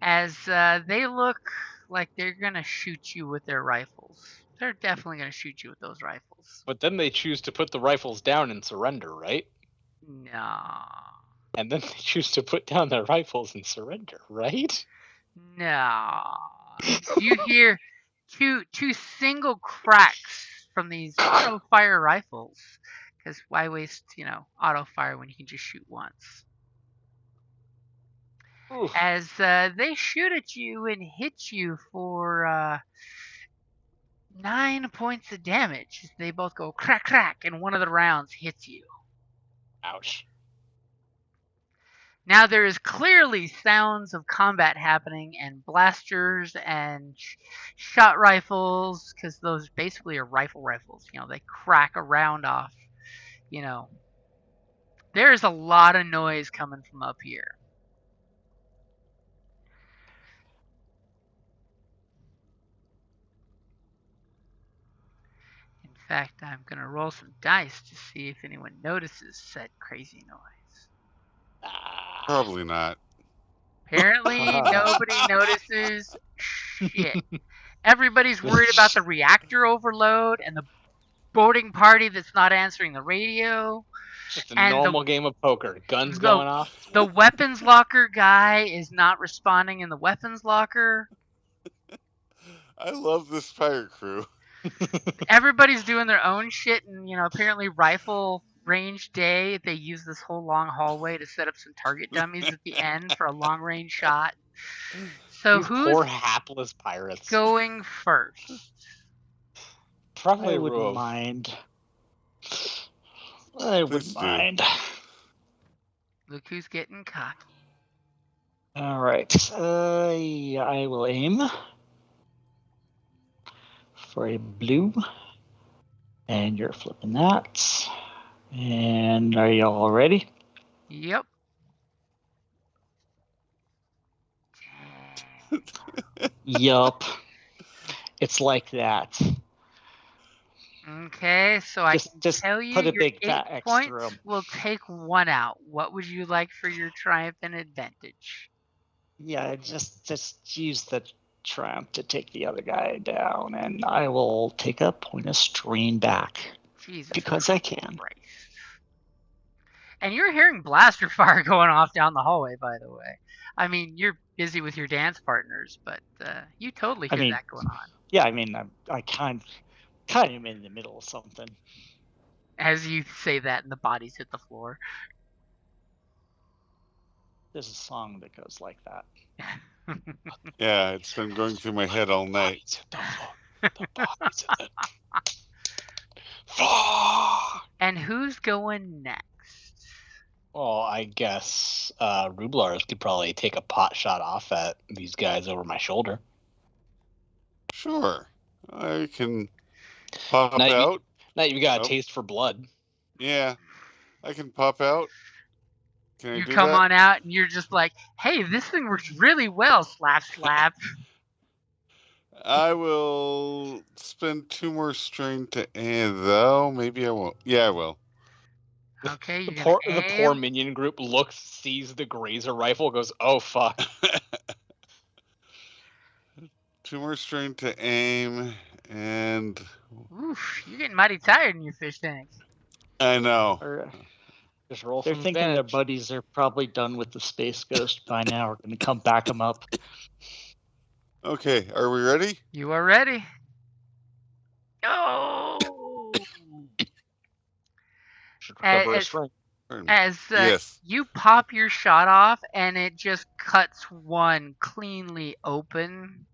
As they look like they're going to shoot you with their rifles. They're definitely going to shoot you with those rifles. But then they choose to put the rifles down and surrender, right? No. And then they choose to put down their rifles and surrender, right? No. You hear two single cracks from these auto fire rifles. Because why waste, auto fire when you can just shoot once? Oof. As they shoot at you and hit you for 9 points of damage. They both go crack, crack, and one of the rounds hits you. Ouch. Now there is clearly sounds of combat happening, and blasters and shot rifles, because those basically are rifles. They crack a round off. There is a lot of noise coming from up here. In fact, I'm going to roll some dice to see if anyone notices said crazy noise. Probably not. Apparently, nobody notices shit. Everybody's worried about the reactor overload and the boarding party that's not answering the radio. Just a And normal game of poker. Guns the- going off. The weapons locker guy is not responding in the weapons locker. I love this pirate crew. Everybody's doing their own shit, and apparently rifle range day, they use this whole long hallway to set up some target dummies at the end for a long range shot. So These who's poor hapless pirates. going first? Probably I wouldn't Rove. mind. I Please wouldn't do. mind. Look who's getting cocky. All right. Yeah, I will aim for a blue. And you're flipping that. And are you all ready? Yep. Yup. It's like that. Okay, so I can Just tell you put a your big 8 fat X points through 'em. will take 1 out. What would you like for your triumphant advantage? Yeah, just use the tramp to take the other guy down, and I will take a point of strain back Jesus because I can. Christ. And you're hearing blaster fire going off down the hallway, by the way. I mean, you're busy with your dance partners, but you totally hear that going on. Yeah, I mean, I kind of am in the middle of something. As you say that, and the bodies hit the floor. There's a song that goes like that. Yeah, it's been going through my head all night. Bodies hit the floor. The bodies hit the floor. And who's going next? Well, I guess Rublars could probably take a pot shot off at these guys over my shoulder. Sure. I can pop Now out. you got a Nope. taste for blood. Yeah, I can pop out. Can I You do come that? on out, and you're just like, hey, this thing works really well, slap, slap. I will spend 2 more strain to aim, though. Maybe I won't. Yeah, I will. Okay, you're The poor minion group looks, sees the grazer rifle, goes, "Oh fuck!" 2 more strain to aim, and Oof, you're getting mighty tired in your fish tanks. I know. Just roll They're some thinking their advantage. buddies are probably done with the space ghost by now. We're going to come back them up. Okay, are we ready? You are ready. Oh! Should recover a As- strength. As Yes. you pop your shot off, and it just cuts one cleanly open,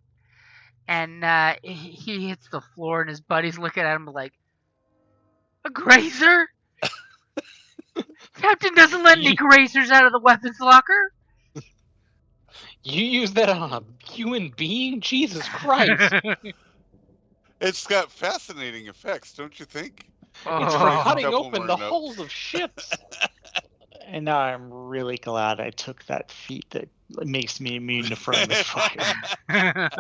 and he hits the floor, and his buddies looking at him like, a grazer? Captain doesn't let any grazers out of the weapons locker. You use that on a human being? Jesus Christ! It's got fascinating effects, don't you think? It's Oh. cutting couple open more the notes. hulls of ships. And now I'm really glad I took that feat that makes me immune to furnace fire.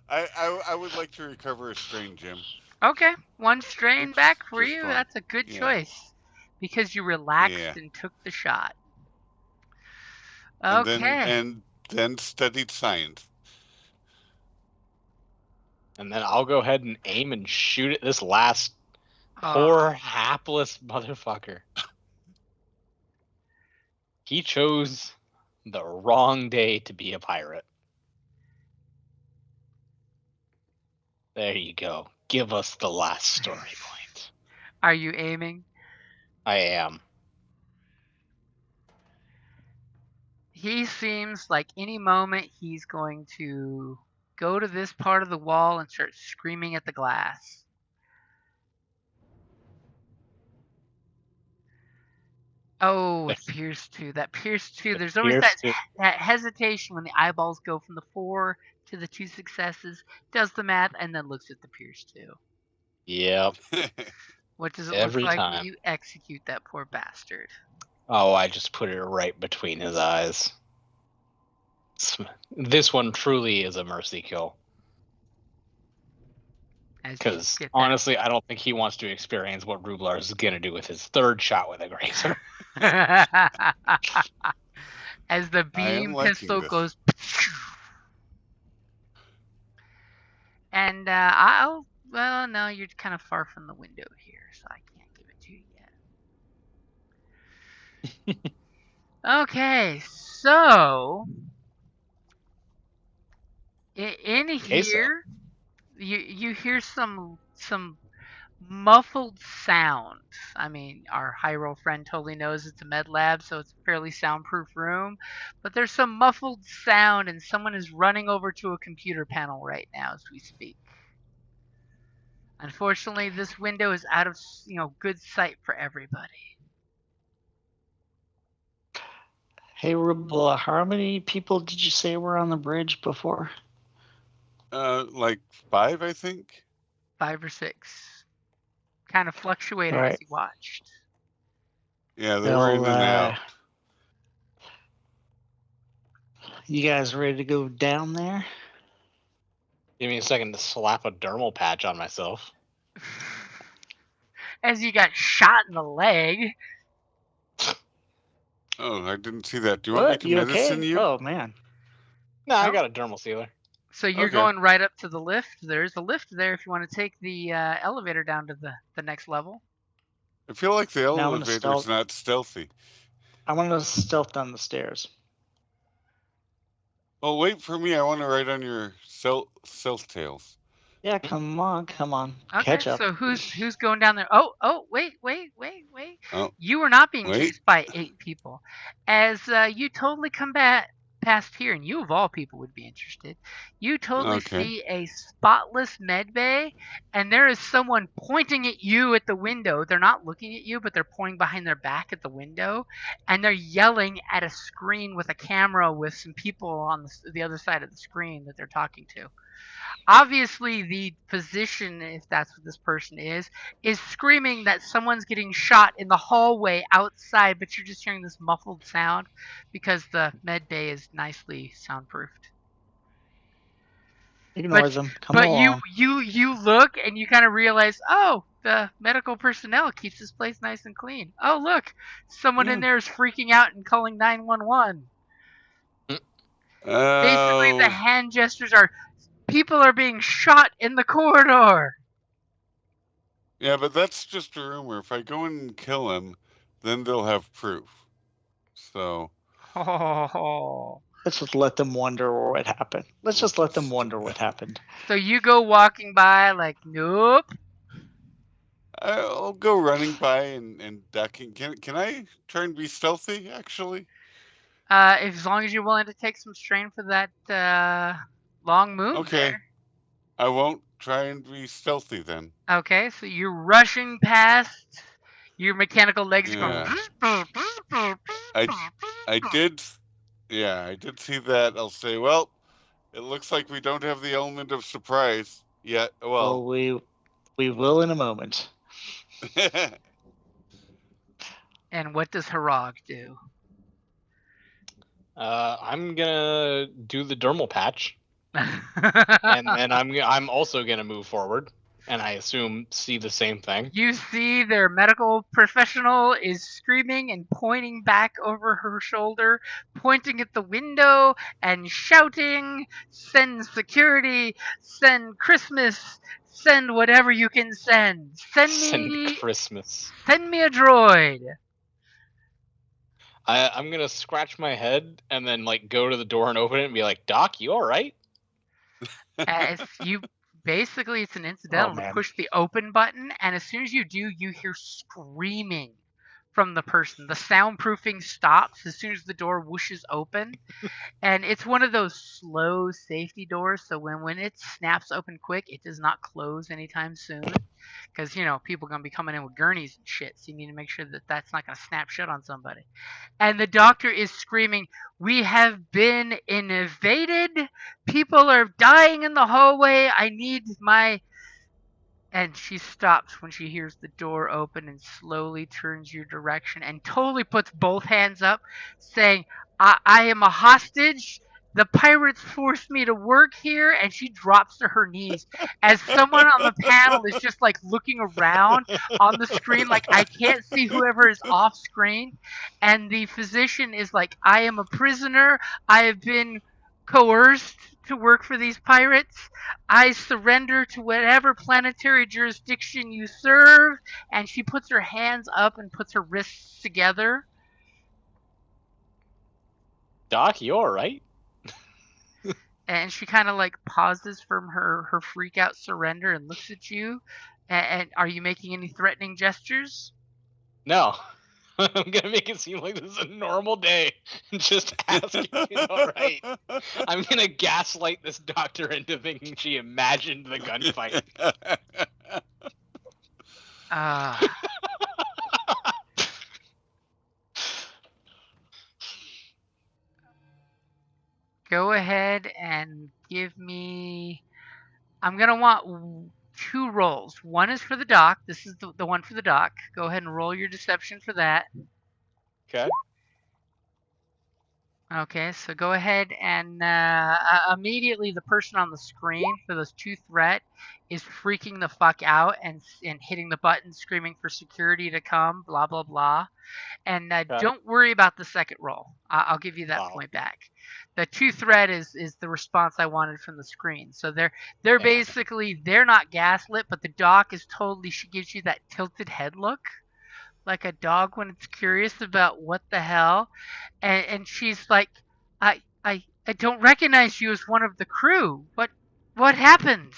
I would like to recover a strain, Jim. Okay, 1 strain back for Just you. one. That's a good Yeah. choice. Because you relaxed Yeah. and took the shot. And Okay. then studied science. And then I'll go ahead and aim and shoot at this last poor, hapless motherfucker. He chose the wrong day to be a pirate. There you go. Give us the last story point. Are you aiming? I am. He seems like any moment he's going to go to this part of the wall and start screaming at the glass. Oh, with Pierce 2. That Pierce 2, there's always that hesitation when the eyeballs go from the 4 to the 2 successes, does the math, and then looks at the Pierce 2. Yep. What does it Every look like time. when you execute that poor bastard? Oh, I just put it right between his eyes. This one truly is a mercy kill. Because honestly, I don't think he wants to experience what Rublar is going to do with his third shot with a grazer. As the beam pistol goes. And well, no, you're kind of far from the window here, so I can't give it to you yet. Okay, so in here, you hear some muffled sounds. I mean, our high roll friend totally knows it's a med lab, so it's a fairly soundproof room. But there's some muffled sound, and someone is running over to a computer panel right now as we speak. Unfortunately, this window is out of good sight for everybody. Hey, Rubla, how many people did you say were on the bridge before? Like 5, I think. 5 or 6. Kind of fluctuated as you watched. Yeah, they were in and out. You guys ready to go down there? Give me a second to slap a dermal patch on myself. As you got shot in the leg. Oh, I didn't see that. Do you want me to medicine you? Oh, man. No, I got a dermal sealer. So you're going right up to the lift. There's a lift there if you want to take the elevator down to the next level. I feel like the elevator's not stealthy. I want to stealth down the stairs. Well, wait for me. I want to ride on your stealth tails. Yeah, come on. Okay, catch up. So who's going down there? Oh, wait. Oh, you are not being chased by 8 people. As you totally come past here, and you of all people would be interested, you totally see a spotless med bay, and there is someone pointing at you at the window. They're not looking at you, but they're pointing behind their back at the window, and they're yelling at a screen with a camera with some people on the other side of the screen that they're talking to. Obviously, the physician, if that's what this person is screaming that someone's getting shot in the hallway outside, but you're just hearing this muffled sound because the med bay is nicely soundproofed. Ignores them. Come along. You look and you kind of realize, oh, the medical personnel keeps this place nice and clean. Oh, look, someone in there is freaking out and calling 911. Basically, the hand gestures are, people are being shot in the corridor. Yeah, but that's just a rumor. If I go in and kill him, then they'll have proof. So. Let's just let them wonder what happened. So you go walking by like, nope. I'll go running by and ducking. Can I try and be stealthy, actually? As long as you're willing to take some strain for that long move there. I won't try and be stealthy then. Okay, so you're rushing past, your mechanical legs going. I did see that. I'll say, well, it looks like we don't have the element of surprise yet. Well, we will in a moment. And what does Harag do? I'm gonna do the dermal patch, and then I'm also gonna move forward, and I assume see the same thing. You see their medical professional is screaming and pointing back over her shoulder, pointing at the window and shouting, "Send security! Send Christmas! Send whatever you can send! Send Christmas! Send me a droid!" I'm gonna scratch my head and then go to the door and open it and be like, "Doc, you all right?" Basically, it's an incidental to push the open button, and as soon as you do, you hear screaming from the person. The soundproofing stops as soon as the door whooshes open. And it's one of those slow safety doors, so when it snaps open quick, it does not close anytime soon. Because, people are going to be coming in with gurneys and shit, so you need to make sure that that's not going to snap shut on somebody. And the doctor is screaming, "We have been invaded! People are dying in the hallway! I need my..." And she stops when she hears the door open and slowly turns your direction and totally puts both hands up, saying, I am a hostage. The pirates forced me to work here. And she drops to her knees as someone on the panel is just like looking around on the screen, like, I can't see whoever is off screen. And the physician is like, I am a prisoner. I have been coerced to work for these pirates. I surrender to whatever planetary jurisdiction you serve. And she puts her hands up and puts her wrists together. Doc, you all right? And she kind of like pauses from her freak out surrender and looks at you. And are you making any threatening gestures? No. I'm gonna make it seem like this is a normal day and just ask if she's all right. I'm gonna gaslight this doctor into thinking she imagined the gunfight. Go ahead and give me... I'm gonna want 2 rolls. One is for the doc. This is the one for the doc. Go ahead and roll your deception for that. Okay. Okay, so go ahead and immediately the person on the screen for those 2 threat is freaking the fuck out and hitting the button, screaming for security to come, blah, blah, blah. And don't worry about the second roll. I'll give you that point back. The 2 threat is the response I wanted from the screen. So they're basically, they're not gaslit, but the doc is totally, she gives you that tilted head look, like a dog when it's curious about what the hell. And she's like, I don't recognize you as one of the crew. What happened?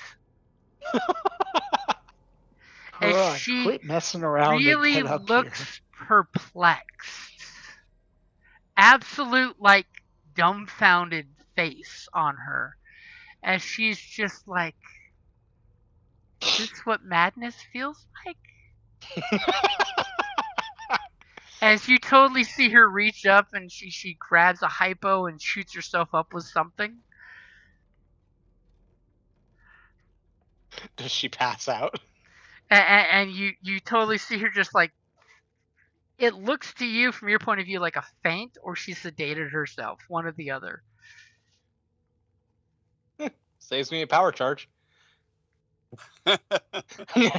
And she quit messing around really and get up looks here. perplexed. Absolute, like, dumbfounded face on her. As she's just like, is this what madness feels like? As you totally see her reach up and she grabs a hypo and shoots herself up with something. Does she pass out? And you totally see her just like, it looks to you from your point of view like a faint, or she sedated herself, one or the other. Saves me a power charge.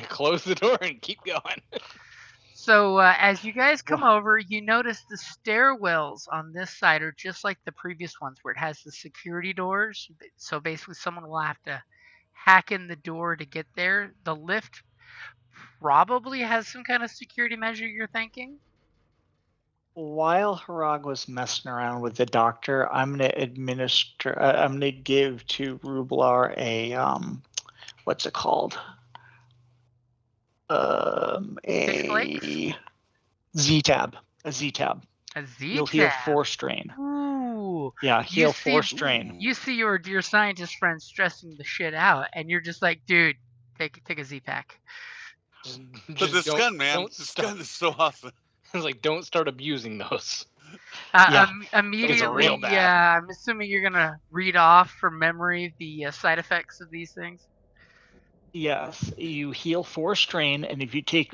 Close the door and keep going. So as you guys come over, you notice the stairwells on this side are just like the previous ones, where it has the security doors. So basically someone will have to hack in the door to get there. The lift probably has some kind of security measure, you're thinking? While Harag was messing around with the doctor, I'm gonna give to Rublar a what's it called? A Z-tab. A Z-tab. A Z-tab. You'll heal 4 strain. Ooh. Yeah, heal 4 strain. You see your dear scientist friend stressing the shit out, and you're just like, dude, take a Z-pack. But this gun, man, this gun is so awesome. It's like, don't start abusing those. Immediately, I'm assuming you're gonna read off from memory the side effects of these things. Yes, you heal 4 strain, and if you take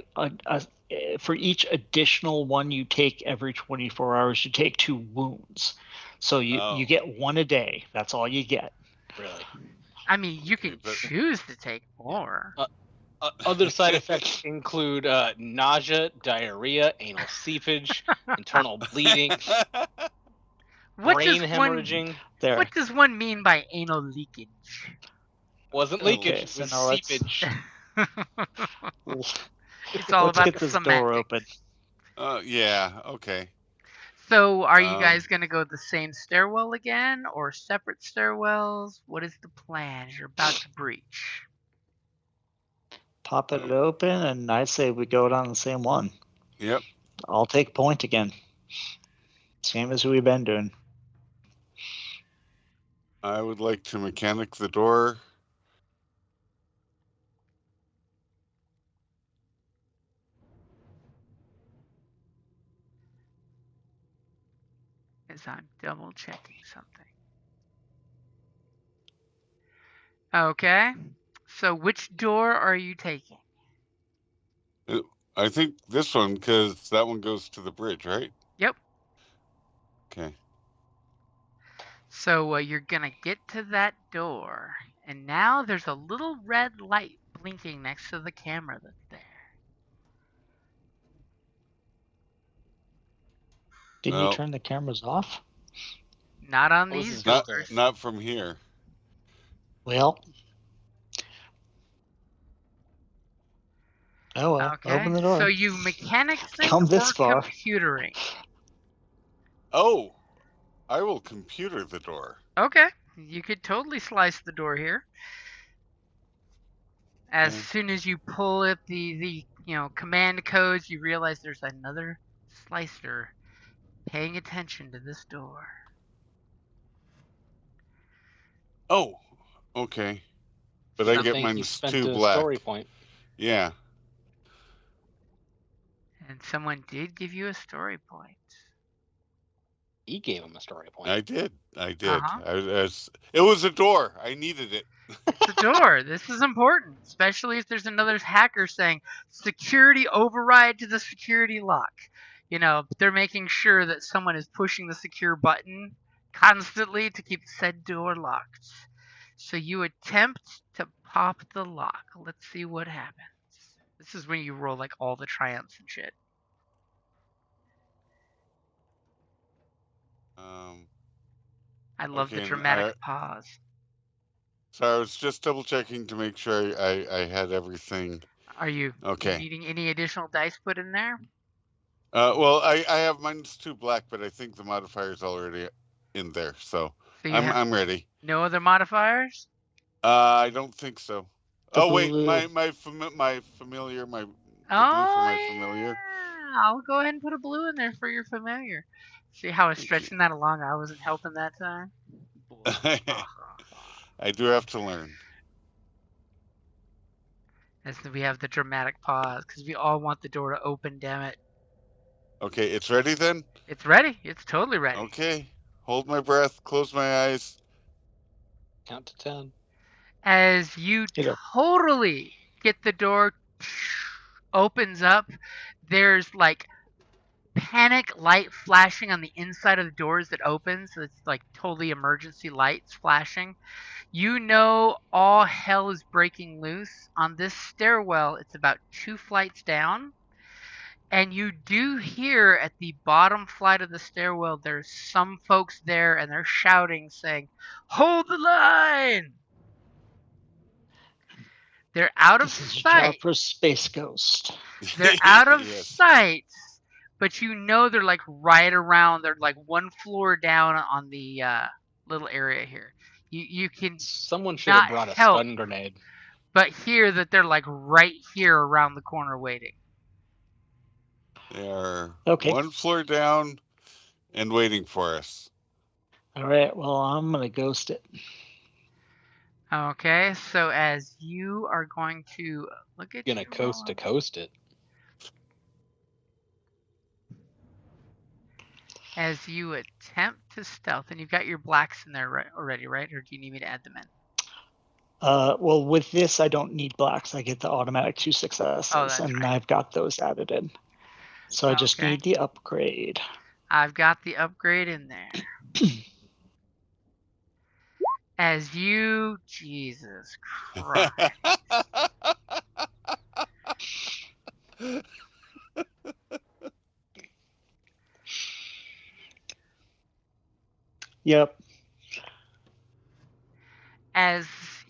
for each additional one you take every 24 hours, you take 2 wounds. So you get 1 a day. That's all you get. Really? I mean, you can choose to take more. Other side effects include nausea, diarrhea, anal seepage, internal bleeding, brain hemorrhaging. What does one mean by anal leakage? Wasn't leakage, it was seepage. It's all Let's about get the this semantics. door open. Yeah, okay. So are you guys going to go the same stairwell again, or separate stairwells? What is the plan you're about to breach? Pop it open, and I say we go down the same one. Yep. I'll take point again. Same as we've been doing. I would like to mechanic the door. As I'm double checking something. Okay. So which door are you taking? I think this one, because that one goes to the bridge, right? Yep. Okay. So you're gonna get to that door, and now there's a little red light blinking next to the camera that's there. Didn't Well, you turn the cameras off? Not on What was these his not doors. not from here. Well. Oh well. Okay. Open the door. So you mechanicsing Come this or far. computering? Oh, I will computer the door. Okay. You could totally slice the door here. As Okay. soon as you pull up the command codes, you realize there's another slicer paying attention to this door. Oh, okay. But I Good get thing he minus spent 2 a black. story point. Yeah. And someone did give you a story point. He gave him a story point. I did. I did. Uh-huh. It was a door. I needed it. It's a door. This is important, especially if there's another hacker saying security override to the security lock. They're making sure that someone is pushing the secure button constantly to keep said door locked. So you attempt to pop the lock. Let's see what happens. This is when you roll like all the triumphs and shit. I love the Okay, dramatic pause. So I was just double checking to make sure I had everything. Are you Okay. needing any additional dice put in there? Well, I have minus 2 black, but I think the modifier's already in there, so So I'm ready. No other modifiers? I don't think so. The Wait, blue. my familiar, the blue for Oh, my familiar. yeah. I'll go ahead and put a blue in there for your familiar. See how I was stretching that along? I wasn't helping that time. I do have to learn. As we have the dramatic pause, because we all want the door to open, damn it. Okay, it's ready then? It's ready. It's totally ready. Okay. Hold my breath, close my eyes. Count to 10. As you Yeah. totally get the door opens up, there's like panic light flashing on the inside of the doors that open, so it's like totally emergency lights flashing. You know all hell is breaking loose. On this stairwell, it's about 2 flights down. And you do hear at the bottom flight of the stairwell, there's some folks there and they're shouting, saying, "Hold the line!" They're out of This is a job sight. for Space Ghost. They're out of Yes. sight, but you know they're like right around. They're like 1 floor down on the little area here. You can Someone should have not brought a help stun grenade. but hear that they're like right here around the corner waiting. They are Okay. 1 floor down and waiting for us. All right. Well, I'm gonna ghost it. Okay, so as you are going to look at Gonna coast to coast it. as you attempt to stealth, and you've got your blacks in there already, right? Or do you need me to add them in? Well, with this, I don't need blacks. I get the automatic 2 successes, and right. I've got those added in. So I just need the upgrade. I've got the upgrade in there. As you, Jesus Christ. Yep. As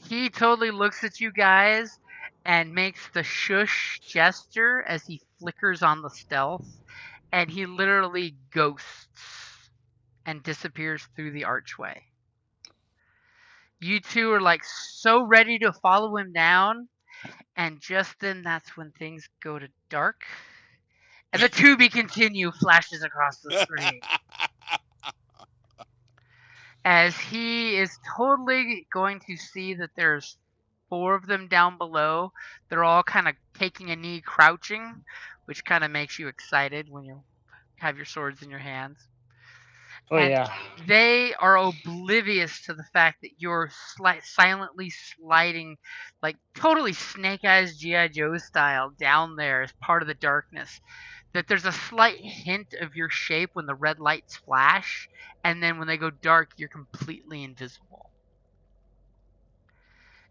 he totally looks at you guys and makes the shush gesture as he flickers on the stealth, and he literally ghosts and disappears through the archway. You two are like so ready to follow him down, and just then that's when things go to dark, And the to be continue flashes across the screen. As he is totally going to see that there's 4 of them down below. They're all kind of taking a knee, crouching, which kind of makes you excited when you have your swords in your hands. Oh And yeah. they are oblivious to the fact that you're silently sliding, like totally Snake Eyes G.I. Joe style, down there as part of the darkness. That there's a slight hint of your shape when the red lights flash, and then when they go dark, you're completely invisible.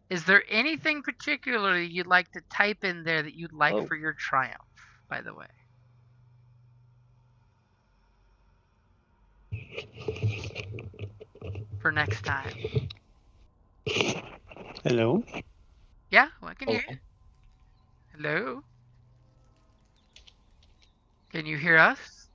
Is there anything particularly you'd like to type in there that you'd like for your triumph, by the way? For next time. Hello? Yeah, well, I can hear you. Hello? Can you hear us?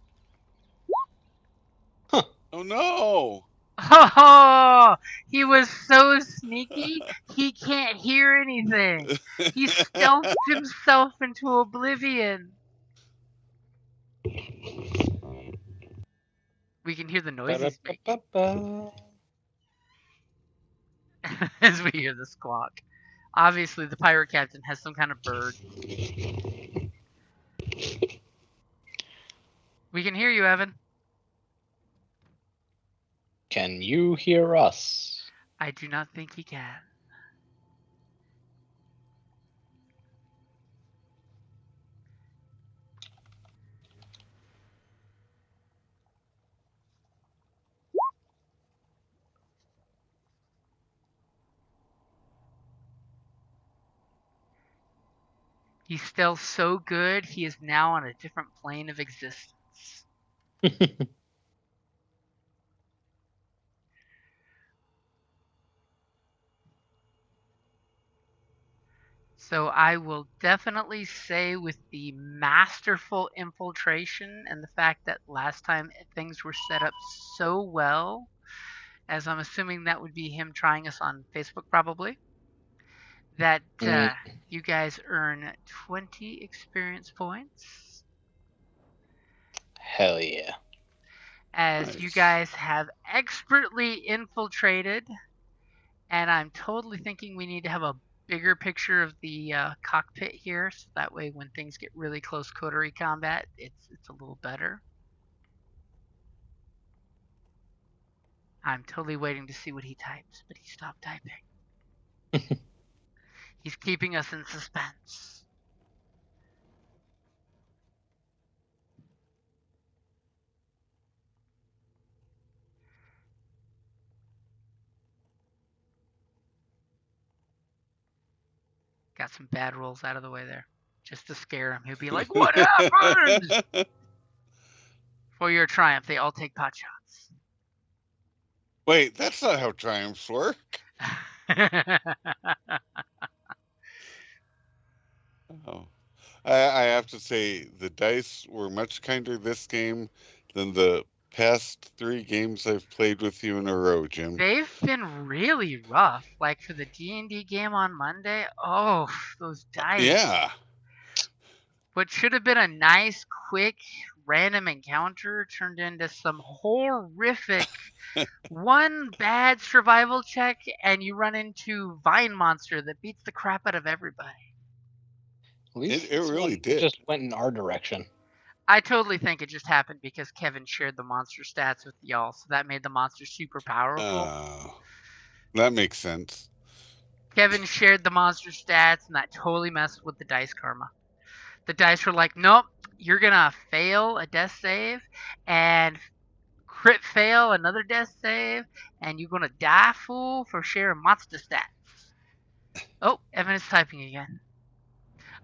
Oh no! Oh, he was so sneaky, he can't hear anything. He stealthed himself into oblivion. We can hear the noise he's making as we hear the squawk. Obviously, the pirate captain has some kind of bird. We can hear you, Evan. Can you hear us? I do not think he can. He's still so good, he is now on a different plane of existence. So I will definitely say with the masterful infiltration and the fact that last time things were set up so well, as I'm assuming that would be him trying us on Facebook probably, that you guys earn 20 experience points. Hell yeah. As Nice. you guys have expertly infiltrated, and I'm totally thinking we need to have a bigger picture of the cockpit here, so that way when things get really close coterie combat, it's a little better. I'm totally waiting to see what he types, but he stopped typing. He's keeping us in suspense. Got some bad rolls out of the way there, just to scare him. He'll be like, "What happened?" For your triumph, they all take pot shots. Wait, that's not how triumphs work. Oh. I have to say, the dice were much kinder this game than the past 3 games I've played with you in a row, Jim. They've been really rough. Like for the D&D game on Monday, oh, those dice. Yeah. What should have been a nice, quick, random encounter turned into some horrific one bad survival check, and you run into Vine Monster that beats the crap out of everybody. At least It really did. just went in our direction. I totally think it just happened because Kevin shared the monster stats with y'all, so that made the monster super powerful. That makes sense. Kevin shared the monster stats, and that totally messed with the dice karma. The dice were like, nope, you're gonna fail a death save, and crit fail another death save, and you're gonna die, fool, for sharing monster stats. Oh, Evan is typing again.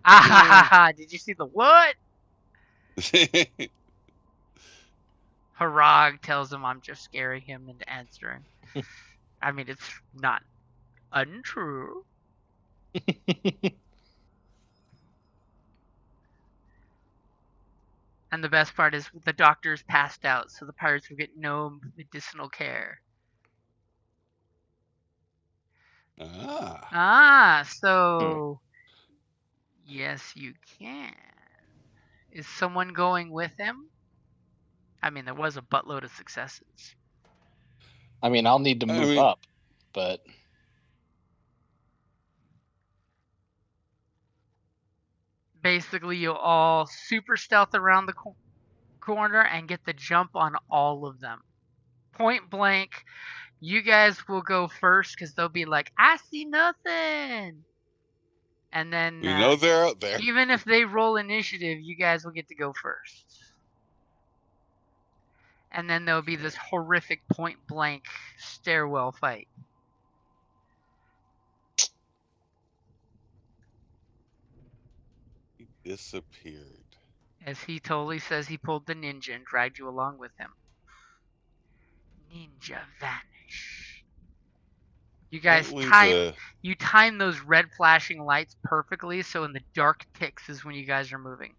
Ah, did you see the what? Harag tells him I'm just scaring him into answering. I mean, it's not untrue. And the best part is the doctor's passed out, so the pirates will get no medicinal care. So yes, you can. Is someone going with him? I mean, there was a buttload of successes. I mean, I'll need to move up, but Basically, you'll all super stealth around the corner and get the jump on all of them. Point blank, you guys will go first because they'll be like, I see nothing. And then We know they're out there. even if they roll initiative, you guys will get to go first. And then there'll be this horrific point blank stairwell fight. He disappeared. As he totally says he pulled the ninja and dragged you along with him. Ninja vanish. You guys time those red flashing lights perfectly, so in the dark ticks is when you guys are moving.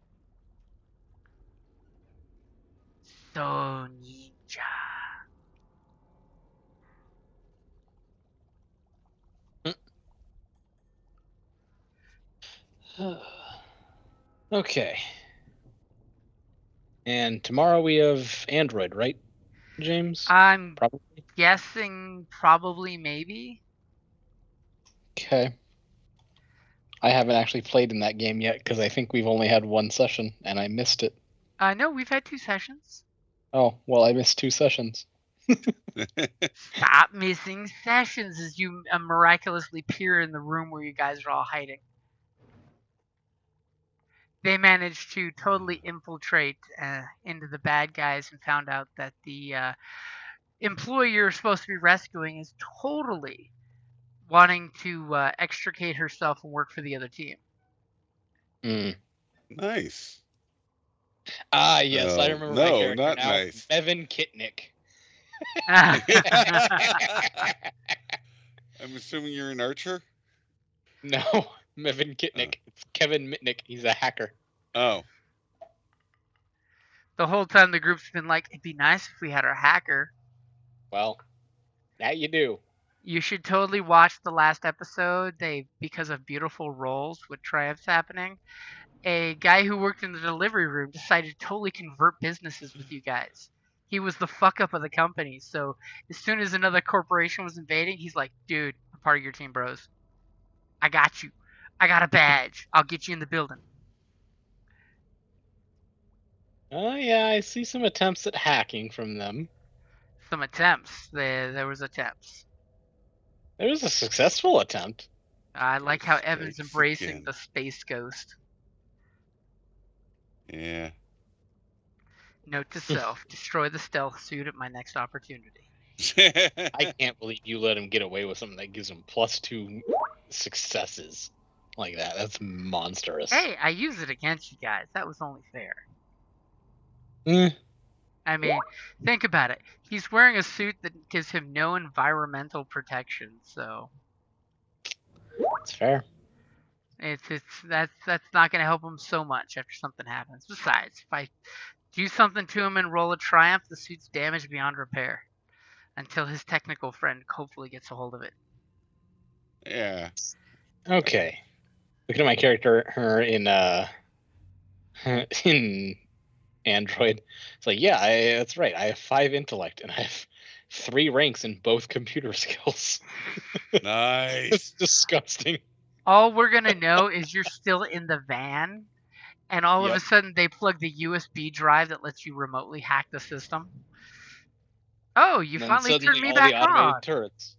So ninja. okay. And tomorrow we have Android, right, James? I'm Probably. guessing probably maybe. Okay. I haven't actually played in that game yet because I think we've only had one session and I missed it. No, we've had 2 sessions. Oh, well, I missed 2 sessions. Stop missing sessions as you miraculously peer in the room where you guys are all hiding. They managed to totally infiltrate into the bad guys and found out that the employee you're supposed to be rescuing is totally wanting to extricate herself and work for the other team. Nice. Ah, yes, I remember my character not now. Nice. Evan Kitnick. I'm assuming you're an archer? No, Evan Kitnick. It's Kevin Mitnick. He's a hacker. Oh. The whole time the group's been like, it'd be nice if we had our hacker. Well, now you do. You should totally watch the last episode. Because of beautiful roles with triumphs happening, a guy who worked in the delivery room decided to totally convert businesses with you guys. He was the fuck up of the company. So as soon as another corporation was invading, he's like, dude, I'm part of your team, bros. I got you. I got a badge. I'll get you in the building. Oh, yeah, I see some attempts at hacking from them. Some attempts. There was attempts. There was a successful attempt. I like how Evan's embracing the space ghost. Yeah. Note to self, destroy the stealth suit at my next opportunity. I can't believe you let him get away with something that gives him +2 successes like that. That's monstrous. Hey, I use it against you guys. That was only fair. I mean, think about it. He's wearing a suit that gives him no environmental protection, so That's fair. That's not going to help him so much after something happens. Besides, if I do something to him and roll a triumph, the suit's damaged beyond repair until his technical friend hopefully gets a hold of it. Yeah. Okay. Looking at my character in in Android, it's like, yeah, that's right. I have 5 intellect and I have 3 ranks in both computer skills. Nice. It's disgusting. All we're going to know is you're still in the van, and all of a sudden they plug the USB drive that lets you remotely hack the system. Oh, you finally turned me back on. Turrets.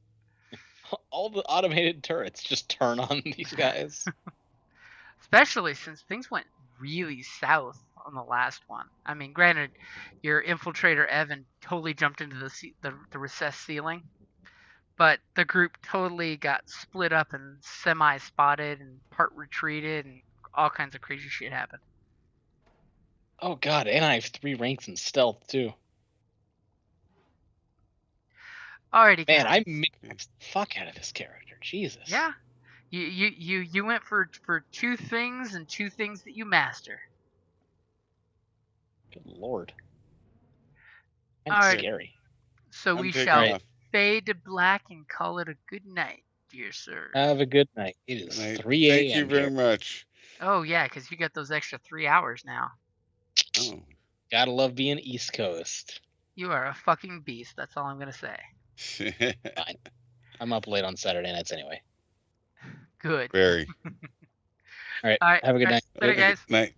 All the automated turrets just turn on these guys. Especially since things went really south on the last one. I mean, granted, your infiltrator Evan totally jumped into the recessed ceiling, but the group totally got split up and semi-spotted and part retreated and all kinds of crazy shit happened. Oh god, and I have 3 ranks in stealth too. Alrighty, man, guys. I mixed the fuck out of this character. Jesus. Yeah. You went for 2 things and 2 things that you master. Good lord. That's scary. So we shall fade to black and call it a good night, dear sir. Have a good night. It is 3 a.m. Thank you very much. Oh yeah, because you got those extra 3 hours now. Oh. Gotta love being East Coast. You are a fucking beast. That's all I'm gonna say. Fine. I'm up late on Saturday nights anyway. Good. Very. All right. All right. Have a good night. Later, guys. Night.